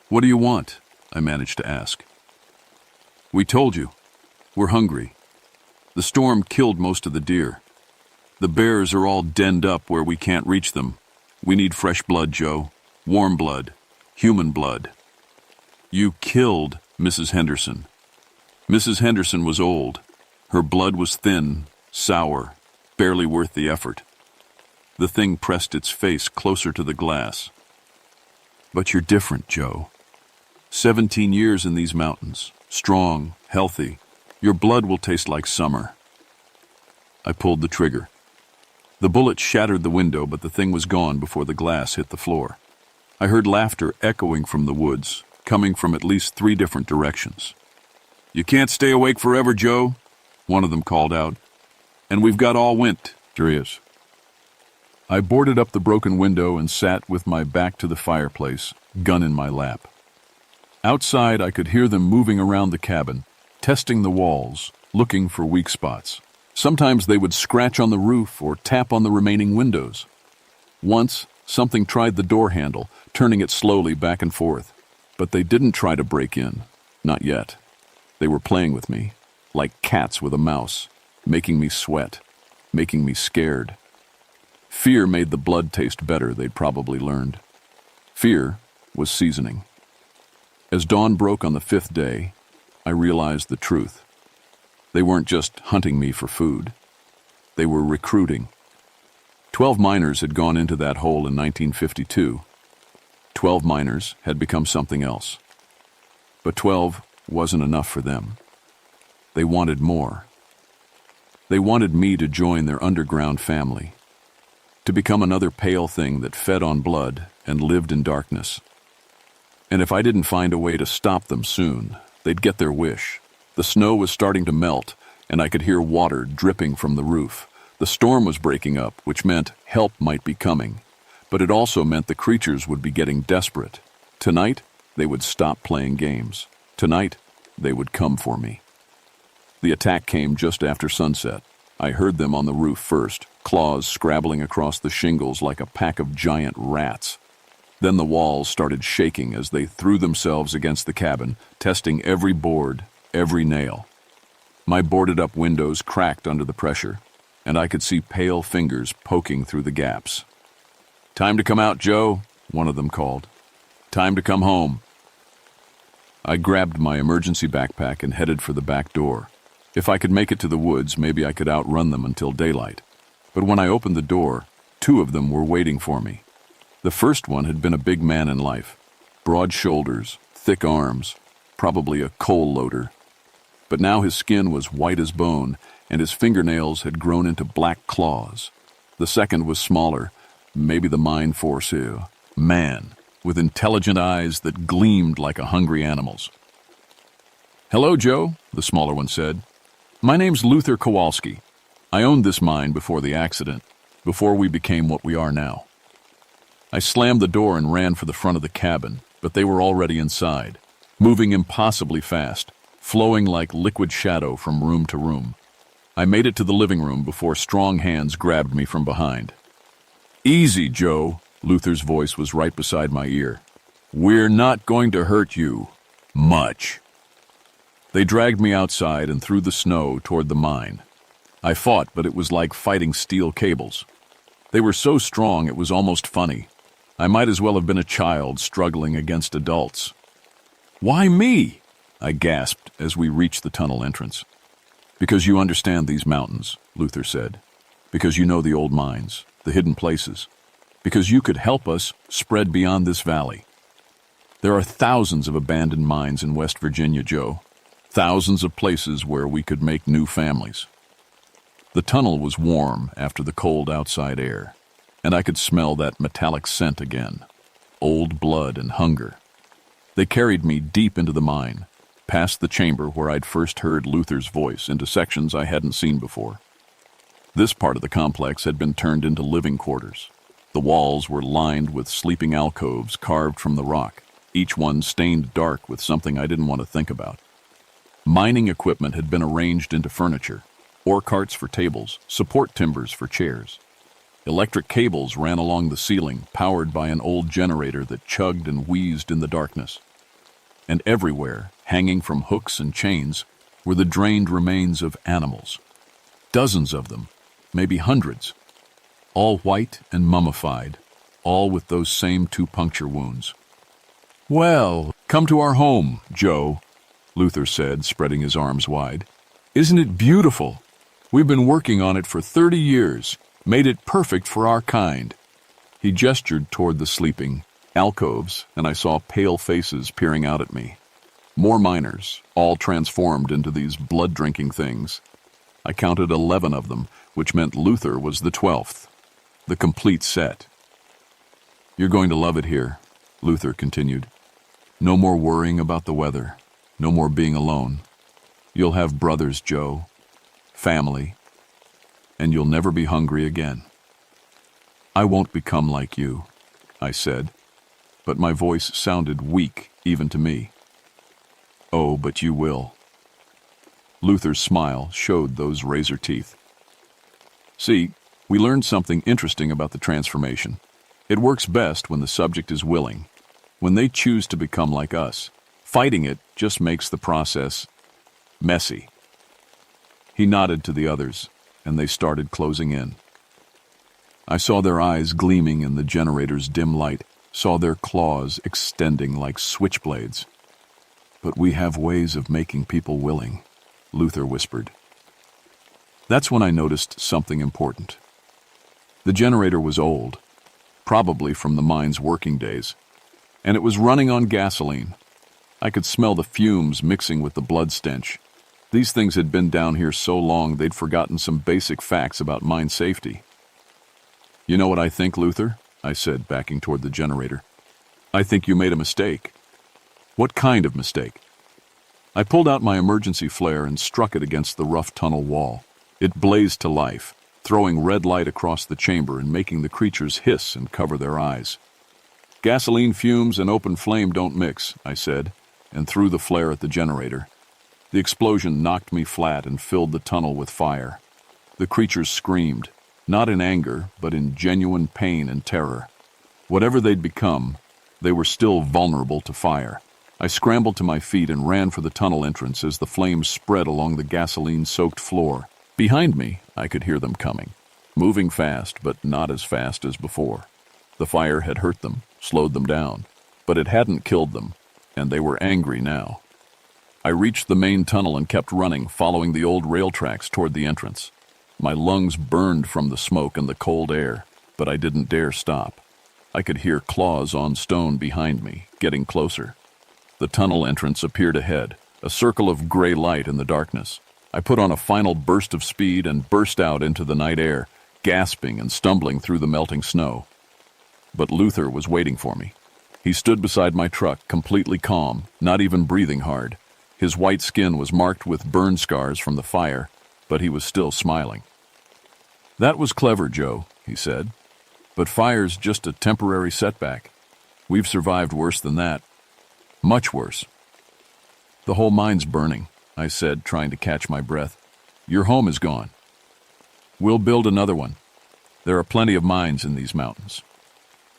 "What do you want?" I managed to ask. We told you. We're hungry. The storm killed most of the deer. The bears are all denned up where we can't reach them. We need fresh blood, Joe. Warm blood. Human blood. You killed Mrs. Henderson. Mrs. Henderson was old. Her blood was thin, sour, barely worth the effort. The thing pressed its face closer to the glass. But you're different, Joe. 17 years in these mountains, strong, healthy. Your blood will taste like summer. I pulled the trigger. The bullet shattered the window, but the thing was gone before the glass hit the floor. I heard laughter echoing from the woods, coming from at least 3 different directions. You can't stay awake forever, Joe, one of them called out. And we've got all winter. I boarded up the broken window and sat with my back to the fireplace, gun in my lap. Outside, I could hear them moving around the cabin, testing the walls, looking for weak spots. Sometimes they would scratch on the roof or tap on the remaining windows. Once, something tried the door handle, turning it slowly back and forth. But they didn't try to break in. Not yet. They were playing with me, like cats with a mouse, making me sweat, making me scared. Fear made the blood taste better, they'd probably learned. Fear was seasoning. As dawn broke on the 5th day, I realized the truth. They weren't just hunting me for food. They were recruiting. 12 miners had gone into that hole in 1952. 12 miners had become something else. But 12 wasn't enough for them. They wanted more. They wanted me to join their underground family, to become another pale thing that fed on blood and lived in darkness. And if I didn't find a way to stop them soon, they'd get their wish. The snow was starting to melt, and I could hear water dripping from the roof. The storm was breaking up, which meant help might be coming. But it also meant the creatures would be getting desperate. Tonight, they would stop playing games. Tonight, they would come for me. The attack came just after sunset. I heard them on the roof first, claws scrabbling across the shingles like a pack of giant rats. Then the walls started shaking as they threw themselves against the cabin, testing every board, every nail. My boarded-up windows cracked under the pressure, and I could see pale fingers poking through the gaps. "Time to come out, Joe," one of them called. "Time to come home." I grabbed my emergency backpack and headed for the back door. If I could make it to the woods, maybe I could outrun them until daylight. But when I opened the door, 2 of them were waiting for me. The first one had been a big man in life. Broad shoulders, thick arms, probably a coal loader. But now his skin was white as bone, and his fingernails had grown into black claws. The second was smaller, maybe the mine force man, with intelligent eyes that gleamed like a hungry animal's. "Hello, Joe," the smaller one said. "My name's Luther Kowalski. I owned this mine before the accident, before we became what we are now." I slammed the door and ran for the front of the cabin, but they were already inside, moving impossibly fast, flowing like liquid shadow from room to room. I made it to the living room before strong hands grabbed me from behind. "Easy, Joe," Luther's voice was right beside my ear. "We're not going to hurt you. Much." They dragged me outside and through the snow toward the mine. I fought, but it was like fighting steel cables. They were so strong it was almost funny. I might as well have been a child struggling against adults. "Why me?" I gasped as we reached the tunnel entrance. "Because you understand these mountains," Luther said. "Because you know the old mines, the hidden places. Because you could help us spread beyond this valley. There are thousands of abandoned mines in West Virginia, Joe. Thousands of places where we could make new families." The tunnel was warm after the cold outside air, and I could smell that metallic scent again. Old blood and hunger. They carried me deep into the mine, past the chamber where I'd first heard Luther's voice, into sections I hadn't seen before. This part of the complex had been turned into living quarters. The walls were lined with sleeping alcoves carved from the rock, each one stained dark with something I didn't want to think about. Mining equipment had been arranged into furniture, ore carts for tables, support timbers for chairs. Electric cables ran along the ceiling, powered by an old generator that chugged and wheezed in the darkness. And everywhere, hanging from hooks and chains, were the drained remains of animals. Dozens of them, maybe hundreds, all white and mummified, all with those same 2 puncture wounds. "Well, come to our home, Joe," Luther said, spreading his arms wide. "Isn't it beautiful? We've been working on it for 30 years, made it perfect for our kind." He gestured toward the sleeping alcoves, and I saw pale faces peering out at me. More miners, all transformed into these blood-drinking things. I counted 11 of them, which meant Luther was the 12th. The complete set. "You're going to love it here," Luther continued. "No more worrying about the weather. No more being alone. You'll have brothers, Joe. Family. And you'll never be hungry again." "I won't become like you," I said, but my voice sounded weak even to me. "Oh, but you will." Luther's smile showed those razor teeth. "See, we learned something interesting about the transformation. It works best when the subject is willing, when they choose to become like us. Fighting it just makes the process messy." He nodded to the others, and they started closing in. I saw their eyes gleaming in the generator's dim light, saw their claws extending like switchblades. "But we have ways of making people willing," Luther whispered. That's when I noticed something important. The generator was old, probably from the mine's working days, and it was running on gasoline. I could smell the fumes mixing with the blood stench. These things had been down here so long they'd forgotten some basic facts about mine safety. "You know what I think, Luther?" I said, backing toward the generator. "I think you made a mistake." "What kind of mistake?" I pulled out my emergency flare and struck it against the rough tunnel wall. It blazed to life, throwing red light across the chamber and making the creatures hiss and cover their eyes. "Gasoline fumes and open flame don't mix," I said, and threw the flare at the generator. The explosion knocked me flat and filled the tunnel with fire. The creatures screamed, not in anger, but in genuine pain and terror. Whatever they'd become, they were still vulnerable to fire. I scrambled to my feet and ran for the tunnel entrance as the flames spread along the gasoline-soaked floor. Behind me, I could hear them coming, moving fast, but not as fast as before. The fire had hurt them, slowed them down, but it hadn't killed them, and they were angry now. I reached the main tunnel and kept running, following the old rail tracks toward the entrance. My lungs burned from the smoke and the cold air, but I didn't dare stop. I could hear claws on stone behind me, getting closer. The tunnel entrance appeared ahead, a circle of gray light in the darkness. I put on a final burst of speed and burst out into the night air, gasping and stumbling through the melting snow. But Luther was waiting for me. He stood beside my truck, completely calm, not even breathing hard. His white skin was marked with burn scars from the fire, but he was still smiling. "That was clever, Joe," he said. "But fire's just a temporary setback. We've survived worse than that. Much worse." "The whole mine's burning," I said, trying to catch my breath. "Your home is gone. We'll build another one. There are plenty of mines in these mountains."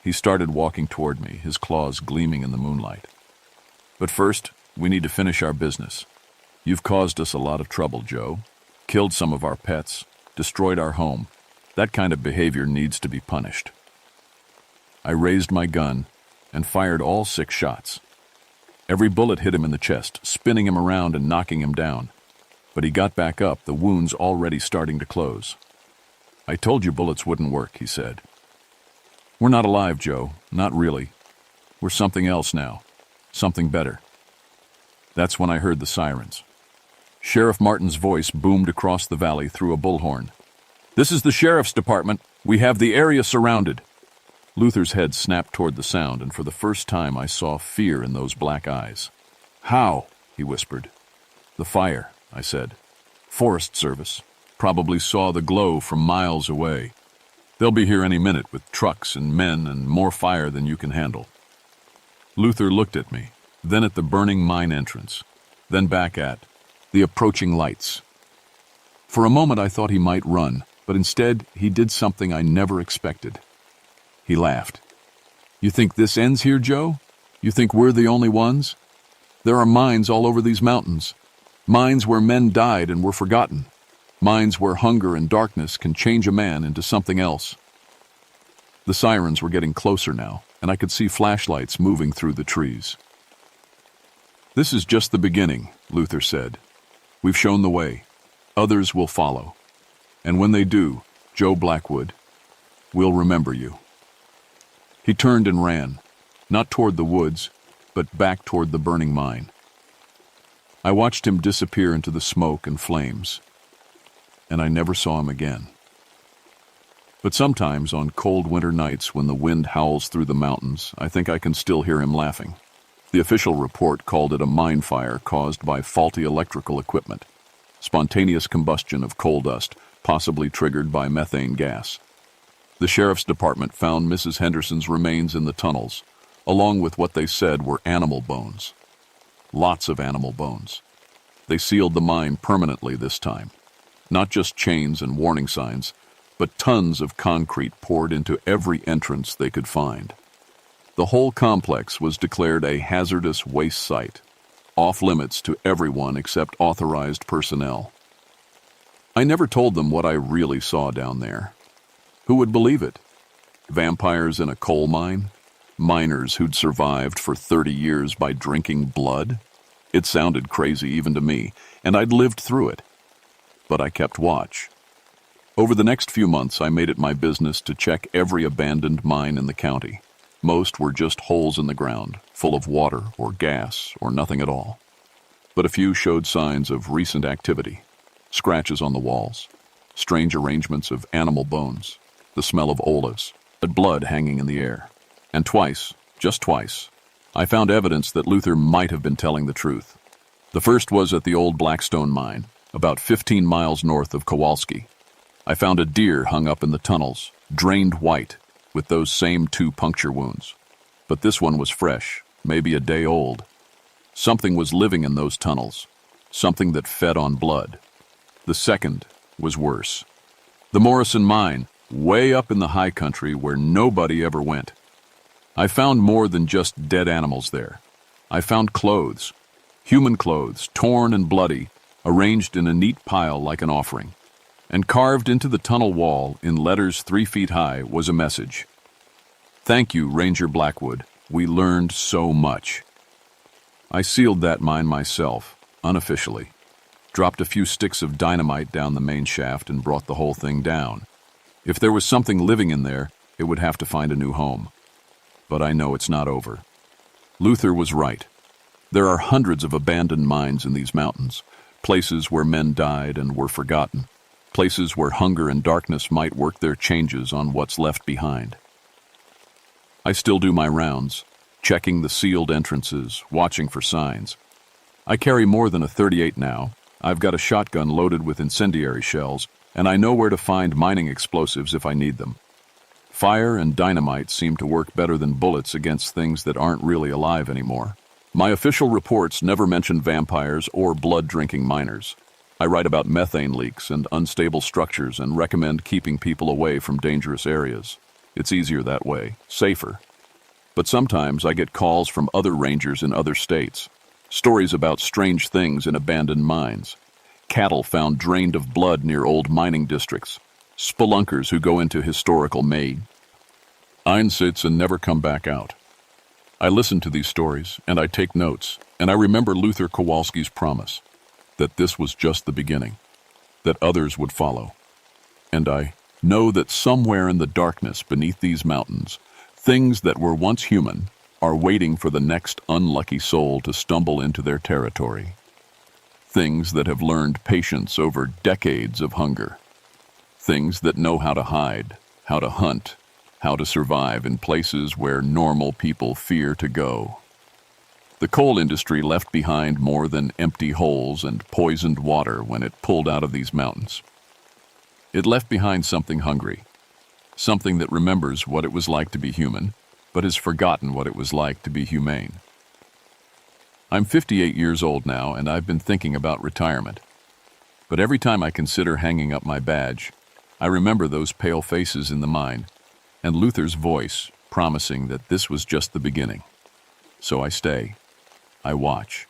He started walking toward me, his claws gleaming in the moonlight. "But first, we need to finish our business. You've caused us a lot of trouble, Joe. Killed some of our pets, destroyed our home. That kind of behavior needs to be punished." I raised my gun and fired all 6 shots. Every bullet hit him in the chest, spinning him around and knocking him down. But he got back up, the wounds already starting to close. "I told you bullets wouldn't work," he said. "We're not alive, Joe. Not really. We're something else now. Something better." That's when I heard the sirens. Sheriff Martin's voice boomed across the valley through a bullhorn. "This is the sheriff's department. We have the area surrounded." Luther's head snapped toward the sound, and for the first time I saw fear in those black eyes. "How?" he whispered. "The fire," I said. "Forest Service. Probably saw the glow from miles away. They'll be here any minute with trucks and men and more fire than you can handle." Luther looked at me, then at the burning mine entrance, then back at the approaching lights. For a moment I thought he might run, but instead he did something I never expected. He laughed. "You think this ends here, Joe? You think we're the only ones?" There are mines all over these mountains. Mines where men died and were forgotten. Mines where hunger and darkness can change a man into something else. The sirens were getting closer now, and I could see flashlights moving through the trees. "This is just the beginning," Luther said. "We've shown the way. Others will follow. And when they do, Joe Blackwood, we'll remember you." He turned and ran, not toward the woods, but back toward the burning mine. I watched him disappear into the smoke and flames, and I never saw him again. But sometimes on cold winter nights when the wind howls through the mountains, I think I can still hear him laughing. The official report called it a mine fire caused by faulty electrical equipment, spontaneous combustion of coal dust, possibly triggered by methane gas. The sheriff's department found Mrs. Henderson's remains in the tunnels, along with what they said were animal bones. Lots of animal bones. They sealed the mine permanently this time. Not just chains and warning signs, but tons of concrete poured into every entrance they could find. The whole complex was declared a hazardous waste site, off limits to everyone except authorized personnel. I never told them what I really saw down there. Who would believe it? Vampires in a coal mine? Miners who'd survived for 30 years by drinking blood? It sounded crazy even to me, and I'd lived through it. But I kept watch. Over the next few months, I made it my business to check every abandoned mine in the county. Most were just holes in the ground, full of water or gas or nothing at all. But a few showed signs of recent activity. Scratches on the walls, strange arrangements of animal bones, the smell of olives, and blood hanging in the air. And twice, just twice, I found evidence that Luther might have been telling the truth. The first was at the old Blackstone mine, about 15 miles north of Kowalski. I found a deer hung up in the tunnels, drained white, with those same 2 puncture wounds. But this one was fresh, maybe a day old. Something was living in those tunnels, something that fed on blood. The second was worse. The Morrison mine, way up in the high country where nobody ever went. I found more than just dead animals there. I found clothes, human clothes, torn and bloody, arranged in a neat pile like an offering. And carved into the tunnel wall in letters 3 feet high was a message. "Thank you, Ranger Blackwood. We learned so much." I sealed that mine myself, unofficially. Dropped a few sticks of dynamite down the main shaft and brought the whole thing down. If there was something living in there, it would have to find a new home. But I know it's not over. Luther was right. There are hundreds of abandoned mines in these mountains, places where men died and were forgotten. Places where hunger and darkness might work their changes on what's left behind. I still do my rounds, checking the sealed entrances, watching for signs. I carry more than a .38 now. I've got a shotgun loaded with incendiary shells, and I know where to find mining explosives if I need them. Fire and dynamite seem to work better than bullets against things that aren't really alive anymore. My official reports never mention vampires or blood-drinking miners. I write about methane leaks and unstable structures and recommend keeping people away from dangerous areas. It's easier that way, safer. But sometimes I get calls from other rangers in other states. Stories about strange things in abandoned mines. Cattle found drained of blood near old mining districts. Spelunkers who go into historical Einsitz and never come back out. I listen to these stories, and I take notes, and I remember Luther Kowalski's promise that this was just the beginning, that others would follow. And I know that somewhere in the darkness beneath these mountains, things that were once human are waiting for the next unlucky soul to stumble into their territory. Things that have learned patience over decades of hunger. Things that know how to hide, how to hunt, how to survive in places where normal people fear to go. The coal industry left behind more than empty holes and poisoned water when it pulled out of these mountains. It left behind something hungry, something that remembers what it was like to be human, but has forgotten what it was like to be humane. I'm 58 years old now, and I've been thinking about retirement. But every time I consider hanging up my badge, I remember those pale faces in the mine, and Luther's voice promising that this was just the beginning. So I stay. I watch.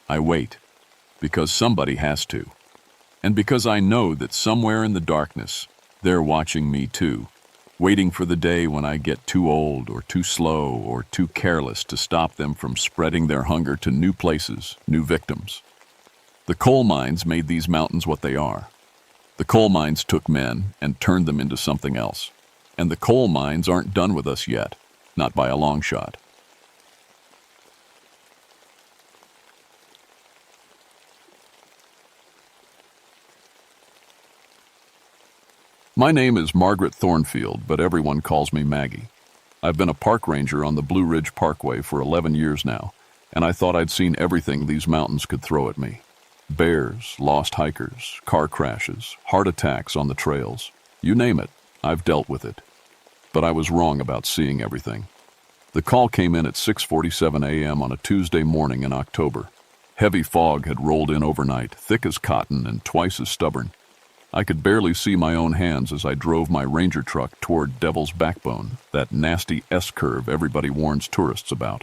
I wait, because somebody has to. And because I know that somewhere in the darkness, they're watching me too, waiting for the day when I get too old or too slow or too careless to stop them from spreading their hunger to new places, new victims. The coal mines made these mountains what they are. The coal mines took men and turned them into something else. And the coal mines aren't done with us yet, not by a long shot. My name is Margaret Thornfield, but everyone calls me Maggie. I've been a park ranger on the Blue Ridge Parkway for 11 years now, and I thought I'd seen everything these mountains could throw at me. Bears, lost hikers, car crashes, heart attacks on the trails. You name it, I've dealt with it. But I was wrong about seeing everything. The call came in at 6:47 a.m. on a Tuesday morning in October. Heavy fog had rolled in overnight, thick as cotton and twice as stubborn. I could barely see my own hands as I drove my ranger truck toward Devil's Backbone, that nasty S-curve everybody warns tourists about.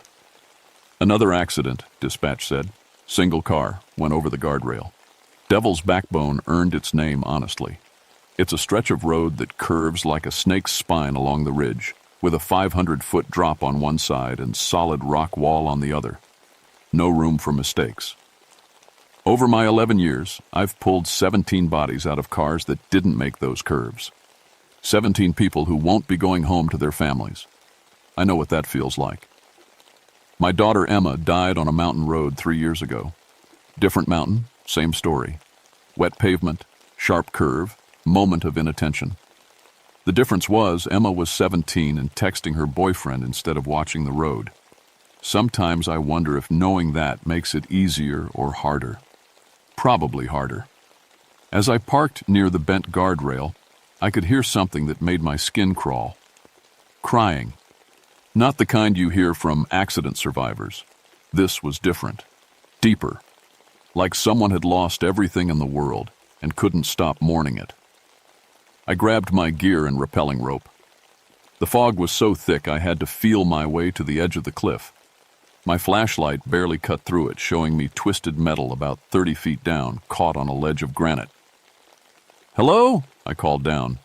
Another accident, dispatch said. Single car, went over the guardrail. Devil's Backbone earned its name honestly. It's a stretch of road that curves like a snake's spine along the ridge, with a 500-foot drop on one side and solid rock wall on the other. No room for mistakes. Over my 11 years, I've pulled 17 bodies out of cars that didn't make those curves. 17 people who won't be going home to their families. I know what that feels like. My daughter Emma died on a mountain road 3 years ago. Different mountain, same story. Wet pavement, sharp curve, moment of inattention. The difference was Emma was 17 and texting her boyfriend instead of watching the road. Sometimes I wonder if knowing that makes it easier or harder. Probably harder. As I parked near the bent guardrail, I could hear something that made my skin crawl. Crying. Not the kind you hear from accident survivors. This was different. Deeper. Like someone had lost everything in the world and couldn't stop mourning it. I grabbed my gear and rappelling rope. The fog was so thick I had to feel my way to the edge of the cliff. My flashlight barely cut through it, showing me twisted metal about 30 feet down, caught on a ledge of granite. "Hello?" I called down.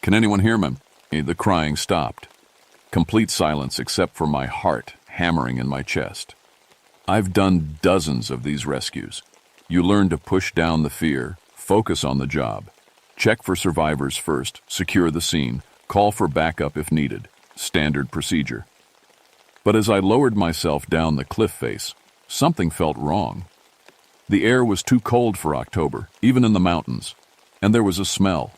"Can anyone hear me?" The crying stopped. Complete silence except for my heart hammering in my chest. I've done dozens of these rescues. You learn to push down the fear, focus on the job. Check for survivors first, secure the scene, call for backup if needed. Standard procedure. But as I lowered myself down the cliff face, something felt wrong. The air was too cold for October, even in the mountains, and there was a smell.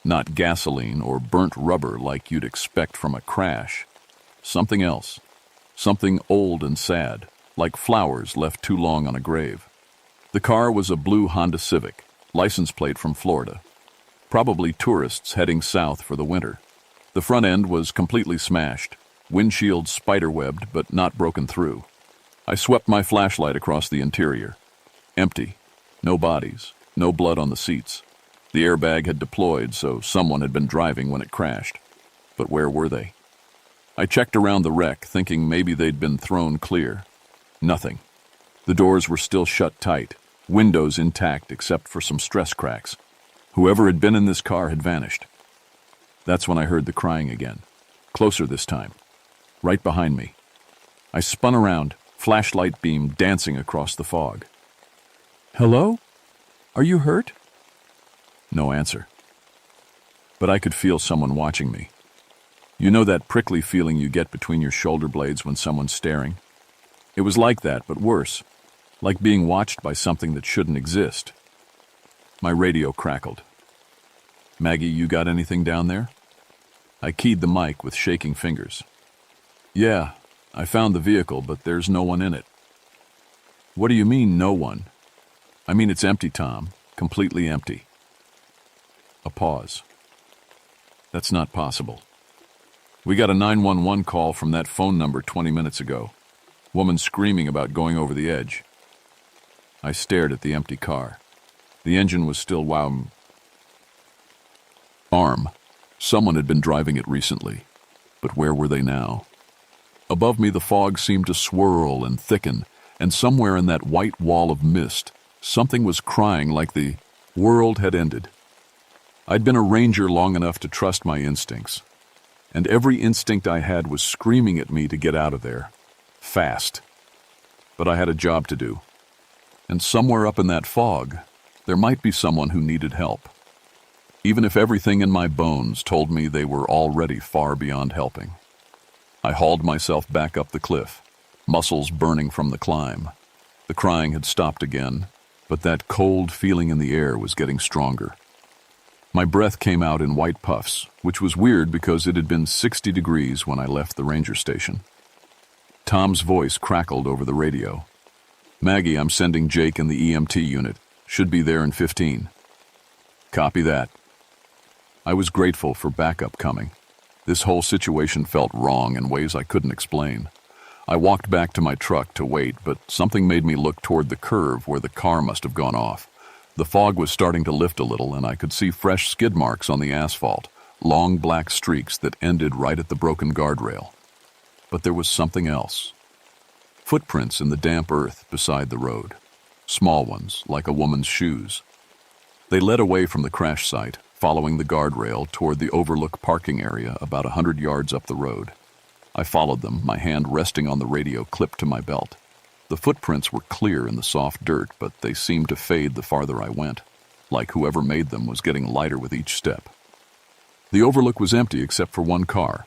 Not gasoline or burnt rubber like you'd expect from a crash. Something else. Something old and sad, like flowers left too long on a grave. The car was a blue Honda Civic, license plate from Florida. Probably tourists heading south for the winter. The front end was completely smashed. Windshield spiderwebbed but not broken through. I swept my flashlight across the interior. Empty. No bodies. No blood on the seats. The airbag had deployed, so someone had been driving when it crashed. But where were they? I checked around the wreck, thinking maybe they'd been thrown clear. Nothing. The doors were still shut tight, windows intact except for some stress cracks. Whoever had been in this car had vanished. That's when I heard the crying again. Closer this time. Right behind me. I spun around, flashlight beam dancing across the fog. "Hello? Are you hurt?" No answer. But I could feel someone watching me. You know that prickly feeling you get between your shoulder blades when someone's staring? It was like that, but worse. Like being watched by something that shouldn't exist. My radio crackled. "Maggie, you got anything down there?" I keyed the mic with shaking fingers. "Yeah, I found the vehicle, but there's no one in it." "What do you mean, no one?" "I mean it's empty, Tom. Completely empty." A pause. "That's not possible. We got a 911 call from that phone number 20 minutes ago. Woman screaming about going over the edge." I stared at the empty car. The engine was still wowing. Arm. Someone had been driving it recently. But where were they now? Above me, the fog seemed to swirl and thicken, and somewhere in that white wall of mist, something was crying like the world had ended. I'd been a ranger long enough to trust my instincts, and every instinct I had was screaming at me to get out of there, fast. But I had a job to do, and somewhere up in that fog, there might be someone who needed help, even if everything in my bones told me they were already far beyond helping. I hauled myself back up the cliff, muscles burning from the climb. The crying had stopped again, but that cold feeling in the air was getting stronger. My breath came out in white puffs, which was weird because it had been 60 degrees when I left the ranger station. Tom's voice crackled over the radio. "Maggie, I'm sending Jake and the EMT unit. Should be there in 15. "Copy that." I was grateful for backup coming. This whole situation felt wrong in ways I couldn't explain. I walked back to my truck to wait, but something made me look toward the curve where the car must have gone off. The fog was starting to lift a little, and I could see fresh skid marks on the asphalt, long black streaks that ended right at the broken guardrail. But there was something else. Footprints in the damp earth beside the road. Small ones, like a woman's shoes. They led away from the crash site, following the guardrail toward the overlook parking area about 100 yards up the road. I followed them, my hand resting on the radio clipped to my belt. The footprints were clear in the soft dirt, but they seemed to fade the farther I went, like whoever made them was getting lighter with each step. The overlook was empty except for one car,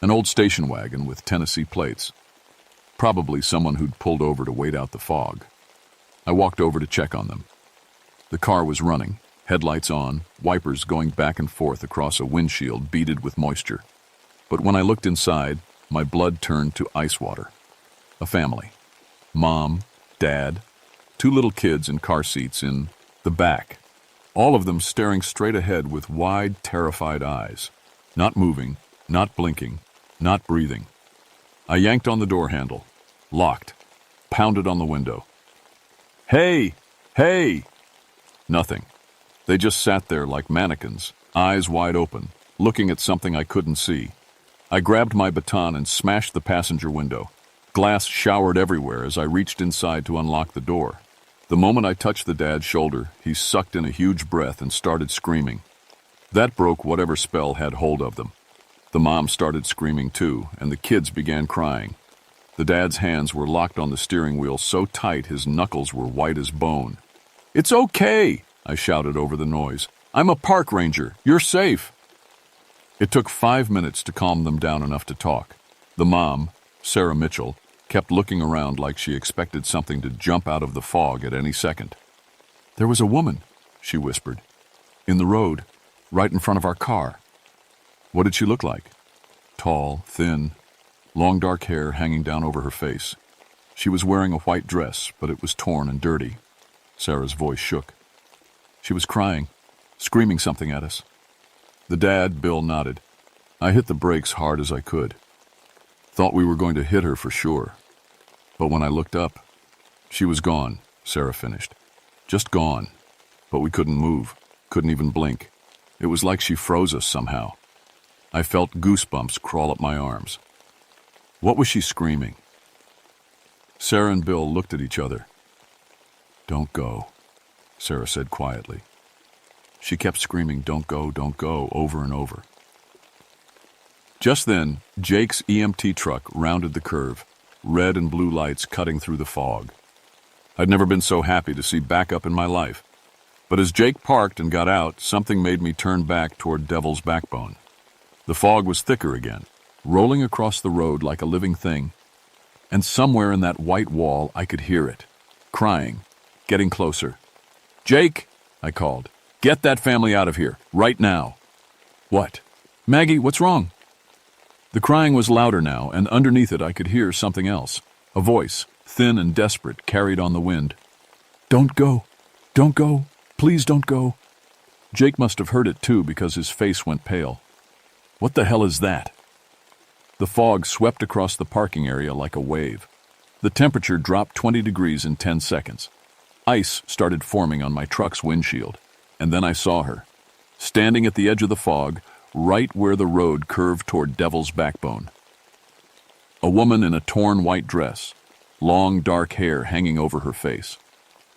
an old station wagon with Tennessee plates. Probably someone who'd pulled over to wait out the fog. I walked over to check on them. The car was running, headlights on, wipers going back and forth across a windshield beaded with moisture. But when I looked inside, my blood turned to ice water. A family. Mom, Dad, 2 little kids in car seats in the back. All of them staring straight ahead with wide, terrified eyes. Not moving, not blinking, not breathing. I yanked on the door handle. Locked. Pounded on the window. "Hey! Hey!" Nothing. They just sat there like mannequins, eyes wide open, looking at something I couldn't see. I grabbed my baton and smashed the passenger window. Glass showered everywhere as I reached inside to unlock the door. The moment I touched the dad's shoulder, he sucked in a huge breath and started screaming. That broke whatever spell had hold of them. The mom started screaming too, and the kids began crying. The dad's hands were locked on the steering wheel so tight his knuckles were white as bone. "It's okay," I shouted over the noise. "I'm a park ranger. You're safe." It took 5 minutes to calm them down enough to talk. The mom, Sarah Mitchell, kept looking around like she expected something to jump out of the fog at any second. "There was a woman," she whispered, "in the road, right in front of our car." "What did she look like?" "Tall, thin, long dark hair hanging down over her face. She was wearing a white dress, but it was torn and dirty." Sarah's voice shook. "She was crying, screaming something at us." The dad, Bill, nodded. I hit the brakes hard as I could. Thought we were going to hit her for sure. But when I looked up, she was gone, Sarah finished. Just gone. But we couldn't move, couldn't even blink. It was like she froze us somehow. I felt goosebumps crawl up my arms. What was she screaming? Sarah and Bill looked at each other. "Don't go," Sarah said quietly. She kept screaming, don't go," over and over. Just then, Jake's EMT truck rounded the curve, red and blue lights cutting through the fog. I'd never been so happy to see backup in my life. But as Jake parked and got out, something made me turn back toward Devil's Backbone. The fog was thicker again, rolling across the road like a living thing, and somewhere in that white wall I could hear it, crying, getting closer. "Jake," I called, "get that family out of here, right now." "What? Maggie, what's wrong?" The crying was louder now, and underneath it I could hear something else, a voice, thin and desperate, carried on the wind. "Don't go, please don't go." Jake must have heard it too because his face went pale. "What the hell is that?" The fog swept across the parking area like a wave. The temperature dropped 20 degrees in 10 seconds. Ice started forming on my truck's windshield, and then I saw her, standing at the edge of the fog, right where the road curved toward Devil's Backbone. A woman in a torn white dress, long dark hair hanging over her face.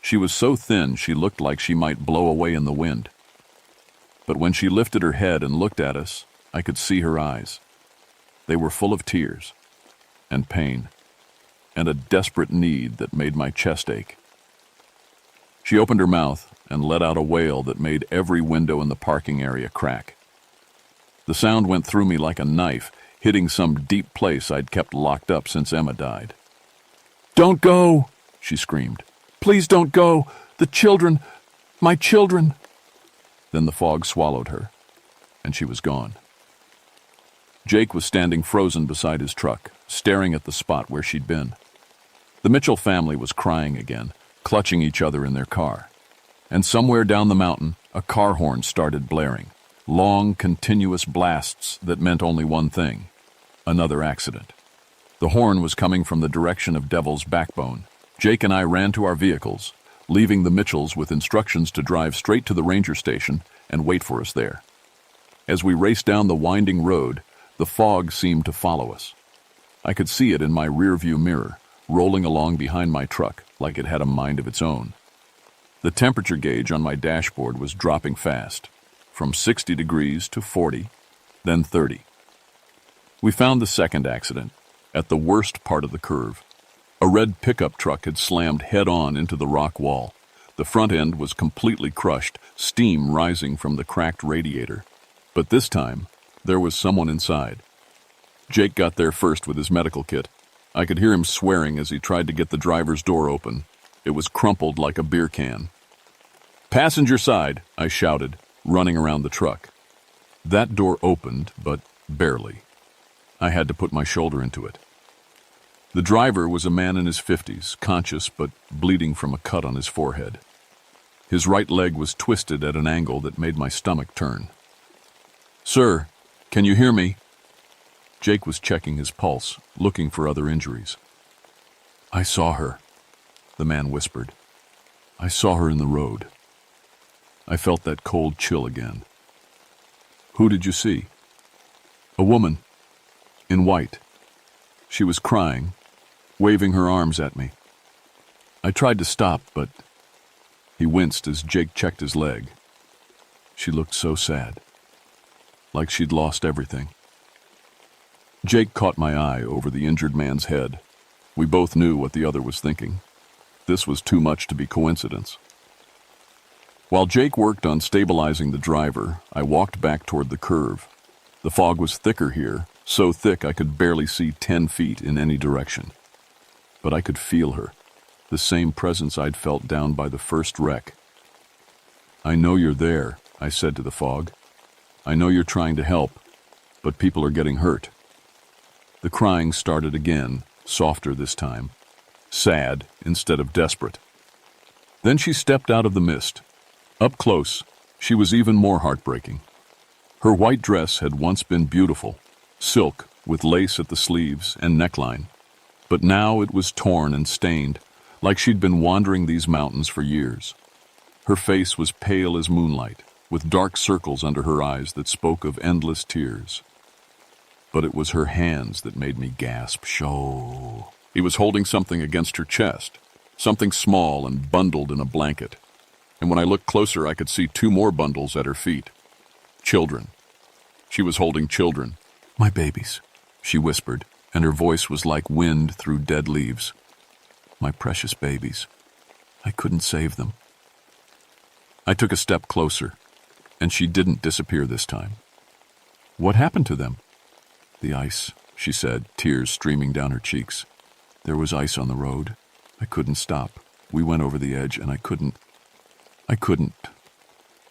She was so thin she looked like she might blow away in the wind. But when she lifted her head and looked at us, I could see her eyes. They were full of tears and pain and a desperate need that made my chest ache. She opened her mouth and let out a wail that made every window in the parking area crack. The sound went through me like a knife, hitting some deep place I'd kept locked up since Emma died. "Don't go," she screamed. "Please don't go. The children, my children." Then the fog swallowed her, and she was gone. Jake was standing frozen beside his truck, staring at the spot where she'd been. The Mitchell family was crying again, clutching each other in their car. And somewhere down the mountain, a car horn started blaring. Long, continuous blasts that meant only one thing: another accident. The horn was coming from the direction of Devil's Backbone. Jake and I ran to our vehicles, leaving the Mitchells with instructions to drive straight to the ranger station and wait for us there. As we raced down the winding road, the fog seemed to follow us. I could see it in my rearview mirror, rolling along behind my truck like it had a mind of its own. The temperature gauge on my dashboard was dropping fast, from 60 degrees to 40, then 30. We found the second accident, at the worst part of the curve. A red pickup truck had slammed head-on into the rock wall. The front end was completely crushed, steam rising from the cracked radiator. But this time, there was someone inside. Jake got there first with his medical kit. I could hear him swearing as he tried to get the driver's door open. It was crumpled like a beer can. "Passenger side," I shouted, running around the truck. That door opened, but barely. I had to put my shoulder into it. The driver was a man in his 50s, conscious but bleeding from a cut on his forehead. His right leg was twisted at an angle that made my stomach turn. "Sir, can you hear me?" Jake was checking his pulse, looking for other injuries. "I saw her," the man whispered. "I saw her in the road." I felt that cold chill again. "Who did you see?" "A woman, in white. She was crying, waving her arms at me. I tried to stop, but..." He winced as Jake checked his leg. "She looked so sad, like she'd lost everything." Jake caught my eye over the injured man's head. We both knew what the other was thinking. This was too much to be coincidence. While Jake worked on stabilizing the driver, I walked back toward the curve. The fog was thicker here, so thick I could barely see 10 feet in any direction. But I could feel her, the same presence I'd felt down by the first wreck. "I know you're there," I said to the fog. "I know you're trying to help, but people are getting hurt." The crying started again, softer this time, sad instead of desperate. Then she stepped out of the mist. Up close, she was even more heartbreaking. Her white dress had once been beautiful, silk with lace at the sleeves and neckline. But now it was torn and stained, like she'd been wandering these mountains for years. Her face was pale as moonlight, with dark circles under her eyes that spoke of endless tears. But it was her hands that made me gasp. "Sho." He was holding something against her chest, something small and bundled in a blanket. And when I looked closer, I could see 2 more bundles at her feet. Children. She was holding children. "My babies," she whispered, and her voice was like wind through dead leaves. "My precious babies. I couldn't save them." I took a step closer, and she didn't disappear this time. "What happened to them?" "The ice," she said, tears streaming down her cheeks. "There was ice on the road. I couldn't stop. We went over the edge, and I couldn't.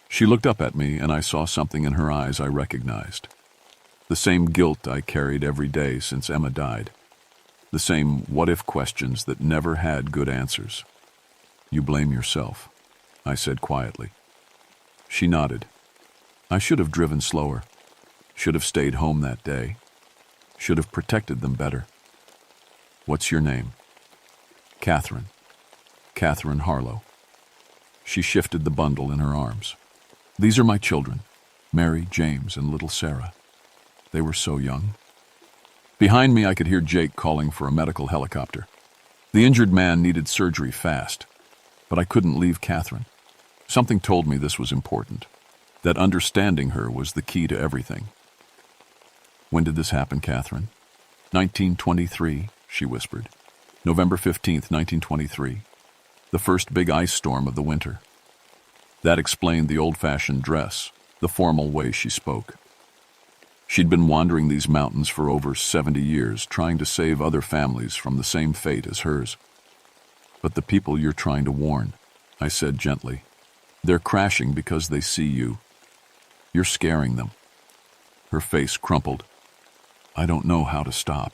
She looked up at me, and I saw something in her eyes I recognized. The same guilt I carried every day since Emma died. The same what-if questions that never had good answers. "You blame yourself," I said quietly. She nodded. "I should have driven slower. Should have stayed home that day. Should have protected them better." "What's your name?" "Catherine. Catherine Harlow." She shifted the bundle in her arms. "These are my children, Mary, James, and little Sarah. They were so young." Behind me, I could hear Jake calling for a medical helicopter. The injured man needed surgery fast, but I couldn't leave Catherine. Something told me this was important, that understanding her was the key to everything. When did this happen, Catherine? 1923, she whispered. November 15th, 1923. The first big ice storm of the winter. That explained the old-fashioned dress, the formal way she spoke. She'd been wandering these mountains for over 70 years, trying to save other families from the same fate as hers. But the people you're trying to warn, I said gently, they're crashing because they see you. You're scaring them. Her face crumpled. I don't know how to stop.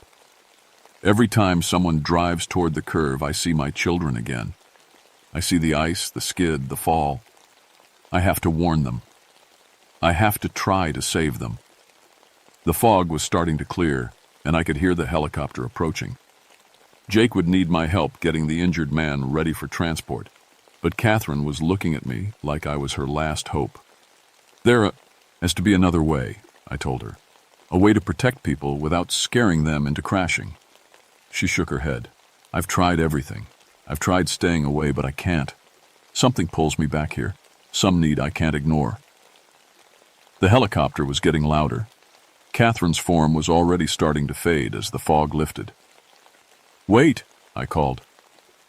Every time someone drives toward the curve, I see my children again. I see the ice, the skid, the fall. I have to warn them. I have to try to save them. The fog was starting to clear, and I could hear the helicopter approaching. Jake would need my help getting the injured man ready for transport, but Catherine was looking at me like I was her last hope. There has to be another way, I told her. A way to protect people without scaring them into crashing. She shook her head. I've tried everything. I've tried staying away, but I can't. Something pulls me back here. Some need I can't ignore. The helicopter was getting louder. Catherine's form was already starting to fade as the fog lifted. Wait, I called.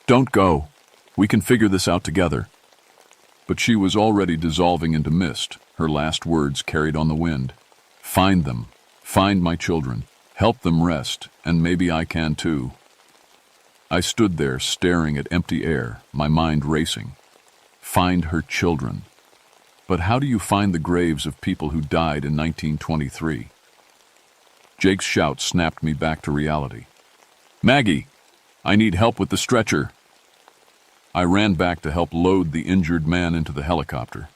Don't go. We can figure this out together. But she was already dissolving into mist, her last words carried on the wind. Find them. Find my children. Help them rest, and maybe I can too. I stood there staring at empty air, my mind racing. Find her children. But how do you find the graves of people who died in 1923? Jake's shout snapped me back to reality. Maggie, I need help with the stretcher. I ran back to help load the injured man into the helicopter.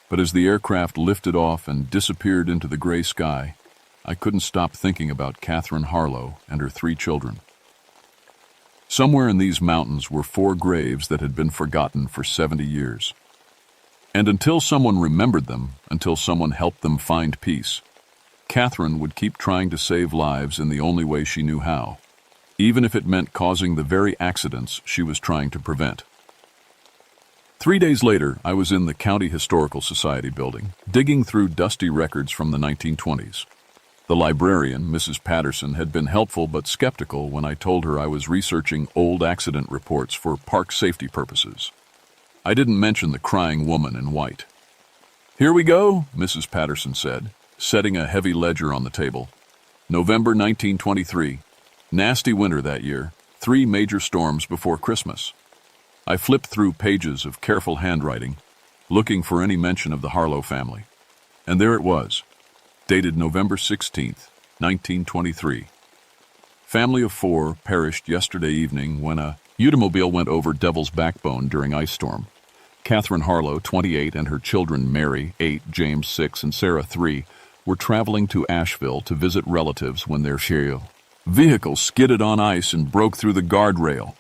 But as the aircraft lifted off and disappeared into the gray sky, I couldn't stop thinking about Catherine Harlow and her 3 children. Somewhere in these mountains were 4 graves that had been forgotten for 70 years. And until someone remembered them, until someone helped them find peace, Catherine would keep trying to save lives in the only way she knew how, even if it meant causing the very accidents she was trying to prevent. 3 days later, I was in the County Historical Society building, digging through dusty records from the 1920s. The librarian, Mrs. Patterson, had been helpful but skeptical when I told her I was researching old accident reports for park safety purposes. I didn't mention the crying woman in white. Here we go, Mrs. Patterson said, setting a heavy ledger on the table. November 1923. Nasty winter that year, 3 major storms before Christmas. I flipped through pages of careful handwriting, looking for any mention of the Harlow family. And there it was, dated November 16th, 1923. Family of 4 perished yesterday evening when a automobile went over Devil's Backbone during ice storm. Catherine Harlow, 28, and her children Mary, 8, James, 6, and Sarah, 3, were traveling to Asheville to visit relatives when their vehicle skidded on ice and broke through the guardrail.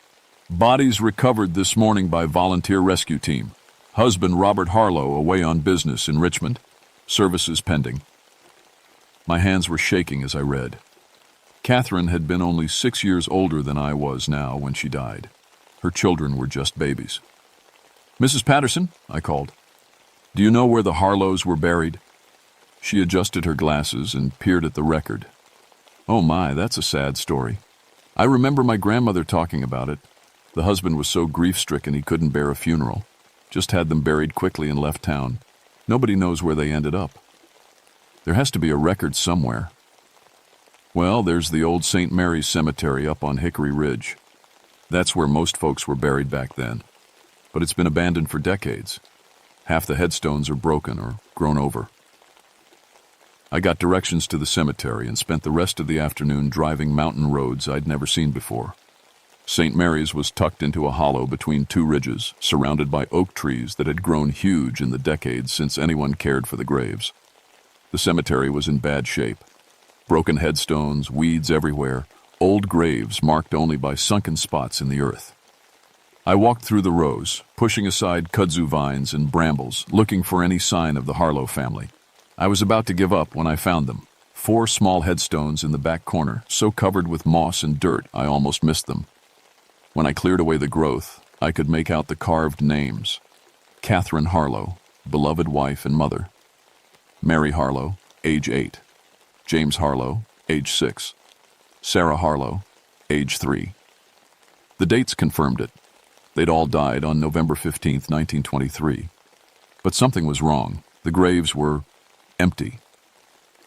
Bodies recovered this morning by volunteer rescue team. Husband Robert Harlow away on business in Richmond. Services pending. My hands were shaking as I read. Catherine had been only 6 years older than I was now when she died. Her children were just babies. Mrs. Patterson, I called. Do you know where the Harlows were buried? She adjusted her glasses and peered at the record. Oh my, that's a sad story. I remember my grandmother talking about it. The husband was so grief-stricken he couldn't bear a funeral. Just had them buried quickly and left town. Nobody knows where they ended up. There has to be a record somewhere. Well, there's the old St. Mary's Cemetery up on Hickory Ridge. That's where most folks were buried back then. But it's been abandoned for decades. Half the headstones are broken or grown over. I got directions to the cemetery and spent the rest of the afternoon driving mountain roads I'd never seen before. St. Mary's was tucked into a hollow between 2 ridges, surrounded by oak trees that had grown huge in the decades since anyone cared for the graves. The cemetery was in bad shape. Broken headstones, weeds everywhere, old graves marked only by sunken spots in the earth. I walked through the rows, pushing aside kudzu vines and brambles, looking for any sign of the Harlow family. I was about to give up when I found them. 4 small headstones in the back corner, so covered with moss and dirt I almost missed them. When I cleared away the growth, I could make out the carved names. Catherine Harlow, beloved wife and mother. Mary Harlow, age 8. James Harlow, age 6. Sarah Harlow, age 3. The dates confirmed it. They'd all died on November 15th, 1923. But something was wrong. The graves were empty.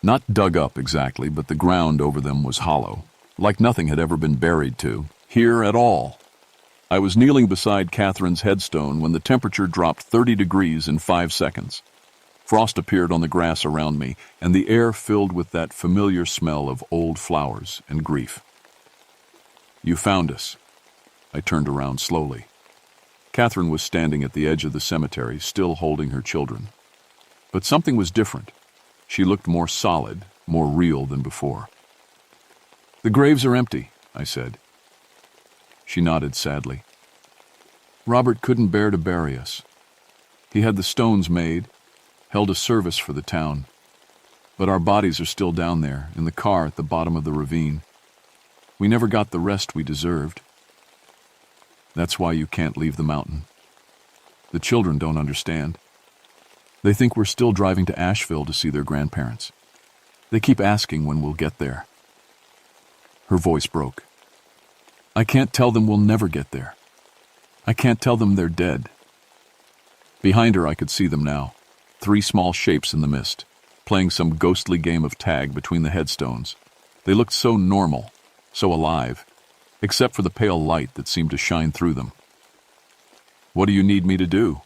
Not dug up exactly, but the ground over them was hollow, like nothing had ever been buried here at all. I was kneeling beside Catherine's headstone when the temperature dropped 30 degrees in 5 seconds. Frost appeared on the grass around me, and the air filled with that familiar smell of old flowers and grief. "You found us." I turned around slowly. Catherine was standing at the edge of the cemetery, still holding her children. But something was different. She looked more solid, more real than before. "The graves are empty," I said. She nodded sadly. "Robert couldn't bear to bury us. He had the stones made, held a service for the town. But our bodies are still down there, in the car at the bottom of the ravine. We never got the rest we deserved. That's why you can't leave the mountain. The children don't understand. They think we're still driving to Asheville to see their grandparents. They keep asking when we'll get there." Her voice broke. "I can't tell them we'll never get there. I can't tell them they're dead." Behind her I could see them now, 3 small shapes in the mist, playing some ghostly game of tag between the headstones. They looked so normal, so alive, except for the pale light that seemed to shine through them. "What do you need me to do?"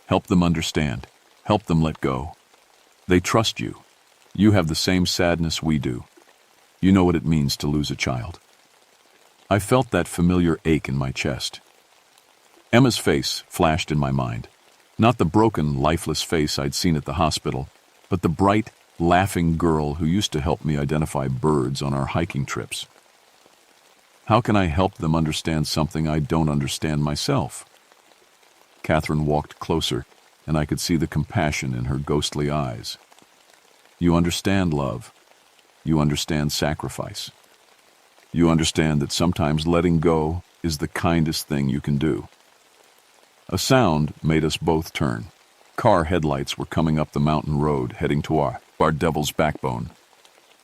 "Help them understand. Help them let go. They trust you. You have the same sadness we do. You know what it means to lose a child." I felt that familiar ache in my chest. Emma's face flashed in my mind. Not the broken, lifeless face I'd seen at the hospital, but the bright, laughing girl who used to help me identify birds on our hiking trips. How can I help them understand something I don't understand myself? Catherine walked closer, and I could see the compassion in her ghostly eyes. "You understand love. You understand sacrifice. You understand that sometimes letting go is the kindest thing you can do." A sound made us both turn. Car headlights were coming up the mountain road, heading to our Devil's Backbone.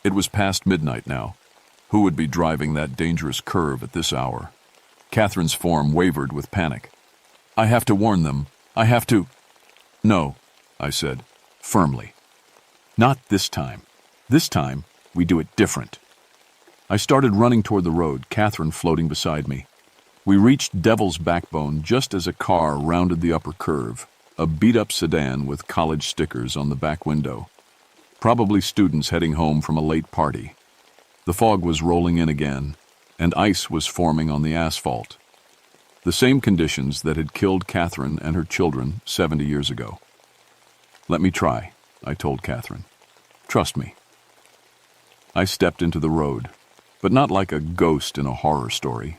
It was past midnight now. Who would be driving that dangerous curve at this hour? Catherine's form wavered with panic. "I have to warn them. I have to—" "No," I said, firmly. "Not this time. This time, we do it different." I started running toward the road, Catherine floating beside me. We reached Devil's Backbone just as a car rounded the upper curve, a beat-up sedan with college stickers on the back window. Probably students heading home from a late party. The fog was rolling in again, and ice was forming on the asphalt. The same conditions that had killed Catherine and her children 70 years ago. "Let me try," I told Catherine. "Trust me." I stepped into the road, but not like a ghost in a horror story,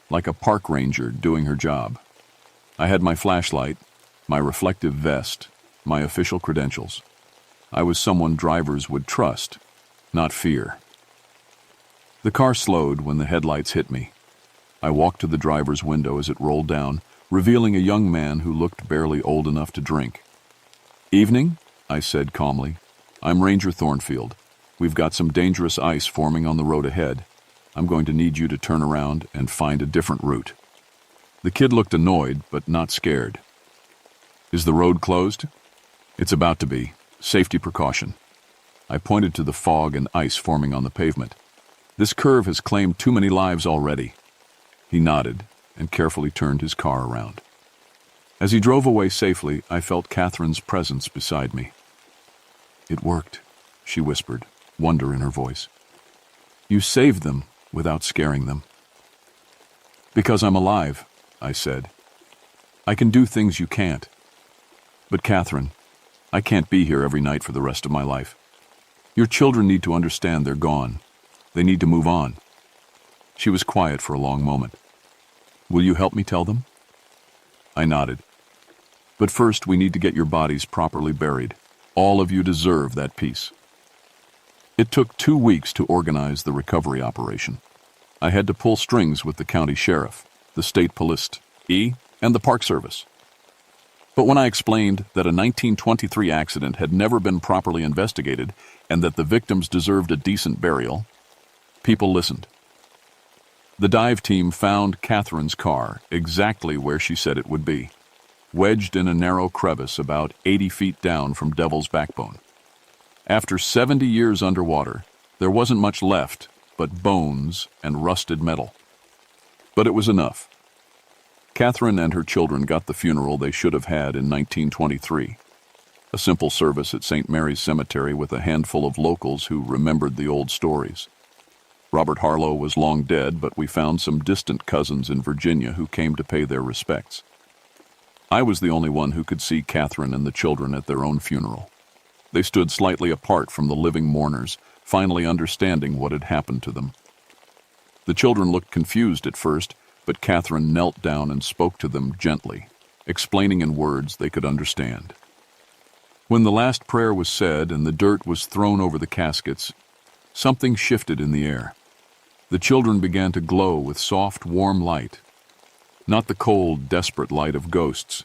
like a park ranger doing her job. I had my flashlight, my reflective vest, my official credentials. I was someone drivers would trust, not fear. The car slowed when the headlights hit me. I walked to the driver's window as it rolled down, revealing a young man who looked barely old enough to drink. "Evening," I said calmly. "I'm Ranger Thornfield. We've got some dangerous ice forming on the road ahead. I'm going to need you to turn around and find a different route." The kid looked annoyed, but not scared. "Is the road closed?" "It's about to be. Safety precaution." I pointed to the fog and ice forming on the pavement. "This curve has claimed too many lives already." He nodded and carefully turned his car around. As he drove away safely, I felt Catherine's presence beside me. "It worked," she whispered, wonder in her voice. "You saved them without scaring them." "Because I'm alive," I said. "I can do things you can't. But Catherine, I can't be here every night for the rest of my life. Your children need to understand they're gone. They need to move on." She was quiet for a long moment. "Will you help me tell them?" I nodded. "But first, we need to get your bodies properly buried. All of you deserve that peace." It took 2 weeks to organize the recovery operation. I had to pull strings with the county sheriff, the state police, and the Park Service. But when I explained that a 1923 accident had never been properly investigated and that the victims deserved a decent burial, people listened. The dive team found Catherine's car exactly where she said it would be, wedged in a narrow crevice about 80 feet down from Devil's Backbone. After 70 years underwater, there wasn't much left but bones and rusted metal. But it was enough. Catherine and her children got the funeral they should have had in 1923. A simple service at St. Mary's Cemetery with a handful of locals who remembered the old stories. Robert Harlow was long dead, but we found some distant cousins in Virginia who came to pay their respects. I was the only one who could see Catherine and the children at their own funeral. They stood slightly apart from the living mourners, finally understanding what had happened to them. The children looked confused at first, but Catherine knelt down and spoke to them gently, explaining in words they could understand. When the last prayer was said and the dirt was thrown over the caskets, something shifted in the air. The children began to glow with soft, warm light. Not the cold, desperate light of ghosts,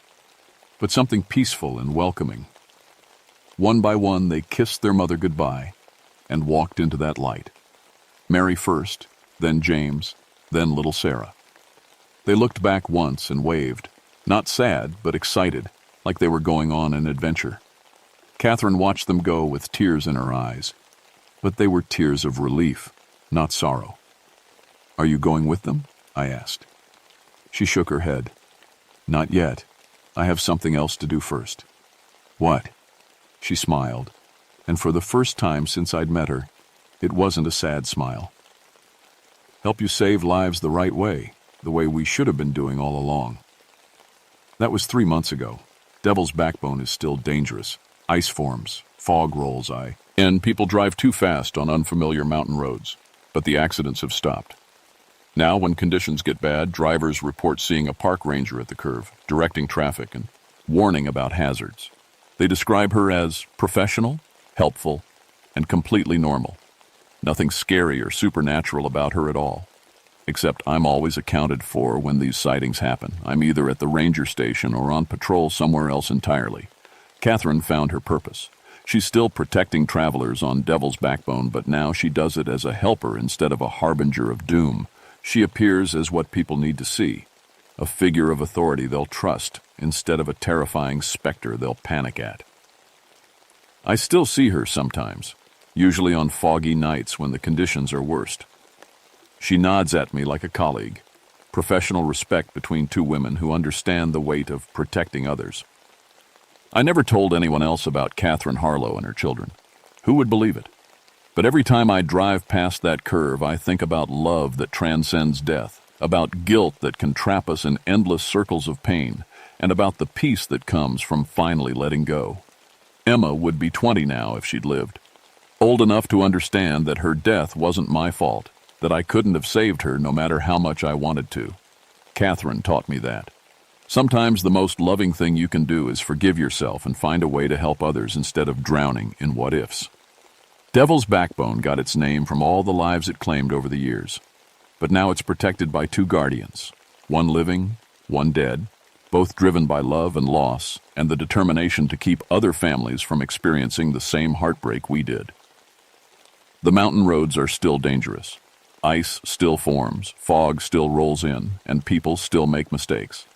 but something peaceful and welcoming. One by one, they kissed their mother goodbye and walked into that light. Mary first, then James, then little Sarah. They looked back once and waved, not sad, but excited, like they were going on an adventure. Catherine watched them go with tears in her eyes, but they were tears of relief, not sorrow. "Are you going with them?" I asked. She shook her head. "Not yet. I have something else to do first." "What?" She smiled, and for the first time since I'd met her, it wasn't a sad smile. "Help you save lives the right way, the way we should have been doing all along." That was 3 months ago. Devil's Backbone is still dangerous. Ice forms, fog rolls, and people drive too fast on unfamiliar mountain roads, but the accidents have stopped. Now, when conditions get bad, drivers report seeing a park ranger at the curve, directing traffic and warning about hazards. They describe her as professional, helpful, and completely normal. Nothing scary or supernatural about her at all. Except I'm always accounted for when these sightings happen. I'm either at the ranger station or on patrol somewhere else entirely. Catherine found her purpose. She's still protecting travelers on Devil's Backbone, but now she does it as a helper instead of a harbinger of doom. She appears as what people need to see, a figure of authority they'll trust instead of a terrifying specter they'll panic at. I still see her sometimes, usually on foggy nights when the conditions are worst. She nods at me like a colleague, professional respect between two women who understand the weight of protecting others. I never told anyone else about Catherine Harlow and her children. Who would believe it? But every time I drive past that curve, I think about love that transcends death, about guilt that can trap us in endless circles of pain, and about the peace that comes from finally letting go. Emma would be 20 now if she'd lived, old enough to understand that her death wasn't my fault, that I couldn't have saved her no matter how much I wanted to. Catherine taught me that. Sometimes the most loving thing you can do is forgive yourself and find a way to help others instead of drowning in what-ifs. Devil's Backbone got its name from all the lives it claimed over the years. But now it's protected by two guardians, one living, one dead, both driven by love and loss and the determination to keep other families from experiencing the same heartbreak we did. The mountain roads are still dangerous. Ice still forms, fog still rolls in, and people still make mistakes.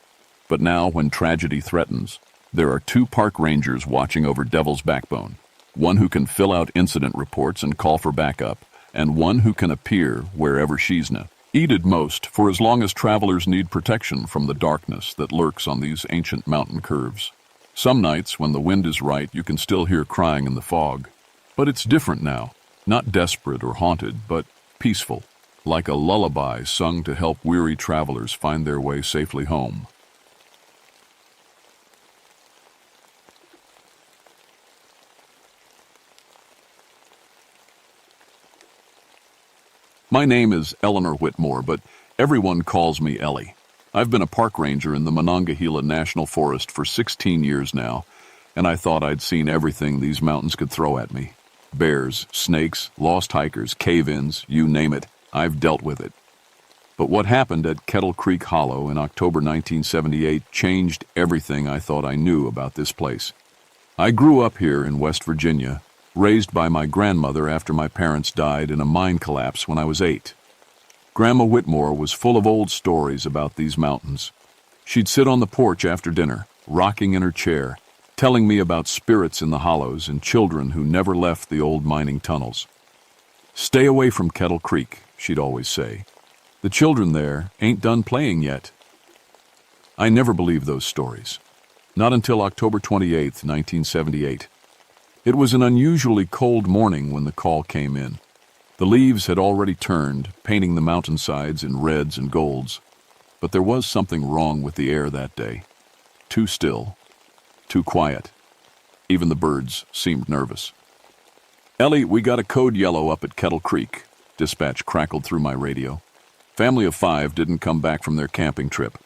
But now, when tragedy threatens, there are two park rangers watching over Devil's Backbone, one who can fill out incident reports and call for backup, and one who can appear wherever she's needed most for as long as travelers need protection from the darkness that lurks on these ancient mountain curves. Some nights, when the wind is right, you can still hear crying in the fog. But it's different now, not desperate or haunted, but peaceful, like a lullaby sung to help weary travelers find their way safely home. My name is Eleanor Whitmore, but everyone calls me Ellie. I've been a park ranger in the Monongahela National Forest for 16 years now, and I thought I'd seen everything these mountains could throw at me. Bears, snakes, lost hikers, cave-ins, you name it, I've dealt with it. But what happened at Kettle Creek Hollow in October 1978 changed everything I thought I knew about this place. I grew up here in West Virginia, raised by my grandmother after my parents died in a mine collapse when I was 8. Grandma Whitmore was full of old stories about these mountains. She'd sit on the porch after dinner, rocking in her chair, telling me about spirits in the hollows and children who never left the old mining tunnels. "Stay away from Kettle Creek," she'd always say. "The children there ain't done playing yet." I never believed those stories. Not until October 28, 1978. It was an unusually cold morning when the call came in. The leaves had already turned, painting the mountainsides in reds and golds. But there was something wrong with the air that day. Too still. Too quiet. Even the birds seemed nervous. "Ellie, we got a code yellow up at Kettle Creek," dispatch crackled through my radio. Family of 5 didn't come back from their camping trip.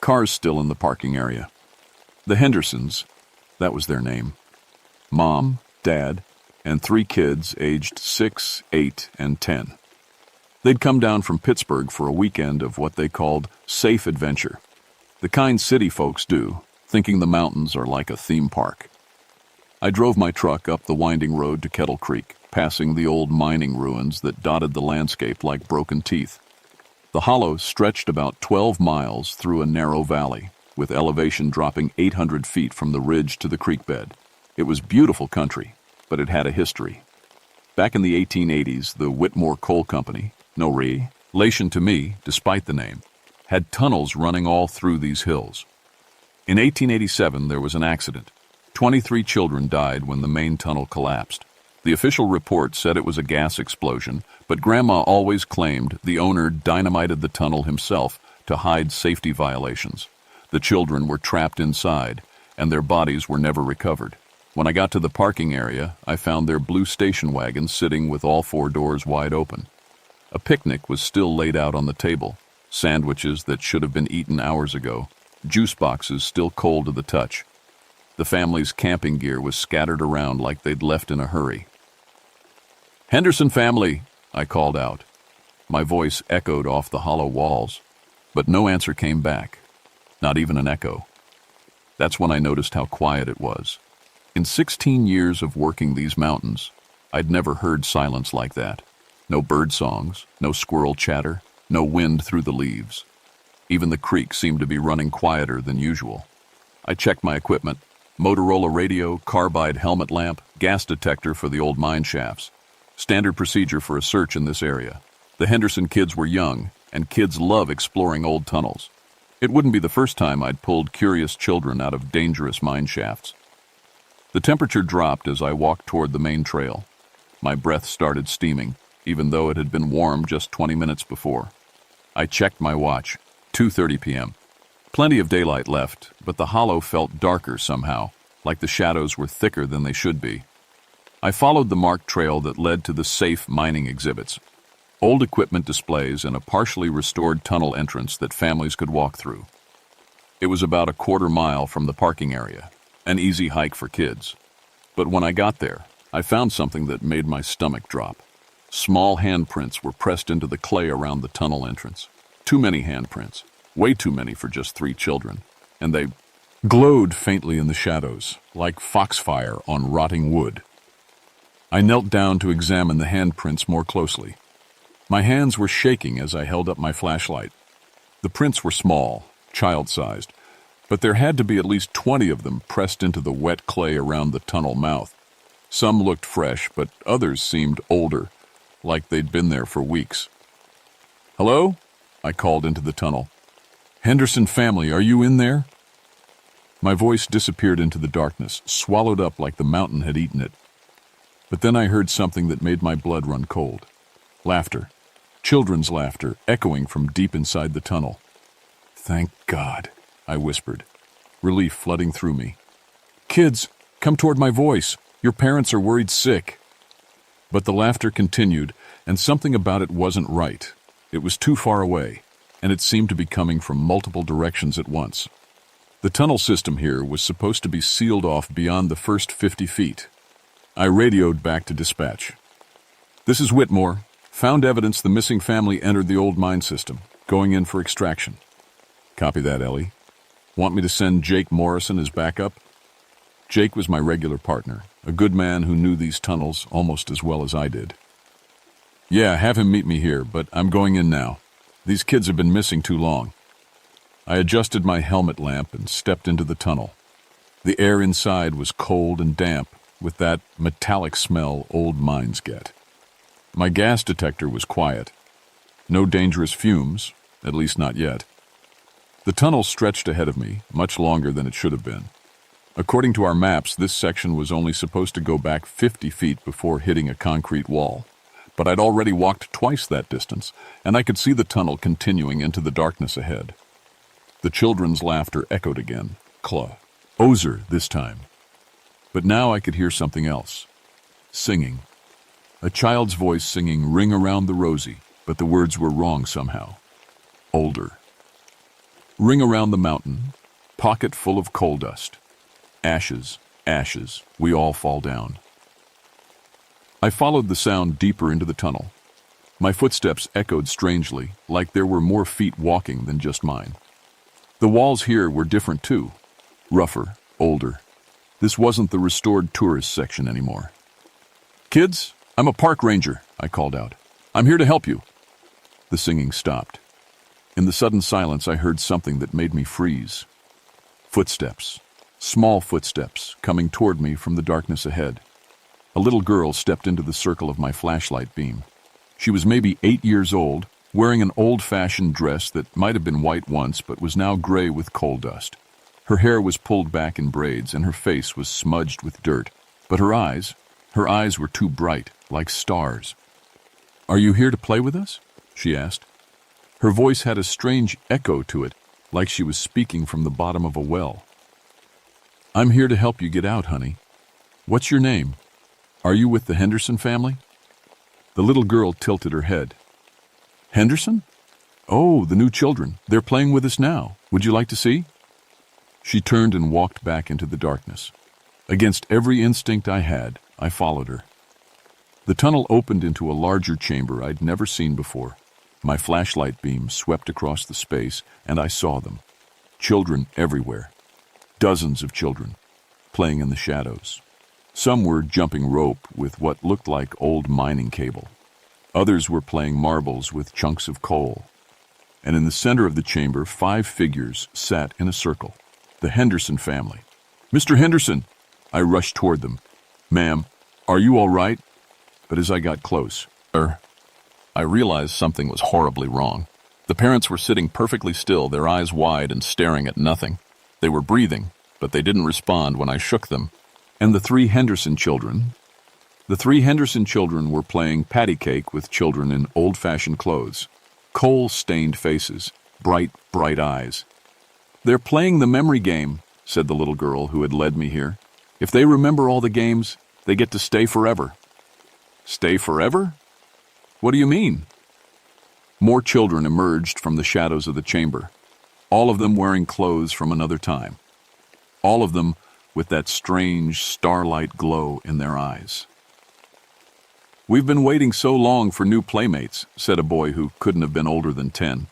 Cars still in the parking area. The Hendersons, that was their name. Mom, Dad, and 3 kids aged 6, 8, and 10. They'd come down from Pittsburgh for a weekend of what they called safe adventure. The kind city folks do, thinking the mountains are like a theme park. I drove my truck up the winding road to Kettle Creek, passing the old mining ruins that dotted the landscape like broken teeth. The hollow stretched about 12 miles through a narrow valley, with elevation dropping 800 feet from the ridge to the creek bed. It was beautiful country, but it had a history. Back in the 1880s, the Whitmore Coal Company, no relation to me, despite the name, had tunnels running all through these hills. In 1887, there was an accident. 23 children died when the main tunnel collapsed. The official report said it was a gas explosion, but Grandma always claimed the owner dynamited the tunnel himself to hide safety violations. The children were trapped inside, and their bodies were never recovered. When I got to the parking area, I found their blue station wagon sitting with all 4 doors wide open. A picnic was still laid out on the table, sandwiches that should have been eaten hours ago, juice boxes still cold to the touch. The family's camping gear was scattered around like they'd left in a hurry. "Henderson family," I called out. My voice echoed off the hollow walls, but no answer came back, not even an echo. That's when I noticed how quiet it was. In 16 years of working these mountains, I'd never heard silence like that. No bird songs, no squirrel chatter, no wind through the leaves. Even the creek seemed to be running quieter than usual. I checked my equipment: Motorola radio, carbide helmet lamp, gas detector for the old mine shafts. Standard procedure for a search in this area. The Henderson kids were young, and kids love exploring old tunnels. It wouldn't be the first time I'd pulled curious children out of dangerous mine shafts. The temperature dropped as I walked toward the main trail. My breath started steaming, even though it had been warm just 20 minutes before. I checked my watch, 2:30 p.m. Plenty of daylight left, but the hollow felt darker somehow, like the shadows were thicker than they should be. I followed the marked trail that led to the safe mining exhibits, old equipment displays, and a partially restored tunnel entrance that families could walk through. It was about a quarter mile from the parking area, an easy hike for kids. But when I got there, I found something that made my stomach drop. Small handprints were pressed into the clay around the tunnel entrance. Too many handprints, way too many for just 3 children, and they glowed faintly in the shadows, like foxfire on rotting wood. I knelt down to examine the handprints more closely. My hands were shaking as I held up my flashlight. The prints were small, child-sized, but there had to be at least 20 of them pressed into the wet clay around the tunnel mouth. Some looked fresh, but others seemed older, like they'd been there for weeks. "Hello?" I called into the tunnel. "Henderson family, are you in there?" My voice disappeared into the darkness, swallowed up like the mountain had eaten it. But then I heard something that made my blood run cold. Laughter. Children's laughter, echoing from deep inside the tunnel. "Thank God," I whispered, relief flooding through me. "Kids, come toward my voice. Your parents are worried sick." But the laughter continued, and something about it wasn't right. It was too far away, and it seemed to be coming from multiple directions at once. The tunnel system here was supposed to be sealed off beyond the first 50 feet. I radioed back to dispatch. "This is Whitmore. Found evidence the missing family entered the old mine system. Going in for extraction. Copy that, Ellie. Want me to send Jake Morrison as backup? Jake was my regular partner, a good man who knew these tunnels almost as well as I did. Yeah, have him meet me here, but I'm going in now. These kids have been missing too long. I adjusted my helmet lamp and stepped into the tunnel. The air inside was cold and damp, with that metallic smell old mines get. My gas detector was quiet. No dangerous fumes, at least not yet. The tunnel stretched ahead of me, much longer than it should have been. According to our maps, this section was only supposed to go back 50 feet before hitting a concrete wall. But I'd already walked twice that distance, and I could see the tunnel continuing into the darkness ahead. The children's laughter echoed again. Ozer this time. But now I could hear something else. Singing. A child's voice singing "Ring Around the Rosie," but the words were wrong somehow. Older. Ring around the mountain, pocket full of coal dust. Ashes, ashes, we all fall down. I followed the sound deeper into the tunnel. My footsteps echoed strangely, like there were more feet walking than just mine. The walls here were different too. Rougher, older. This wasn't the restored tourist section anymore. Kids, I'm a park ranger, I called out. I'm here to help you. The singing stopped. In the sudden silence, I heard something that made me freeze. Footsteps. Small footsteps coming toward me from the darkness ahead. A little girl stepped into the circle of my flashlight beam. She was maybe 8 years old, wearing an old-fashioned dress that might have been white once but was now gray with coal dust. Her hair was pulled back in braids and her face was smudged with dirt, but her eyes were too bright, like stars. "Are you here to play with us?" she asked. Her voice had a strange echo to it, like she was speaking from the bottom of a well. "I'm here to help you get out, honey. What's your name? Are you with the Henderson family?" The little girl tilted her head. "Henderson? Oh, the new children. They're playing with us now. Would you like to see?" She turned and walked back into the darkness. Against every instinct I had, I followed her. The tunnel opened into a larger chamber I'd never seen before. My flashlight beam swept across the space, and I saw them. Children everywhere. Dozens of children, playing in the shadows. Some were jumping rope with what looked like old mining cable. Others were playing marbles with chunks of coal. And in the center of the chamber, 5 figures sat in a circle. The Henderson family. "Mr. Henderson!" I rushed toward them. "Ma'am, are you all right?" But as I got close, I realized something was horribly wrong. The parents were sitting perfectly still, their eyes wide and staring at nothing. They were breathing, but they didn't respond when I shook them. And the 3 Henderson children were playing patty cake with children in old-fashioned clothes, coal-stained faces, bright, bright eyes. "They're playing the memory game," said the little girl who had led me here. "If they remember all the games, they get to stay forever." "Stay forever? What do you mean?" More children emerged from the shadows of the chamber, all of them wearing clothes from another time. All of them with that strange starlight glow in their eyes. "We've been waiting so long for new playmates," said a boy who couldn't have been older than 10.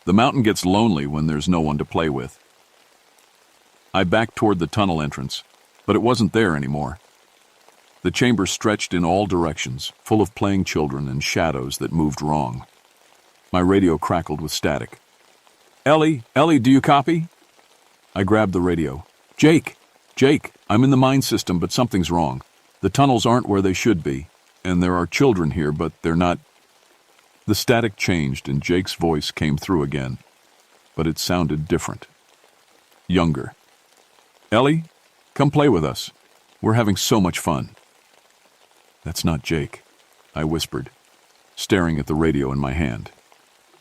"The mountain gets lonely when there's no one to play with." I backed toward the tunnel entrance, but it wasn't there anymore. The chamber stretched in all directions, full of playing children and shadows that moved wrong. My radio crackled with static. Ellie, do you copy?" I grabbed the radio. Jake, I'm in the mine system, but something's wrong. The tunnels aren't where they should be, and there are children here, but they're not." The static changed and Jake's voice came through again, but it sounded different. Younger. "Ellie, come play with us. We're having so much fun." "That's not Jake," I whispered, staring at the radio in my hand.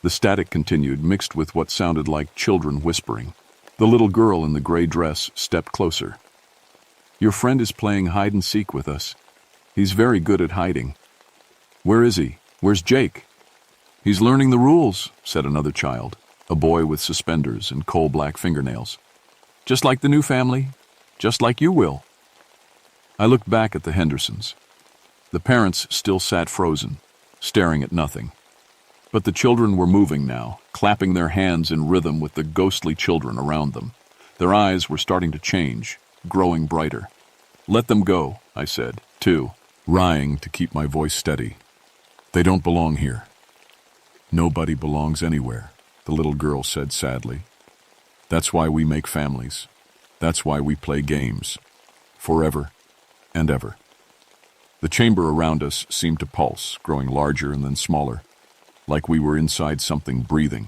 The static continued, mixed with what sounded like children whispering. The little girl in the gray dress stepped closer. "Your friend is playing hide-and-seek with us. He's very good at hiding." "Where is he? Where's Jake?" "He's learning the rules," said another child, a boy with suspenders and coal-black fingernails. "Just like the new family, just like you will." I looked back at the Hendersons. The parents still sat frozen, staring at nothing. But the children were moving now, clapping their hands in rhythm with the ghostly children around them. Their eyes were starting to change, growing brighter. "Let them go," I said, too, lying to keep my voice steady. "They don't belong here." "Nobody belongs anywhere," the little girl said sadly. "That's why we make families. That's why we play games. Forever and ever." The chamber around us seemed to pulse, growing larger and then smaller, like we were inside something breathing.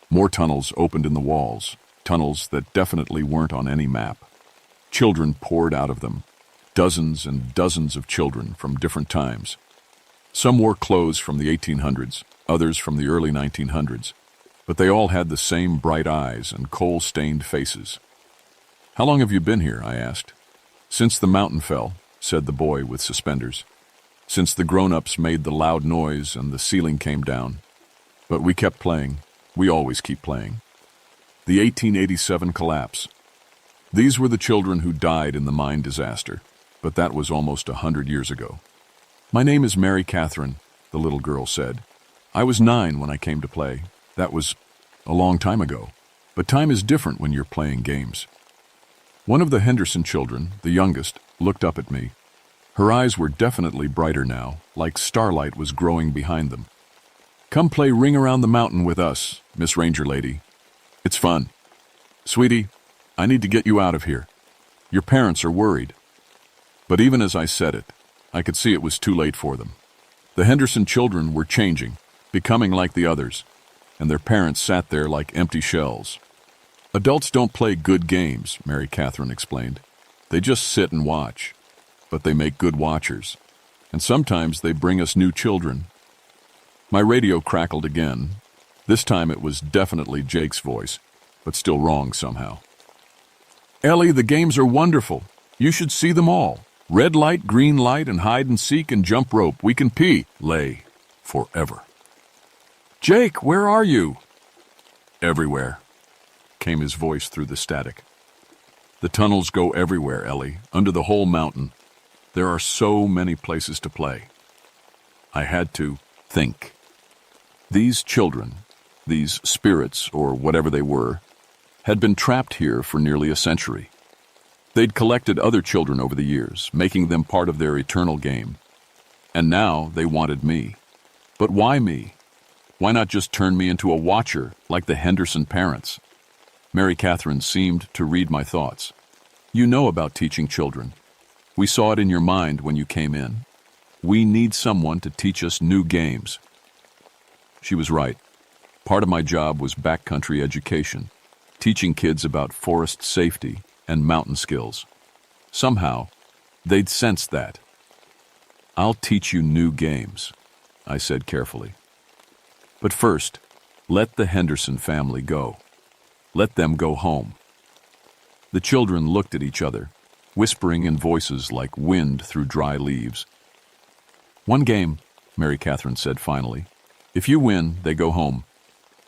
More tunnels opened in the walls, tunnels that definitely weren't on any map. Children poured out of them, dozens and dozens of children from different times. Some wore clothes from the 1800s, others from the early 1900s, but they all had the same bright eyes and coal-stained faces. "How long have you been here?" I asked. "Since the mountain fell," said the boy with suspenders. "Since the grown-ups made the loud noise and the ceiling came down. But we kept playing. We always keep playing." The 1887 collapse. These were the children who died in the mine disaster, but that was almost 100 years ago. "My name is Mary Catherine," the little girl said. "I was 9 when I came to play. That was a long time ago. But time is different when you're playing games." One of the Henderson children, the youngest, looked up at me. Her eyes were definitely brighter now, like starlight was growing behind them. "Come play Ring Around the Mountain with us, Miss Ranger Lady. It's fun. Sweetie, I need to get you out of here. Your parents are worried." But even as I said it, I could see it was too late for them. The Henderson children were changing, becoming like the others, and their parents sat there like empty shells. "Adults don't play good games," Mary Catherine explained. "They just sit and watch. But they make good watchers. And sometimes they bring us new children." My radio crackled again. This time it was definitely Jake's voice, but still wrong somehow. "Ellie, the games are wonderful. You should see them all. Red light, green light, and hide and seek and jump rope. We can lay forever." "Jake, where are you?" "Everywhere," came his voice through the static. "The tunnels go everywhere, Ellie, under the whole mountain. There are so many places to play." I had to think. These children, these spirits, or whatever they were, had been trapped here for nearly a century. They'd collected other children over the years, making them part of their eternal game. And now they wanted me. But why me? Why not just turn me into a watcher like the Henderson parents? Mary Catherine seemed to read my thoughts. "You know about teaching children. We saw it in your mind when you came in. We need someone to teach us new games." She was right. Part of my job was backcountry education, teaching kids about forest safety and mountain skills. Somehow, they'd sensed that. "I'll teach you new games," I said carefully. "But first, let the Henderson family go. Let them go home." The children looked at each other, whispering in voices like wind through dry leaves. "One game," Mary Catherine said finally. "If you win, they go home.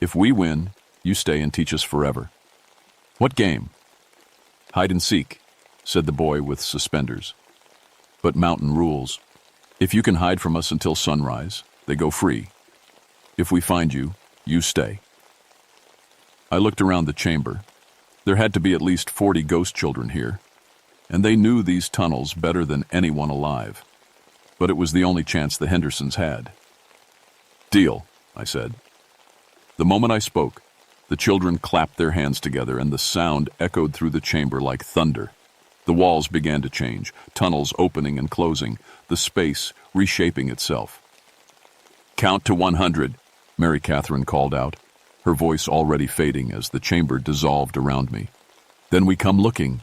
If we win, you stay and teach us forever." "What game?" "Hide and seek," said the boy with suspenders. "But mountain rules. If you can hide from us until sunrise, they go free. If we find you, you stay." I looked around the chamber. There had to be at least 40 ghost children here, and they knew these tunnels better than anyone alive. But it was the only chance the Hendersons had. "Deal," I said. The moment I spoke, the children clapped their hands together and the sound echoed through the chamber like thunder. The walls began to change, tunnels opening and closing, the space reshaping itself. "Count to 100, Mary Catherine called out, her voice already fading as the chamber dissolved around me. "Then we come looking."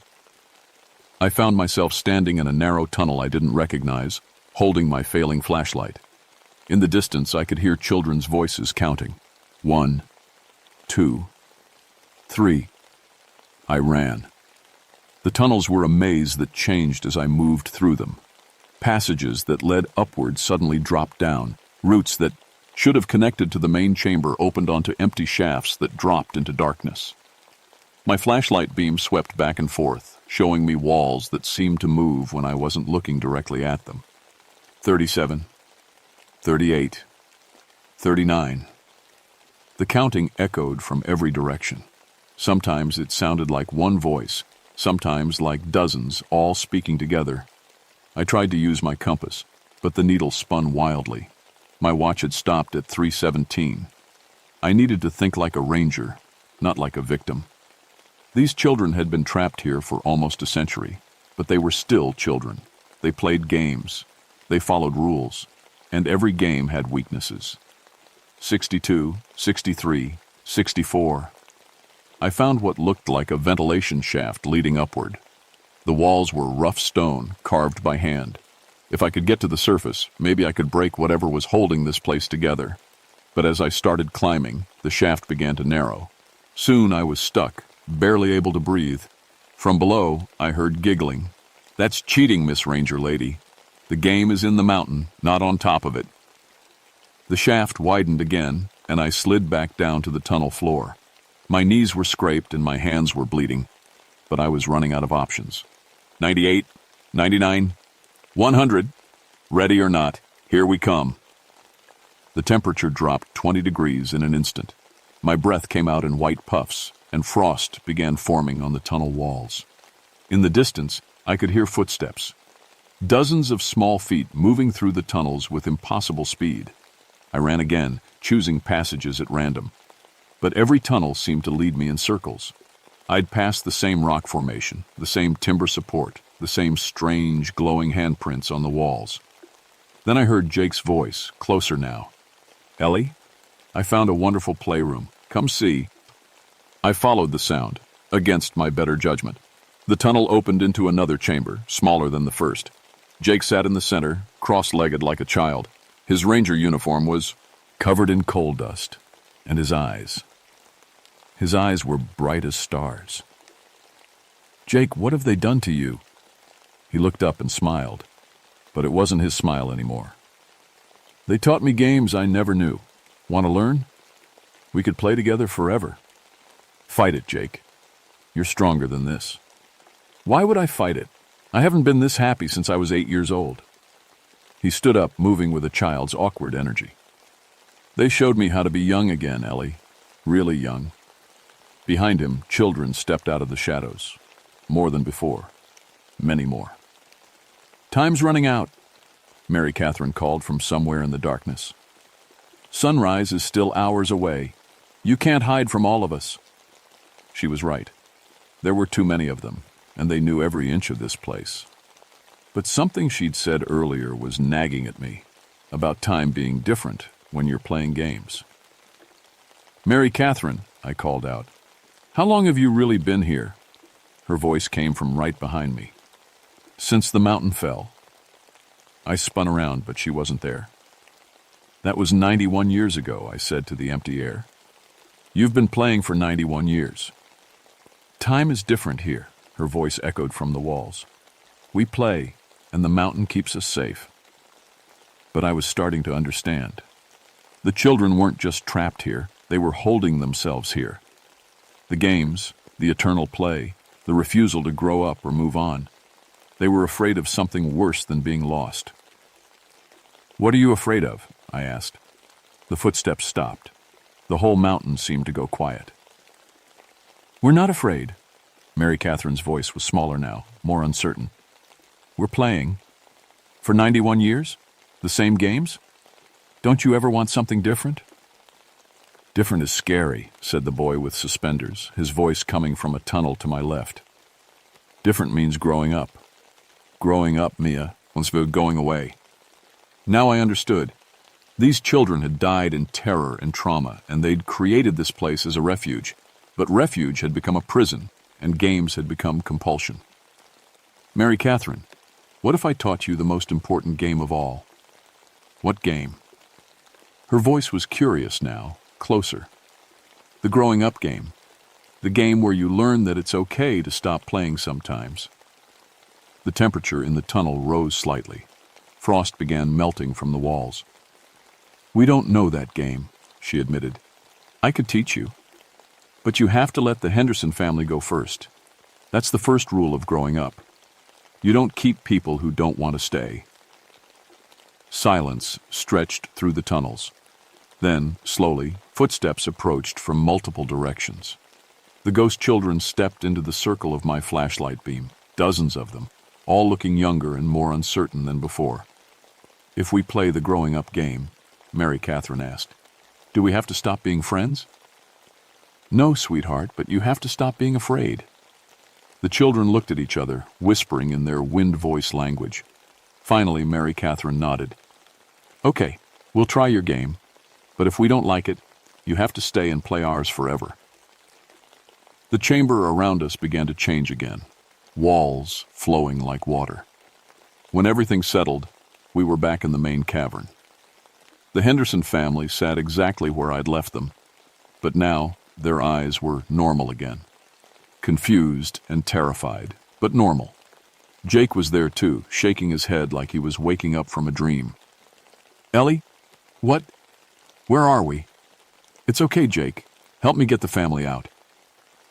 I found myself standing in a narrow tunnel I didn't recognize, holding my failing flashlight. In the distance, I could hear children's voices counting. 1, 2, 3. I ran. The tunnels were a maze that changed as I moved through them. Passages that led upward suddenly dropped down. Routes that should have connected to the main chamber opened onto empty shafts that dropped into darkness. My flashlight beam swept back and forth, showing me walls that seemed to move when I wasn't looking directly at them. 37, 38, 39. The counting echoed from every direction. Sometimes it sounded like one voice, sometimes like dozens, all speaking together. I tried to use my compass, but the needle spun wildly. My watch had stopped at 3:17. I needed to think like a ranger, not like a victim. These children had been trapped here for almost a century, but they were still children. They played games. They followed rules, and every game had weaknesses. 62, 63, 64. I found what looked like a ventilation shaft leading upward. The walls were rough stone, carved by hand. If I could get to the surface, maybe I could break whatever was holding this place together. But as I started climbing, the shaft began to narrow. Soon I was stuck, barely able to breathe. From below, I heard giggling. "That's cheating, Miss Ranger Lady. The game is in the mountain, not on top of it." The shaft widened again, and I slid back down to the tunnel floor. My knees were scraped and my hands were bleeding, but I was running out of options. 98, 99, 100. Ready or not, here we come. The temperature dropped 20 degrees in an instant. My breath came out in white puffs, and frost began forming on the tunnel walls. In the distance, I could hear footsteps. Dozens of small feet moving through the tunnels with impossible speed. I ran again, choosing passages at random. But every tunnel seemed to lead me in circles. I'd passed the same rock formation, the same timber support, the same strange, glowing handprints on the walls. Then I heard Jake's voice, closer now. "Ellie, I found a wonderful playroom. Come see." I followed the sound, against my better judgment. The tunnel opened into another chamber, smaller than the first. Jake sat in the center, cross-legged like a child. His ranger uniform was covered in coal dust, and his eyes were bright as stars. "Jake, what have they done to you?" He looked up and smiled, but it wasn't his smile anymore. "They taught me games I never knew. Want to learn? We could play together forever." "Fight it, Jake. You're stronger than this." "Why would I fight it? I haven't been this happy since I was 8 years old." He stood up, moving with a child's awkward energy. "They showed me how to be young again, Ellie. Really young." Behind him, children stepped out of the shadows. More than before. Many more. "Time's running out," Mary Catherine called from somewhere in the darkness. "Sunrise is still hours away. You can't hide from all of us." She was right. There were too many of them, and they knew every inch of this place. But something she'd said earlier was nagging at me, about time being different when you're playing games. "Mary Catherine," I called out, "how long have you really been here?" Her voice came from right behind me. "Since the mountain fell." I spun around, but she wasn't there. "That was 91 years ago," I said to the empty air. "You've been playing for 91 years. "Time is different here," her voice echoed from the walls. "We play, and the mountain keeps us safe." But I was starting to understand. The children weren't just trapped here, they were holding themselves here. The games, the eternal play, the refusal to grow up or move on. They were afraid of something worse than being lost. "What are you afraid of?" I asked. The footsteps stopped. The whole mountain seemed to go quiet. "We're not afraid." Mary Catherine's voice was smaller now, more uncertain. "We're playing. For 91 years? The same games? Don't you ever want something different?" "Different is scary," said the boy with suspenders, his voice coming from a tunnel to my left. "Different means growing up. Growing up, Mia, once we're going away." Now I understood. These children had died in terror and trauma, and they'd created this place as a refuge. But refuge had become a prison, and games had become compulsion. "Mary Catherine, what if I taught you the most important game of all?" "What game?" Her voice was curious now, closer. "The growing up game. The game where you learn that it's okay to stop playing sometimes." The temperature in the tunnel rose slightly. Frost began melting from the walls. "We don't know that game," she admitted. "I could teach you. But you have to let the Henderson family go first. That's the first rule of growing up. You don't keep people who don't want to stay." Silence stretched through the tunnels. Then, slowly, footsteps approached from multiple directions. The ghost children stepped into the circle of my flashlight beam, dozens of them, all looking younger and more uncertain than before. "If we play the growing up game," Mary Catherine asked, "do we have to stop being friends?" "No, sweetheart, but you have to stop being afraid." The children looked at each other, whispering in their wind voice language. Finally, Mary Catherine nodded. "Okay, we'll try your game, but if we don't like it, you have to stay and play ours forever." The chamber around us began to change again, walls flowing like water. When everything settled, we were back in the main cavern. The Henderson family sat exactly where I'd left them, but now their eyes were normal again. Confused and terrified, but normal. Jake was there too, shaking his head like he was waking up from a dream. "Ellie? What? Where are we?" "It's okay, Jake. Help me get the family out."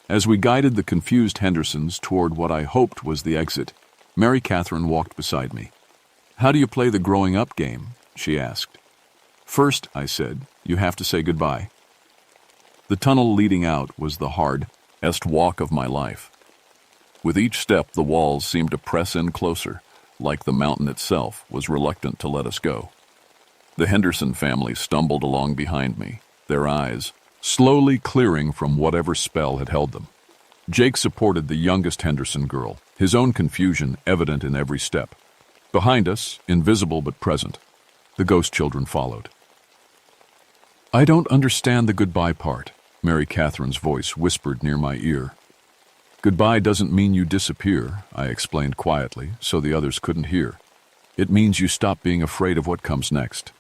As we guided the confused Hendersons toward what I hoped was the exit, Mary Catherine walked beside me. "How do you play the growing up game?" she asked. "First," I said, "you have to say goodbye." The tunnel leading out was the hardest walk of my life. With each step, the walls seemed to press in closer, like the mountain itself was reluctant to let us go. The Henderson family stumbled along behind me, their eyes slowly clearing from whatever spell had held them. Jake supported the youngest Henderson girl, his own confusion evident in every step. Behind us, invisible but present, the ghost children followed. "I don't understand the goodbye part," Mary Catherine's voice whispered near my ear. "Goodbye doesn't mean you disappear," I explained quietly so the others couldn't hear. "It means you stop being afraid of what comes next."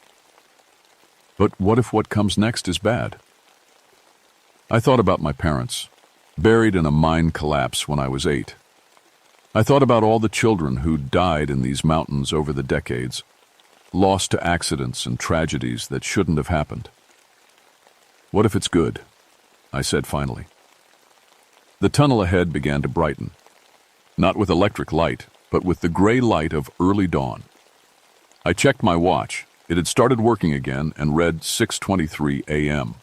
"But what if what comes next is bad?" I thought about my parents, buried in a mine collapse when I was 8. I thought about all the children who died in these mountains over the decades, lost to accidents and tragedies that shouldn't have happened. "What if it's good?" I said finally. The tunnel ahead began to brighten, not with electric light, but with the gray light of early dawn. I checked my watch. It had started working again and read 6:23 a.m.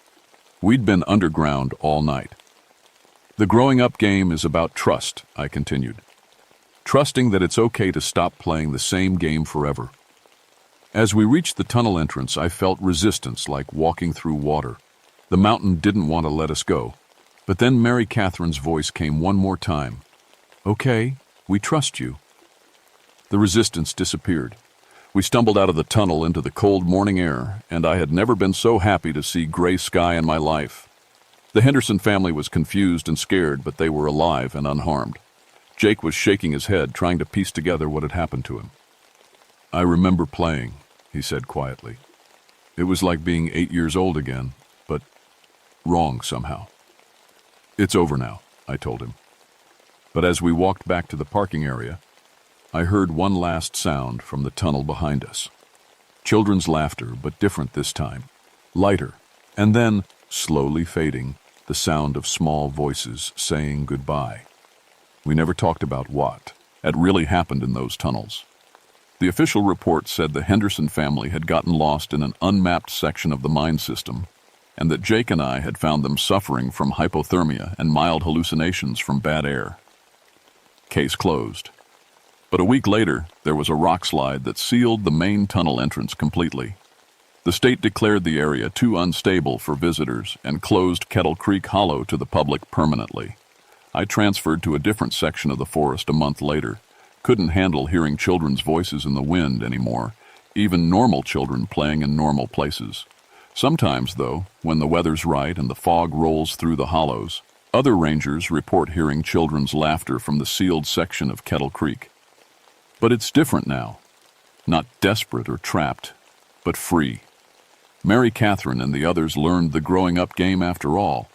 We'd been underground all night. "The growing up game is about trust," I continued. "Trusting that it's okay to stop playing the same game forever." As we reached the tunnel entrance, I felt resistance like walking through water. The mountain didn't want to let us go. But then Mary Catherine's voice came one more time. "Okay, we trust you." The resistance disappeared. We stumbled out of the tunnel into the cold morning air, and I had never been so happy to see gray sky in my life. The Henderson family was confused and scared, but they were alive and unharmed. Jake was shaking his head, trying to piece together what had happened to him. "I remember playing," he said quietly. "It was like being 8 years old again, but wrong somehow." "It's over now," I told him. But as we walked back to the parking area, I heard one last sound from the tunnel behind us. Children's laughter, but different this time, lighter, and then, slowly fading, the sound of small voices saying goodbye. We never talked about what had really happened in those tunnels. The official report said the Henderson family had gotten lost in an unmapped section of the mine system, and that Jake and I had found them suffering from hypothermia and mild hallucinations from bad air. Case closed. But a week later, there was a rock slide that sealed the main tunnel entrance completely. The state declared the area too unstable for visitors and closed Kettle Creek Hollow to the public permanently. I transferred to a different section of the forest a month later. Couldn't handle hearing children's voices in the wind anymore, even normal children playing in normal places. Sometimes, though, when the weather's right and the fog rolls through the hollows, other rangers report hearing children's laughter from the sealed section of Kettle Creek. But it's different now. Not desperate or trapped, but free. Mary Catherine and the others learned the growing up game after all.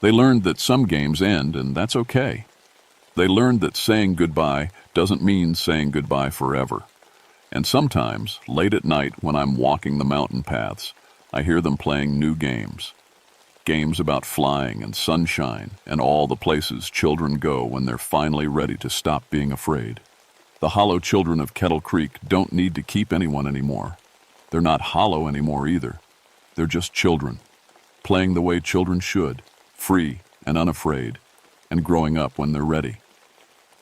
They learned that some games end, and that's okay. They learned that saying goodbye doesn't mean saying goodbye forever. And sometimes, late at night when I'm walking the mountain paths, I hear them playing new games. Games about flying and sunshine and all the places children go when they're finally ready to stop being afraid. The hollow children of Kettle Creek don't need to keep anyone anymore. They're not hollow anymore either. They're just children, playing the way children should, free and unafraid, and growing up when they're ready.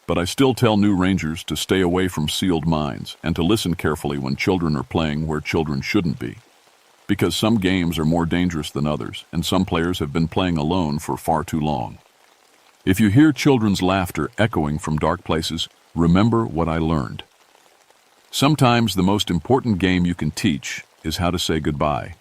But I still tell new rangers to stay away from sealed mines and to listen carefully when children are playing where children shouldn't be. Because some games are more dangerous than others, and some players have been playing alone for far too long. If you hear children's laughter echoing from dark places, remember what I learned. Sometimes the most important game you can teach is how to say goodbye.